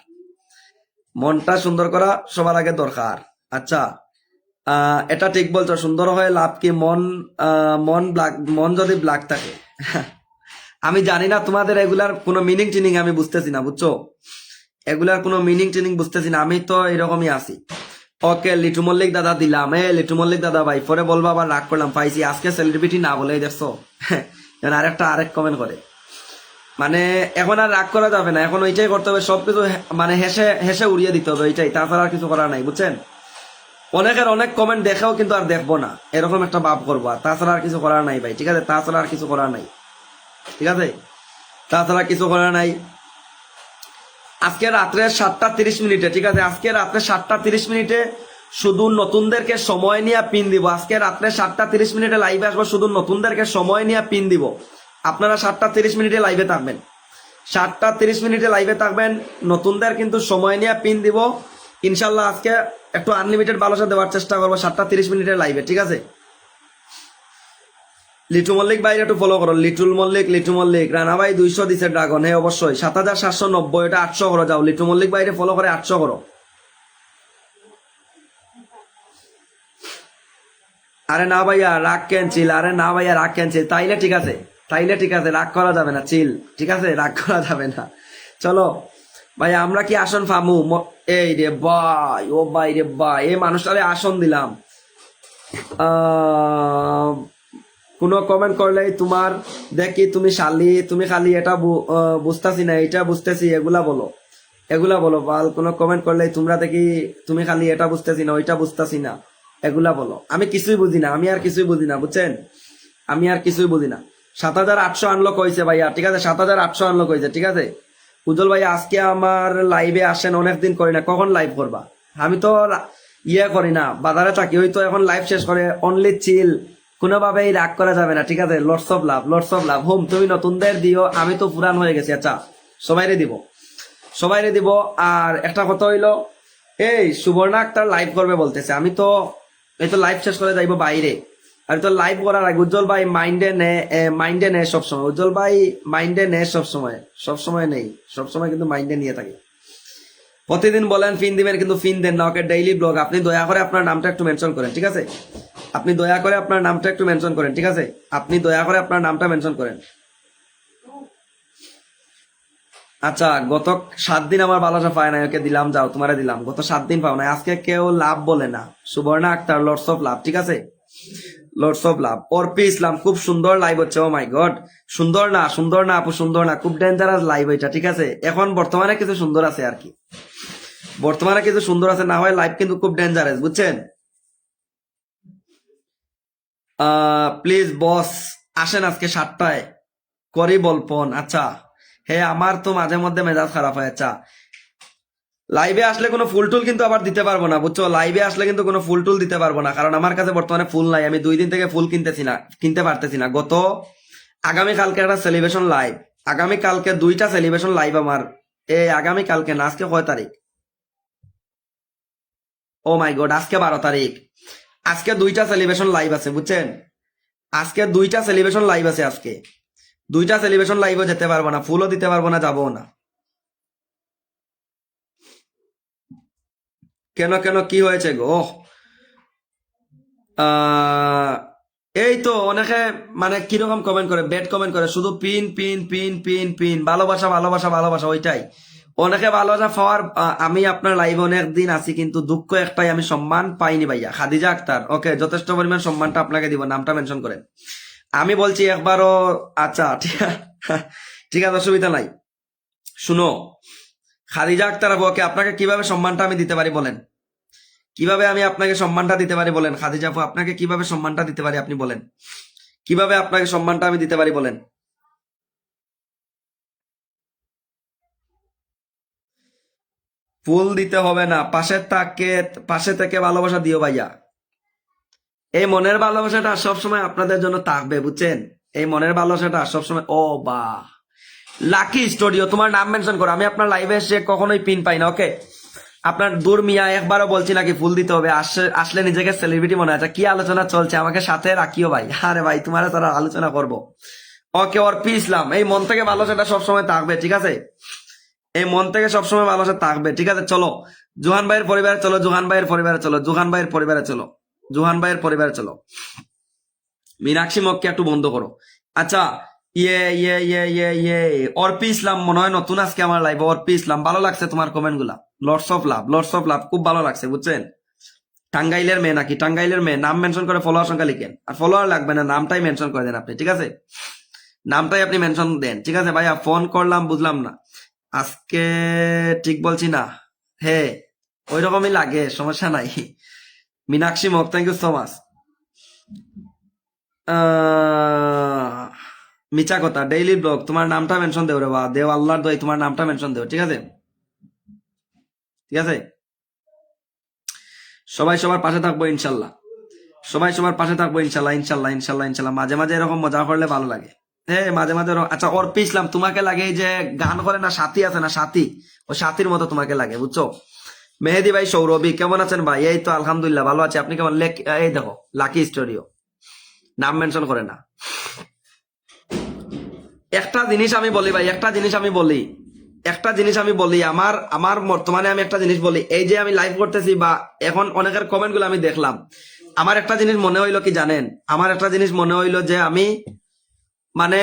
মনটা সুন্দর করা সবার আগে দরকার। আচ্ছা, এটা ঠিক বলছো, সুন্দর হয়ে লাভ কি, মন যদি ব্ল্যাক থাকে। আমি জানি না তোমাদের এগুলার কোনো মিনিং টিনিং আমি বুঝতেছি না, বুঝছো? এগুলার কোনো মিনিং টিনিং বুঝতেছি না, আমি তো এরকমই আছি। ওকে, লিটু মল্লিক দাদা দিলাম। লিটু মল্লিক দাদা ভাই, পরে বলবো আবার রাগ করলাম, পাইছি আজকে সেলিব্রিটি না বলেই দেখছো। আরেক কমেন্ট করে, মানে এখন আর রাগ করা যাবে না, এখন ওইটাই করতে হবে, সবকিছু মানে হেসে হেসে উড়িয়ে দিতে হবে, ওইটাই, তাছাড়া আর কিছু করার নাই, বুঝছেন? অনেকের অনেক কমেন্ট দেখেও কিন্তু আর দেখবো না, এরকম একটা ভাব করবো, আর তাছাড়া আর কিছু করার নাই ভাই, ঠিক আছে? তাছাড়া আর কিছু করার নাই, ঠিক আছে? তাছাড়া কিছু করার নাই। আজকে রাত্রে 7:30, ঠিক আছে? আজকে রাত্রে 7:30 শুধু নতুনদেরকে সময় নিয়ে পিন দিব। আজকে রাত্রে 7:30 লাইভে আসবো, শুধু নতুনদেরকে সময় নিয়ে পিন দিব। আপনারা 7:30 লাইভে থাকবেন, 7:30 লাইভে থাকবেন, নতুনদের কিন্তু সময় নিয়ে পিন দিব ইনশাল্লাহ। আজকে একটু আনলিমিটেড ভালোবাসা দেওয়ার চেষ্টা করবো 7:30 লাইভে, ঠিক আছে? লিটু মল্লিক ভাই একটু ফলো করো, লিটু মল্লিক রানা ভাই 200 দিছে ড্রাগন, হ্যাঁ অবশ্যই 7,790, এটা 800 করো, যাও লিটু মল্লিক ভাইরে ফলো করে 800 করো। আরে না ভাইয়া রাগ ক্যান্সেল, আরে না ভাইয়া রাগ ক্যান্সেল, তাইলে ঠিক আছে, তাইলে ঠিক আছে, রাগ করা যাবে না, চিল, ঠিক আছে? রাগ করা যাবে না। চলো ভাই, আমরা কি আসন ফামু? এই রে ভাই, ও ভাই রে ভাই, এই মানুষটারে আসন দিলাম। আহ কোনো কমেন্ট করলেই তোমার দেখি তুমি শালি, তুমি খালি এটা বুঝতেছি না, এটা বুঝতেছি, এগুলা বলো, এগুলা বলো বাল। কোনো কমেন্ট করলেই তোমরা দেখি তুমি খালি এটা বুঝতেছি না, ওইটা বুঝতেছি না, এগুলা বলো। আমি কিছুই বুঝি না, আমি আর কিছুই বুঝি না, বুঝছেন? আমি আর কিছুই বুঝি না। 7,800 আনলক হয়েছে ভাইয়া, ঠিক আছে? 7,800 আনলক হয়েছে, ঠিক আছে? উজ্জ্বল ভাই আজকে আমার লাইভে আসেন, অনেকদিন করি না, কখন লাইভ করবা? আমি তো ইয়ে করি না, বাজারে থাকি, ওই তো এখন লাইভ শেষ করে অনলি চিল, কোনোভাবেই রাগ করা যাবে না, ঠিক আছে? Lots of love, lots of love. Home তুমি নতুনদের দিও, আমি তো পুরান হয়ে গেছি। আচ্ছা, সবাইরে দিব, সবাইরে দিব। আর একটা কথা হইলো, এই সুবর্ণা আক্তার লাইভ করবে বলতেছে, আমি তো এই তো লাইভ শেষ করে যাইবো বাইরে, আর তো লাইভ করার আগে উজ্জ্বল ভাই মাইন্ডে নেয় সবসময়, উজ্জ্বল ভাই মাইন্ডে নেয় সবসময়, সবসময় নেই, সবসময় কিন্তু মাইন্ডে নিয়ে থাকে। প্রতিদিন বলেন ফিন দিবেন, কিন্তু ফিন দেন না। ওকে, ডেইলি ব্লগ, আপনি দয়া করে আপনার নামটা একটু মেনশন করেন, ঠিক আছে? আপনি দয়া করে আপনার নামটা একটু মেনশন করেন, ঠিক আছে? আপনি দয়া করে আপনার নামটা মেনশন করেন। আচ্ছা, গত 7 দিন আমার ভালোবাসা পায় না, ওকে দিলাম, যাও তোমারে দিলাম। গত 7 দিন পাও না, আজকে কেউ লাভ বলে না। Suborna Akter lords of love, ঠিক আছে? Lords of love. Arpi Islam, খুব সুন্দর লাইভ হচ্ছে, ও মাই গড। সুন্দর না, সুন্দর না আপু, সুন্দর না, খুব ডেঞ্জারাস লাইভ এটা, ঠিক আছে? এখন বর্তমানে কিছু সুন্দর আছে আর কি, বর্তমানে কিছু সুন্দর আছে, না হয় লাইভ কিন্তু খুব ডেঞ্জারাস, বুঝছেন? প্লিজ বস আসেন আজকে 7টায় করি বলপন। আচ্ছা, হ্যাঁ আমার তো মাঝে মধ্যে মেজাজ খারাপ হয়। আচ্ছা, লাইভে আসলে কোনো ফুল টুল কিন্তু আবার দিতে পারবো না, বুঝছো? লাইভে আসলে কিন্তু কোনো ফুল টুল দিতে পারবো না, কারণ আমার কাছে বর্তমানে ফুল নাই। আমি 2 দিন থেকে ফুল কিনতে পারতেছি না। আগামী কালকে একটা সেলিব্রেশন লাইভ, আগামী কালকে 2টা সেলিব্রেশন লাইভ আমার। আগামী কালকে না, আজকে কয় তারিখ? ও মাই গড, আজকে 12 তারিখ। আজকে 2টা সেলিব্রেশন লাইভ আছে, বুঝছেন? আজকে 2টা সেলিব্রেশন লাইভ আছে, আজকে 2টা সেলিব্রেশন লাইভও যেতে পারবো না, ফুলও দিতে পারবো না, যাবো না। কেন কেন, কি হয়েছে গো? আহ, এই তো অনেকে মানে কিরকম কমেন্ট করে, ব্যাড কমেন্ট করে, শুধু pin pin pin pin pin, ভালোবাসা ভালোবাসা ভালোবাসা, ওইটাই। অনেকে ভালোবাসা পাওয়ার, আমি আপনার লাইভে অনেক দিন আছি, কিন্তু দুঃখ একটাই, আমি সম্মান পাইনি ভাইয়া। খাদিজা আক্তার, ওকে, যথেষ্ট পরিমাণ সম্মানটা আপনাকে দিব, নামটা মেনশন করেন। আমি বলছি একবারও, আচ্ছা ঠিক ঠিক আছে, অসুবিধা নাই। শুনো, খাদিজা আক্তার আপু, ওকে, আপনাকে কিভাবে সম্মানটা আমি দিতে পারি বলেন? কিভাবে আমি আপনাকে সম্মানটা দিতে পারি বলেন? খাদিজা আপু, আপনাকে কিভাবে সম্মানটা দিতে পারি আপনি বলেন? কিভাবে আপনাকে সম্মানটা আমি দিতে পারি বলেন? ফুল দিতে হবে না, পাশে থেকে ভালোবাসা দিও ভাইয়া। এই মনের ভালোবাসাটা সবসময় আপনাদের জন্য থাকবে, বুঝছেন? এই মনের ভালোবাসাটা সবসময়। ও বা, লাকি স্টুডিও, তোমার নাম মেনশন করো। আমি আপনার লাইভে এসে কখনোই পিন পাই না, ওকে? আপনার দূর মিয়া, একবারও বলছি নাকি ফুল দিতে হবে? আসলে নিজেকে সেলিব্রিটি মনে হয়। আচ্ছা, কি আলোচনা চলছে, আমাকে সাথে রাখিও ভাই। আরে ভাই, তোমার তারা আলোচনা করবো। ওকে, অর্পি ইসলাম, এই মন থেকে ভালোবাসাটা সবসময় থাকবে, ঠিক আছে? এই মন থেকে সবসময় ভালোবাসা থাকবে, ঠিক আছে? চলো, জোহান ভাইয়ের পরিবারে চলো, জোহান ভাইয়ের পরিবারে চলো, জোহান ভাইয়ের পরিবারে চলো, জোহান ভাইয়ের পরিবারে চলো। মীনাক্ষী মক্কে একটু বন্ধ করো। আচ্ছা, অর্পি ইসলাম মনে হয় নতুন আজকে আমার লাইভ। অর্পি ইসলাম, ভালো লাগছে তোমার কমেন্ট গুলা। Lots of love, Lords of love, খুব ভালো লাগছে বুঝছেন। টাঙ্গাইলের মেয়ে নাকি? টাঙ্গাইলের মেয়ে, নাম মেনশন করে ফলোয়ার সংখ্যা লিখেন। আর ফলোয়ার লাগবে না, নামটাই মেনশন করে দেন আপনি, ঠিক আছে? নামটাই আপনি মেনশন দেন, ঠিক আছে ভাইয়া? ফোন করলাম, বুঝলাম না আজকে, ঠিক বলছি না? হ্যাঁ, ওই রকমই লাগে, সমস্যা নাই। মীনাক্ষী মক, থ্যাংক ইউ সো মাচ। মিছা কথা, ডেইলি ব্লগ, তোমার নামটা মেনশন দেও রে বা, দেও আল্লাহর দোয়াই, তোমার নামটা মেনশন দেও, ঠিক আছে? ঠিক আছে, সবাই সবার পাশে থাকবো ইনশাল্লাহ, সবাই সবার পাশে থাকবো ইনশাল্লাহ, ইনশাল্লাহ, ইনশাল্লাহ, ইনশাল্লাহ। মাঝে মাঝে এরকম মজা করলে ভালো লাগে। হ্যাঁ, মাঝে মাঝে আচ্ছা, অর্পি ইসলাম, তোমাকে লাগে এই যে গান করে না সাথী আছে না, সাথী, ও সাথীর মতো তোমাকে লাগে, বুঝছো? মেহেদি ভাই, সৌরভী কেমন আছেন ভাই? এই তো আলহামদুলিল্লাহ ভালো আছি, আপনি কেমন? এই দেখো, লাকি স্টুডিও, নাম মেনশন করে না। একটা জিনিস আমি বলি ভাই, একটা জিনিস আমি বলি, একটা জিনিস আমি বলি, আমার আমার বর্তমানে আমি একটা জিনিস বলি, এই যে আমি লাইভ করতেছি বা এখন অনেকের কমেন্ট গুলো আমি দেখলাম, আমার একটা জিনিস মনে হইলো কি জানেন? আমার একটা জিনিস মনে হইলো যে আমি মানে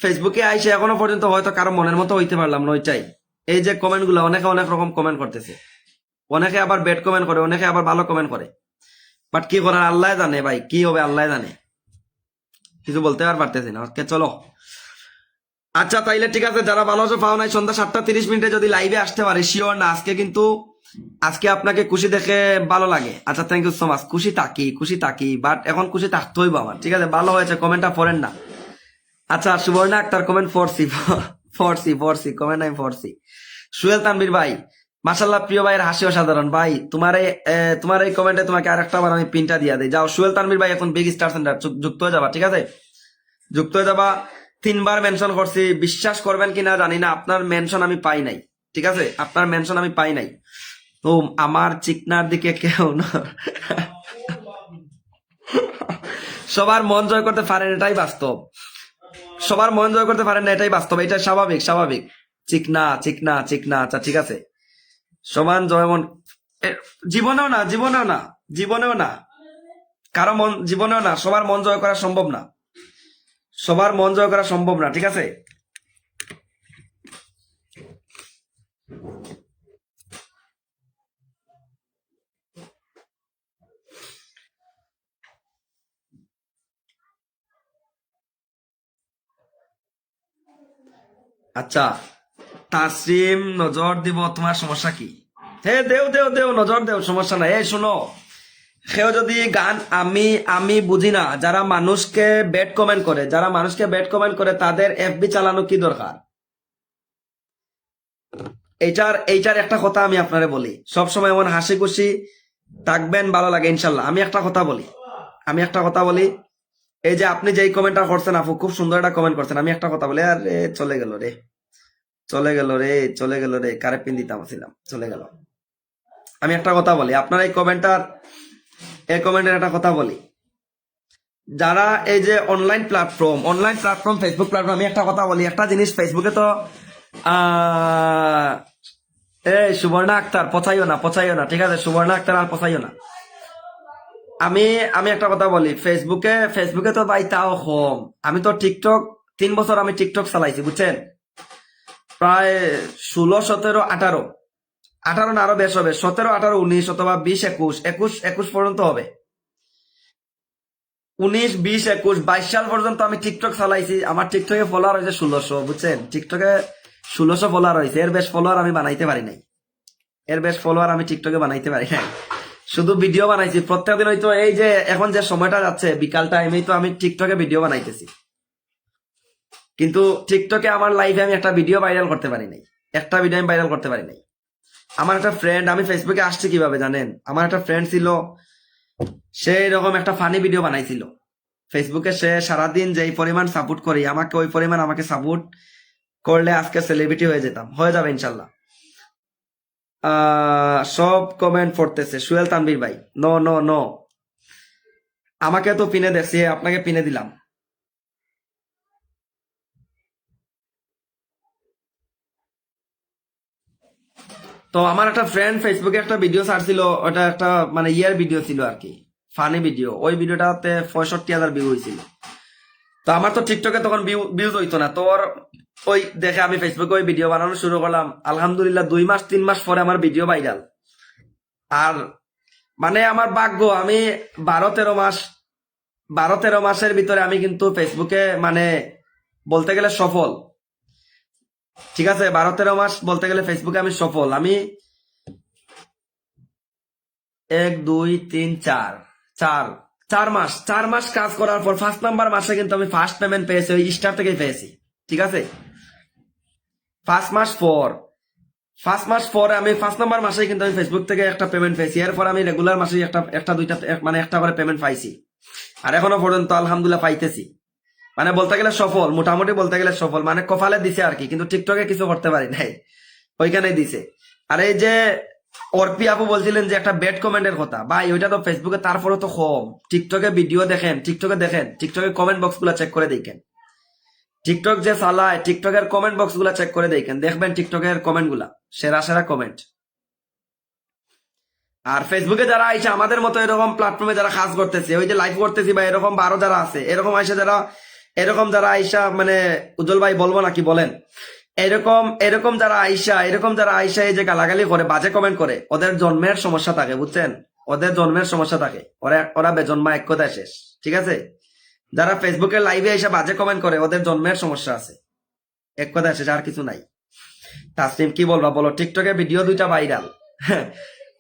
ফেসবুকে আইসে এখনো পর্যন্ত হয়তো কারো মনের মতো হইতে পারলাম না, ওইটাই। এই যে কমেন্ট গুলো, অনেকে অনেক রকম কমেন্ট করতেছে, অনেকে আবার ব্যাড কমেন্ট করে, অনেকে আবার ভালো কমেন্ট করে, বাট কি করার আল্লাহ জানে ভাই, কি হবে আল্লাহ জানে, কিছু বলতে আর পারতেছি না। ওকে চলো, আচ্ছা তাইলে ঠিক আছে, যারা ভালোবাসা পাও নাই, সন্ধ্যা 7:30 যদি লাইভে আসতে পারে, শিওর না আজকে কিন্তু, আজকে আপনাকে খুশি দেখে ভালো লাগে। আচ্ছা, থ্যাংক ইউ সো মাচ। খুশি থাকি, খুশি থাকি, বাট এখন খুশি থাকতে হইব আমার, ঠিক আছে? ভালো হয়েছে, কমেন্টটা পড়েন না। আচ্ছা, সুবর্ণা আক্তার কমেন্ট ফরসি, ফরসি, ফরসি কমেন্ট, আমি ফরসি। সুহেল তানবীর ভাই, মাশাল্লাহ, প্রিয় ভাইয়ের হাসি অসাধারণ ভাই। তোমার এই কমেন্টে তোমাকে আরেকটা বার আমি পিনটা দিয়ে দিই। যাও সুহেল তানবীর ভাই, এখন বিগ স্টার সেন্টার যুক্ত হয়ে যাবা, ঠিক আছে? যুক্ত হয়ে যাবা। 3বার মেনশন করছি, বিশ্বাস করবেন কিনা জানি না, আপনার মেনশন আমি পাই নাই, ঠিক আছে? আপনার মেনশন আমি পাই নাই। তো আমার চিকনার দিকে কেউ না। সবার মন জয় করতে পারেন, এটাই বাস্তব। সবার মন জয় করতে পারেন না, এটাই বাস্তব, এটা স্বাভাবিক, স্বাভাবিক। চিকনা, চিকনা, চিকনা, আচ্ছা ঠিক আছে। সমান জয় মন, জীবনেও না, জীবনেও না, জীবনেও না, কারো মন, জীবনেও না, সবার মন জয় করা সম্ভব না, সবার মন জয় করা সম্ভব না, ঠিক আছে? আচ্ছা, তাসরিম, নজর দিব, তোমার সমস্যা কি? হে, দেও দেও দেও, নজর দেও, সমস্যা নাই। এই শুনো, কেউ যদি গান, আমি বুঝি না, যারা মানুষকে ব্যাড কমেন্ট করে, যারা মানুষকে ব্যাড কমেন্ট করে, তাদের এফবি চালানো কি দরকার? এইটার একটা কথা আমি আপনারে বলি, সবসময় এমন হাসি খুশি থাকবেন, ভালো লাগে ইনশাল্লাহ। আমি একটা কথা বলি, আমি একটা কথা বলি, এই যে আপনি যেই কমেন্টটা করছেন আপু, খুব সুন্দর একটা কমেন্ট করছেন, আমি একটা কথা বলি, আর চলে গেল রে, চলে গেল রে, চলে গেল রে, কারে পিন দিতাম ছিলাম, চলে গেল। আমি একটা কথা বলি, আপনার এই কমেন্টের একটা কথা বলি, যারা এই যে অনলাইন প্ল্যাটফর্ম, ফেসবুক প্ল্যাটফর্ম, আমি একটা কথা বলি, একটা জিনিস, ফেসবুকে তো আহ এই সুবর্ণা আক্তার পচাইও না, পচাইও না, ঠিক আছে? সুবর্ণা আক্তার আর পচাইও না। আমি আমি একটা কথা বলি, ফেসবুকে তো ভাই তাও কম, আমি তো টিকটক 3 বছর আমি টিকটক চালাইছি, বুঝছেন? প্রায় 16, 17, 18, 18 না আরো বেশ হবে, 17, 18, 19 অথবা 20, 21 পর্যন্ত হবে। 19, 20, 21, 22 সাল পর্যন্ত আমি টিকটক চালাইছি। আমার টিকটকে ফলোয়ার হয়েছে 1600, বুঝছেন? টিকটকে 1600 ফলোয়ার হয়েছে, এর বেশ ফলোয়ার আমি বানাইতে পারি নাই, এর বেশ ফলোয়ার আমি টিকটকে বানাইতে পারি নাই। শুধু ভিডিও বানাইছি প্রত্যেকদিন, হয়তো এই যে এখন যে সময়টা যাচ্ছে বিকাল টাইমেই তো আমি টিকটকে ভিডিও বানাইতেছি, কিন্তু টিকটকে আমার লাইফে আমি একটা ভিডিও ভাইরাল করতে পারি নাই, একটা ভিডিও আমি ভাইরাল করতে পারি নাই। আমার একটা ফ্রেন্ড, আমি ফেসবুকে আসছি কিভাবে জানেন? আমার একটা ফ্রেন্ড ছিল, সে এরকম একটা ফানি ভিডিও বানাইছিল ফেসবুকে। সে সারাদিন যেই পরিমাণ সাপোর্ট করি আমাকে, ওই পরিমাণ আমাকে সাপোর্ট করলে আজকে সেলিব্রিটি হয়ে যেতাম, হয়ে যাবে ইনশাল্লাহ। সব কমেন্ট পড়তেছে সুহেল তানভীর ভাই, নো নো নো, আমাকে তো পিনে দেখছি, আপনাকে পিনে দিলাম। তো আমার একটা ফ্রেন্ড ফেসবুকে একটা ভিডিও ছাড়ছিল, ওটা একটা মানে ইয়ার ভিডিও ছিল আর কি, ফানি ভিডিও। ওই ভিডিওটাতে 65,000 ভিউ হয়েছিল। তো আমার তো টিকটকে তখন ভিউজ হইতো না, তোর ওই দেখে আমি ফেসবুকে ওই ভিডিও বানানো শুরু করলাম। আলহামদুলিল্লাহ 2 মাস 3 মাস পরে আমার ভিডিও ভাইরাল। আর মানে আমার ভাগ্য, আমি 12-13 মাসের ভিতরে আমি কিন্তু ফেসবুকে মানে বলতে গেলে সফল। ঠিক আছে, 12-13 মাস বলতে গেলে ফেসবুকে আমি সফল। আমি 1 2 3 4 4 মাস কাজ করার পর ফার্স্ট নাম্বার মাসে কিন্তু আমি ফার্স্ট পেমেন্ট পেয়েছি, ওই স্টার থেকেই পেয়েছি। ঠিক আছে, ফার্স্ট মাস পরে আমি ফার্স্ট নাম্বার মাসে কিন্তু আমি ফেসবুক থেকে একটা পেমেন্ট পেয়েছি। এরপর আমি রেগুলার মাসে একটা দুইটা মানে একটা করে পেমেন্ট পাইছি। আর এখনো পর্যন্ত আলহামদুলিল্লাহ পাইতেছি। মানে বলতে গেলে সফল, মোটামুটি বলতে গেলে সফল, মানে কপালে দিছে আর কি, কিন্তু টিকটকে কিছু করতে পারি নাই, ওইখানে দিছে। আর এই যে অর্পি আপু বলছিলেন যে একটা ব্যাড কমেন্টের কথা, ভাই ওইটা তো ফেসবুকে তারপরে তো কম। টিকটকে ভিডিও দেখেন, টিকটকে কমেন্ট বক্স গুলা চেক করে দেখেন। টিকটক যে চালায়, টিকটকের কমেন্ট বক্স গুলা চেক করে দেখেন, দেখবেন টিকটকের কমেন্ট গুলা সেরা সেরা কমেন্ট। আর ফেসবুকে যারা আইসা আমাদের মতো এরকম প্ল্যাটফর্মে যারা কাজ করতেছে, ওই যে লাইভ করতেছি বা এরকম 12 যারা আছে, এরকম যারা আইসা মানে উজ্জ্বল ভাই বলবো নাকি বলেন, এরকম যারা আইসা এই যে গালাগালি করে, বাজে কমেন্ট করে, ওদের জন্মের সমস্যা থাকে, বুঝছেন? ওদের জন্মের সমস্যা থাকে, ওরা বেজন্মা এক কথায় শেষ। ঠিক আছে, যারা ফেসবুকে লাইভে এসে বাজে কমেন্ট করে, ওদের জন্মের সমস্যা আছে, এক কথায় শেষ, আর কিছু নাই। তাসলিম কি বলবা বলো? টিকটকে ভিডিও 2টা ভাইরাল।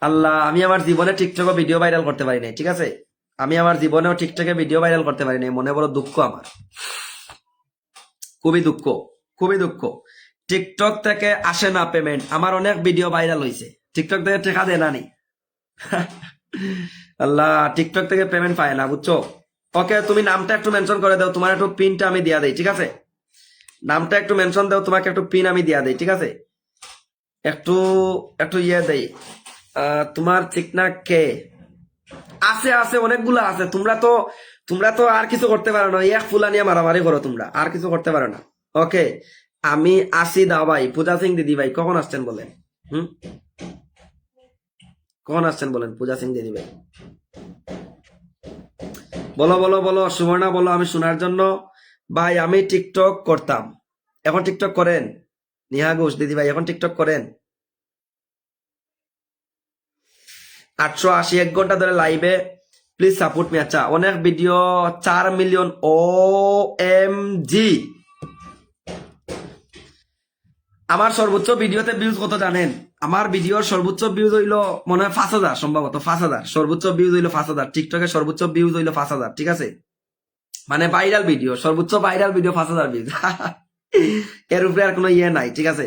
আল্লাহ, আমি আমার জীবনে টিকটকে ভিডিও ভাইরাল করতে পারি নাই। ঠিক আছে, আমি আমার জীবনেও টিকটকে ভিডিও ভাইরাল করতে পারি নাই, মনে বড় দুঃখ আমার, খুবই দুঃখ। টিকটক থেকে আসে না পেমেন্ট, আমার অনেক ভিডিও ভাইরাল হয়েছে, টিকটক থেকে টাকা দেয় না নি। আল্লাহ, টিকটক থেকে পেমেন্ট পায় না, বুঝছো? ওকে, তুমি নামটা একটু মেনশন করে দাও, তোমার একটু পিনটা আমি দিয়া দেই। ঠিক আছে, নামটা একটু মেনশন দাও, তোমাকে একটু পিন আমি দিয়া দেই। ঠিক আছে, একটু একটু ইয়ে দেই। তোমার ঠিক না কে আছে অনেকগুলো আছে। তোমরা তো আর কিছু করতে পারো না, এক ফুলা নিয়ে মারামারি করো, তোমরা আর কিছু করতে পারো না। ওকে, আমি আসি দাও ভাই। পূজা সিং দিদি ভাই কখন আসছেন বলেন? কখন আসছেন বলেন পূজা সিং দিদি ভাই? বলো সুবর্ণা বলো, আমি শোনার জন্য। ভাই আমি টিকটক করতাম, এখন টিকটক করেন? নিহা ঘোষ দিদি ভাই এখন টিকটক করেন? 880 1 ঘন্টা ধরে লাইভে, প্লিজ সাপোর্ট মি। আচ্ছা, অনেক ভিডিও 4 মিলিয়ন OMG। আমার সর্বোচ্চ ভিডিওতে ভিউজ কত জানেন? আমার ভিডিওর সর্বোচ্চ ভিউজ হইলো মনে হয় 5,000, সম্ভবত 5,000। সর্বোচ্চ ভিউজ হইলো 5,000, টিকটকে সর্বোচ্চ ভিউজ হইলো 5,000। ঠিক আছে, মানে ভাইরাল ভিডিও, সর্বোচ্চ ভাইরাল ভিডিও 5,000 ভিউজ। এর উপরে আর কোনো ইয়ে নাই। ঠিক আছে,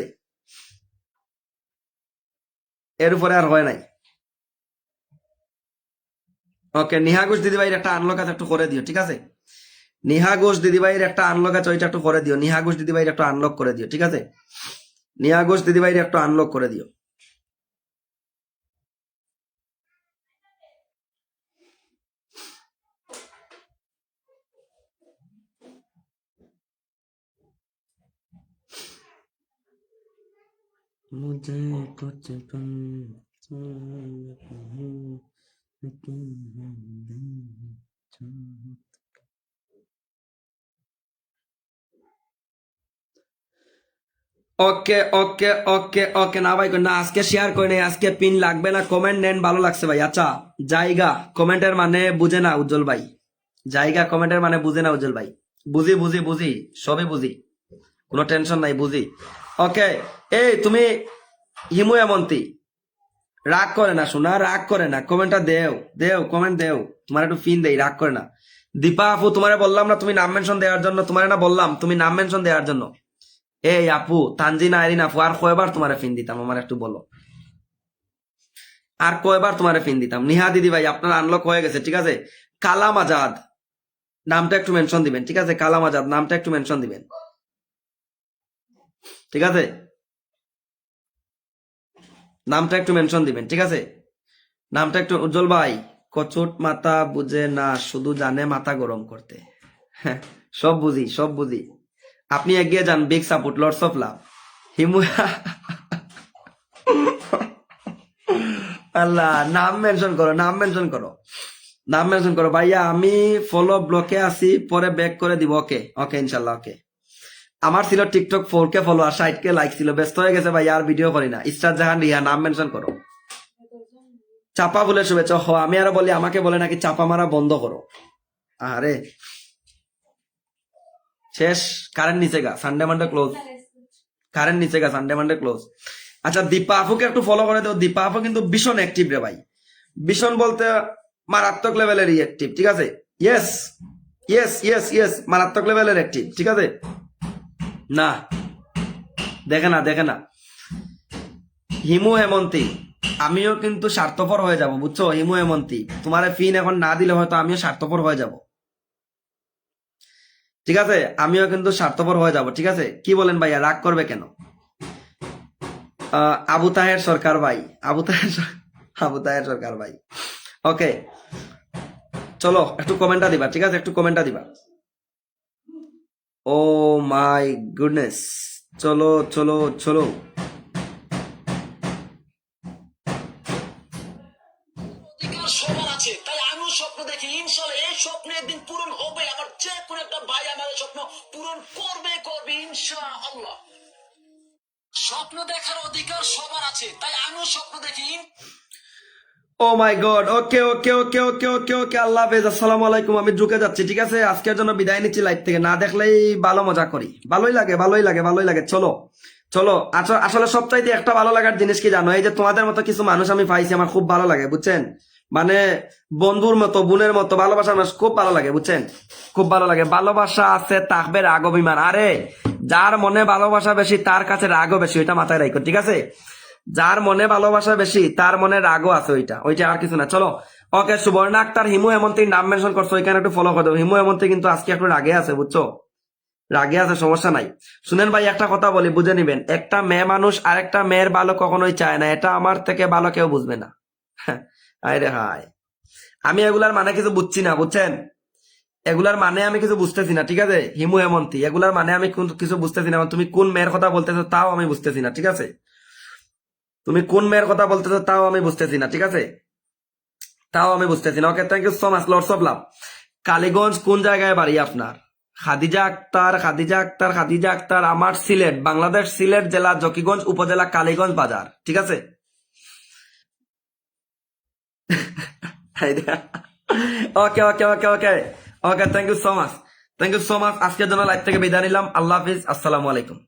এর উপরে আর হয় নাই। ওকে, নিহা ঘোষ দিদিভাইয়ের একটা আনলক আছে, একটু করে দিও। ঠিক আছে, নিহা ঘোষ দিদিভাইয়ের একটা আনলক আছে, ওইটা একটু করে দিও। নিহা ঘোষ দিদিভাইয়ের একটু আনলক করে দিও। ঠিক আছে, নিহা ঘোষ দিদিভাইয়ের একটু আনলক করে দিও। मुझे कुछ तुम ওকে ওকে ওকে ওকে, না ভাই না, আজকে শেয়ার করে নেই, আজকে পিন লাগবে না। কমেন্ট নেন, ভালো লাগছে ভাই। আচ্ছা, জায়গা কমেন্টের মানে বুঝে না উজ্জ্বল ভাই, জায়গা কমেন্টের মানে বুঝে না উজ্জ্বল ভাই। বুঝি, সবই বুঝি, কোনো টেনশন নাই, বুঝি। ওকে, এই তুমি হিমু এমন্তি, রাগ করে না শোনা, রাগ করে না, কমেন্টটা দেও কমেন্ট দেও, তোমার একটু ফিন দেই, রাগ করে না। দীপা আপু, তোমারে বললাম না তুমি নাম মেনশন দেওয়ার জন্য, তোমারে না বললাম তুমি নাম মেনশন দেওয়ার জন্য? এই আপু, তানজিনা আইরিন আপু, আর কয়বার তোমারে ফিন দিতাম আমার একটু বলো, আর কয়বার তোমারে ফিন দিতাম? নিহা দিদি ভাই আপনার আনলক হয়ে গেছে। ঠিক আছে, কালাম আজাদ নামটা একটু মেনশন দিবেন। ঠিক আছে, কালাম আজাদ নামটা একটু মেনশন দিবেন। ঠিক আছে, নামটা একটু মেনশন দিবেন। ঠিক আছে, নামটা একটু। উজ্জ্বল ভাই কচুট মাথা বুঝে না, শুধু জানে মাথা গরম করতে। হ্যাঁ, সব বুঝি। আপনি এগিয়ে যান, big support, lords of love. Himu Allah, নাম মেনশন করো, নাম মেনশন করো, নাম মেনশন করো। ভাইয়া আমি ফলো ব্লকে আছি, পরে ব্যাক করে দিব। ওকে ওকে ইনশাল্লাহ ওকে। আমার ছিল TikTok 4K follower, 60K like ছিল, ব্যস্ত হয়ে গেছে ভাই, আর ভিডিও করি না। ইস্টার জাহান রিয়া, নাম মেনশন করো। চাপা বলে শুভেচ্ছা। আমি আরো বলি, আমাকে বলে নাকি চাপা মারা বন্ধ করো। আরে শেষ, কারেন্ট নিচে গা, সানডে মানডে ক্লোজ, কারেন্ট নিচে গা, সানডে মানডে ক্লোজ। আচ্ছা দীপা আপুকে একটু ফলো করে দাও। দীপা আপু কিন্তু ভীষণ অ্যাক্টিভ রে ভাই, ভীষণ বলতে মারাত্মক লেভেলের অ্যাক্টিভ, ঠিক আছে? ইয়েস ইয়েস ইয়েস ইয়েস, মারাত্মক লেভেলের অ্যাক্টিভ, ঠিক আছে? না দেখে না, দেখে না। হিমু হেমন্তী, আমিও কিন্তু স্বার্থপর হয়ে যাব, বুঝছো? হিমু হেমন্তী, তোমার ফিন এখন না দিলে হয়তো আমিও স্বার্থপর হয়ে যাব, ঠিক আছে? আমিও কিন্তু স্বার্থপর হয়ে যাব, ঠিক আছে? কি বলেন ভাইয়া, রাগ করবে কেন? আবু তাহের সরকার ভাই, আবু তাহের সরকার ভাই। ওকে চলো একটু কমেন্টটা দিবা, ঠিক আছে? একটু কমেন্টটা দিবা। ও মাই গুডনেস, চলো চলো চলো। অধিকার সবার আছে, তাই আমিও স্বপ্ন দেখি, ইনশাল্লাহ এই স্বপ্ন একদিন পূরণ হবে। আমার যে কোনো একটা ভাই আমাদের স্বপ্ন পূরণ করবে করবে ইনশাআল্লাহ। স্বপ্ন দেখার অধিকার সবার আছে, তাই আমিও স্বপ্ন দেখি। ও my god, okay okay okay okay okay ওকে, আল্লাহ হাফেজ, আসসালামু আলাইকুম। আমি ঢুকে যাচ্ছি, ঠিক আছে? আজকের জন্য বিদায় নিচ্ছি লাইভ থেকে। না দেখলেই ভালো মজা করি, ভালোই লাগে ভালোই লাগে ভালোই লাগে। চলো চলো। আসলে সবচাইতে একটা ভালো লাগার জিনিস কি জানো? এই যে তোমাদের মতো কিছু মানুষ আমি পাইছি, আমার খুব ভালো লাগে, বুঝছেন? মানে বন্ধুর মতো, বোনের মতো ভালোবাসা আমার খুব ভালো লাগে, বুঝছেন? খুব ভালো লাগে। ভালোবাসা আছে, থাকবে রাগ অভিমান। আরে যার মনে ভালোবাসা বেশি তার কাছে রাগও বেশি, ওইটা মাথায় রাখো, ঠিক আছে? যার মনে ভালোবাসা বেশি তার মনে রাগও আছে, ওইটা ওইটা আর কিছু না। চলো ওকে। সুবর্ণা আক্তার, হিমু হেমন্তীর নাম মেনশন করছো, ওইখানে একটু ফলো করে দেবো। হিমু হেমন্তী কিন্তু আজকে একটু রাগে আছে, বুঝছো? রাগে আছে, সমস্যা নাই। শুনেন ভাই, একটা কথা বলি, বুঝে নিবেন। একটা মেয়ে মানুষ আরেকটা মেয়ের ভালো কখনোই চায় না, এটা আমার থেকে ভালো কেউ বুঝবে না। আরে হায়, আমি এগুলার মানে কিছু বুঝছি না, বুঝছেন? এগুলার মানে আমি কিছু বুঝতেছি না, ঠিক আছে? হিমু হেমন্তী, এগুলার মানে আমি কিছু বুঝতেছি না। তুমি কোন মেয়ের কথা বলতেছো তাও আমি বুঝতেছি না, ঠিক আছে? তুমি কোন মেয়ের কথা বলতেছো তাও আমি বুঝতেছি না, ঠিক আছে? তাও আমি বুঝতেছি না। Okay, thank you so much, Lords of love. Kaliganj কোন জায়গায় বাড়ি আপনার? খাদিজা আক্তার, খাদিজা আক্তার, খাদিজা আক্তার, আমার সিলেট, বাংলাদেশ, সিলেট জেলা, জকিগঞ্জ উপজেলা, কালীগঞ্জ বাজার, ঠিক আছে? Okay okay okay okay okay, thank you so much, thank you so much. আজকের জন্য লাইভ থেকে বিদায় নিলাম। আল্লাহ হাফিজ, আসসালামু আলাইকুম।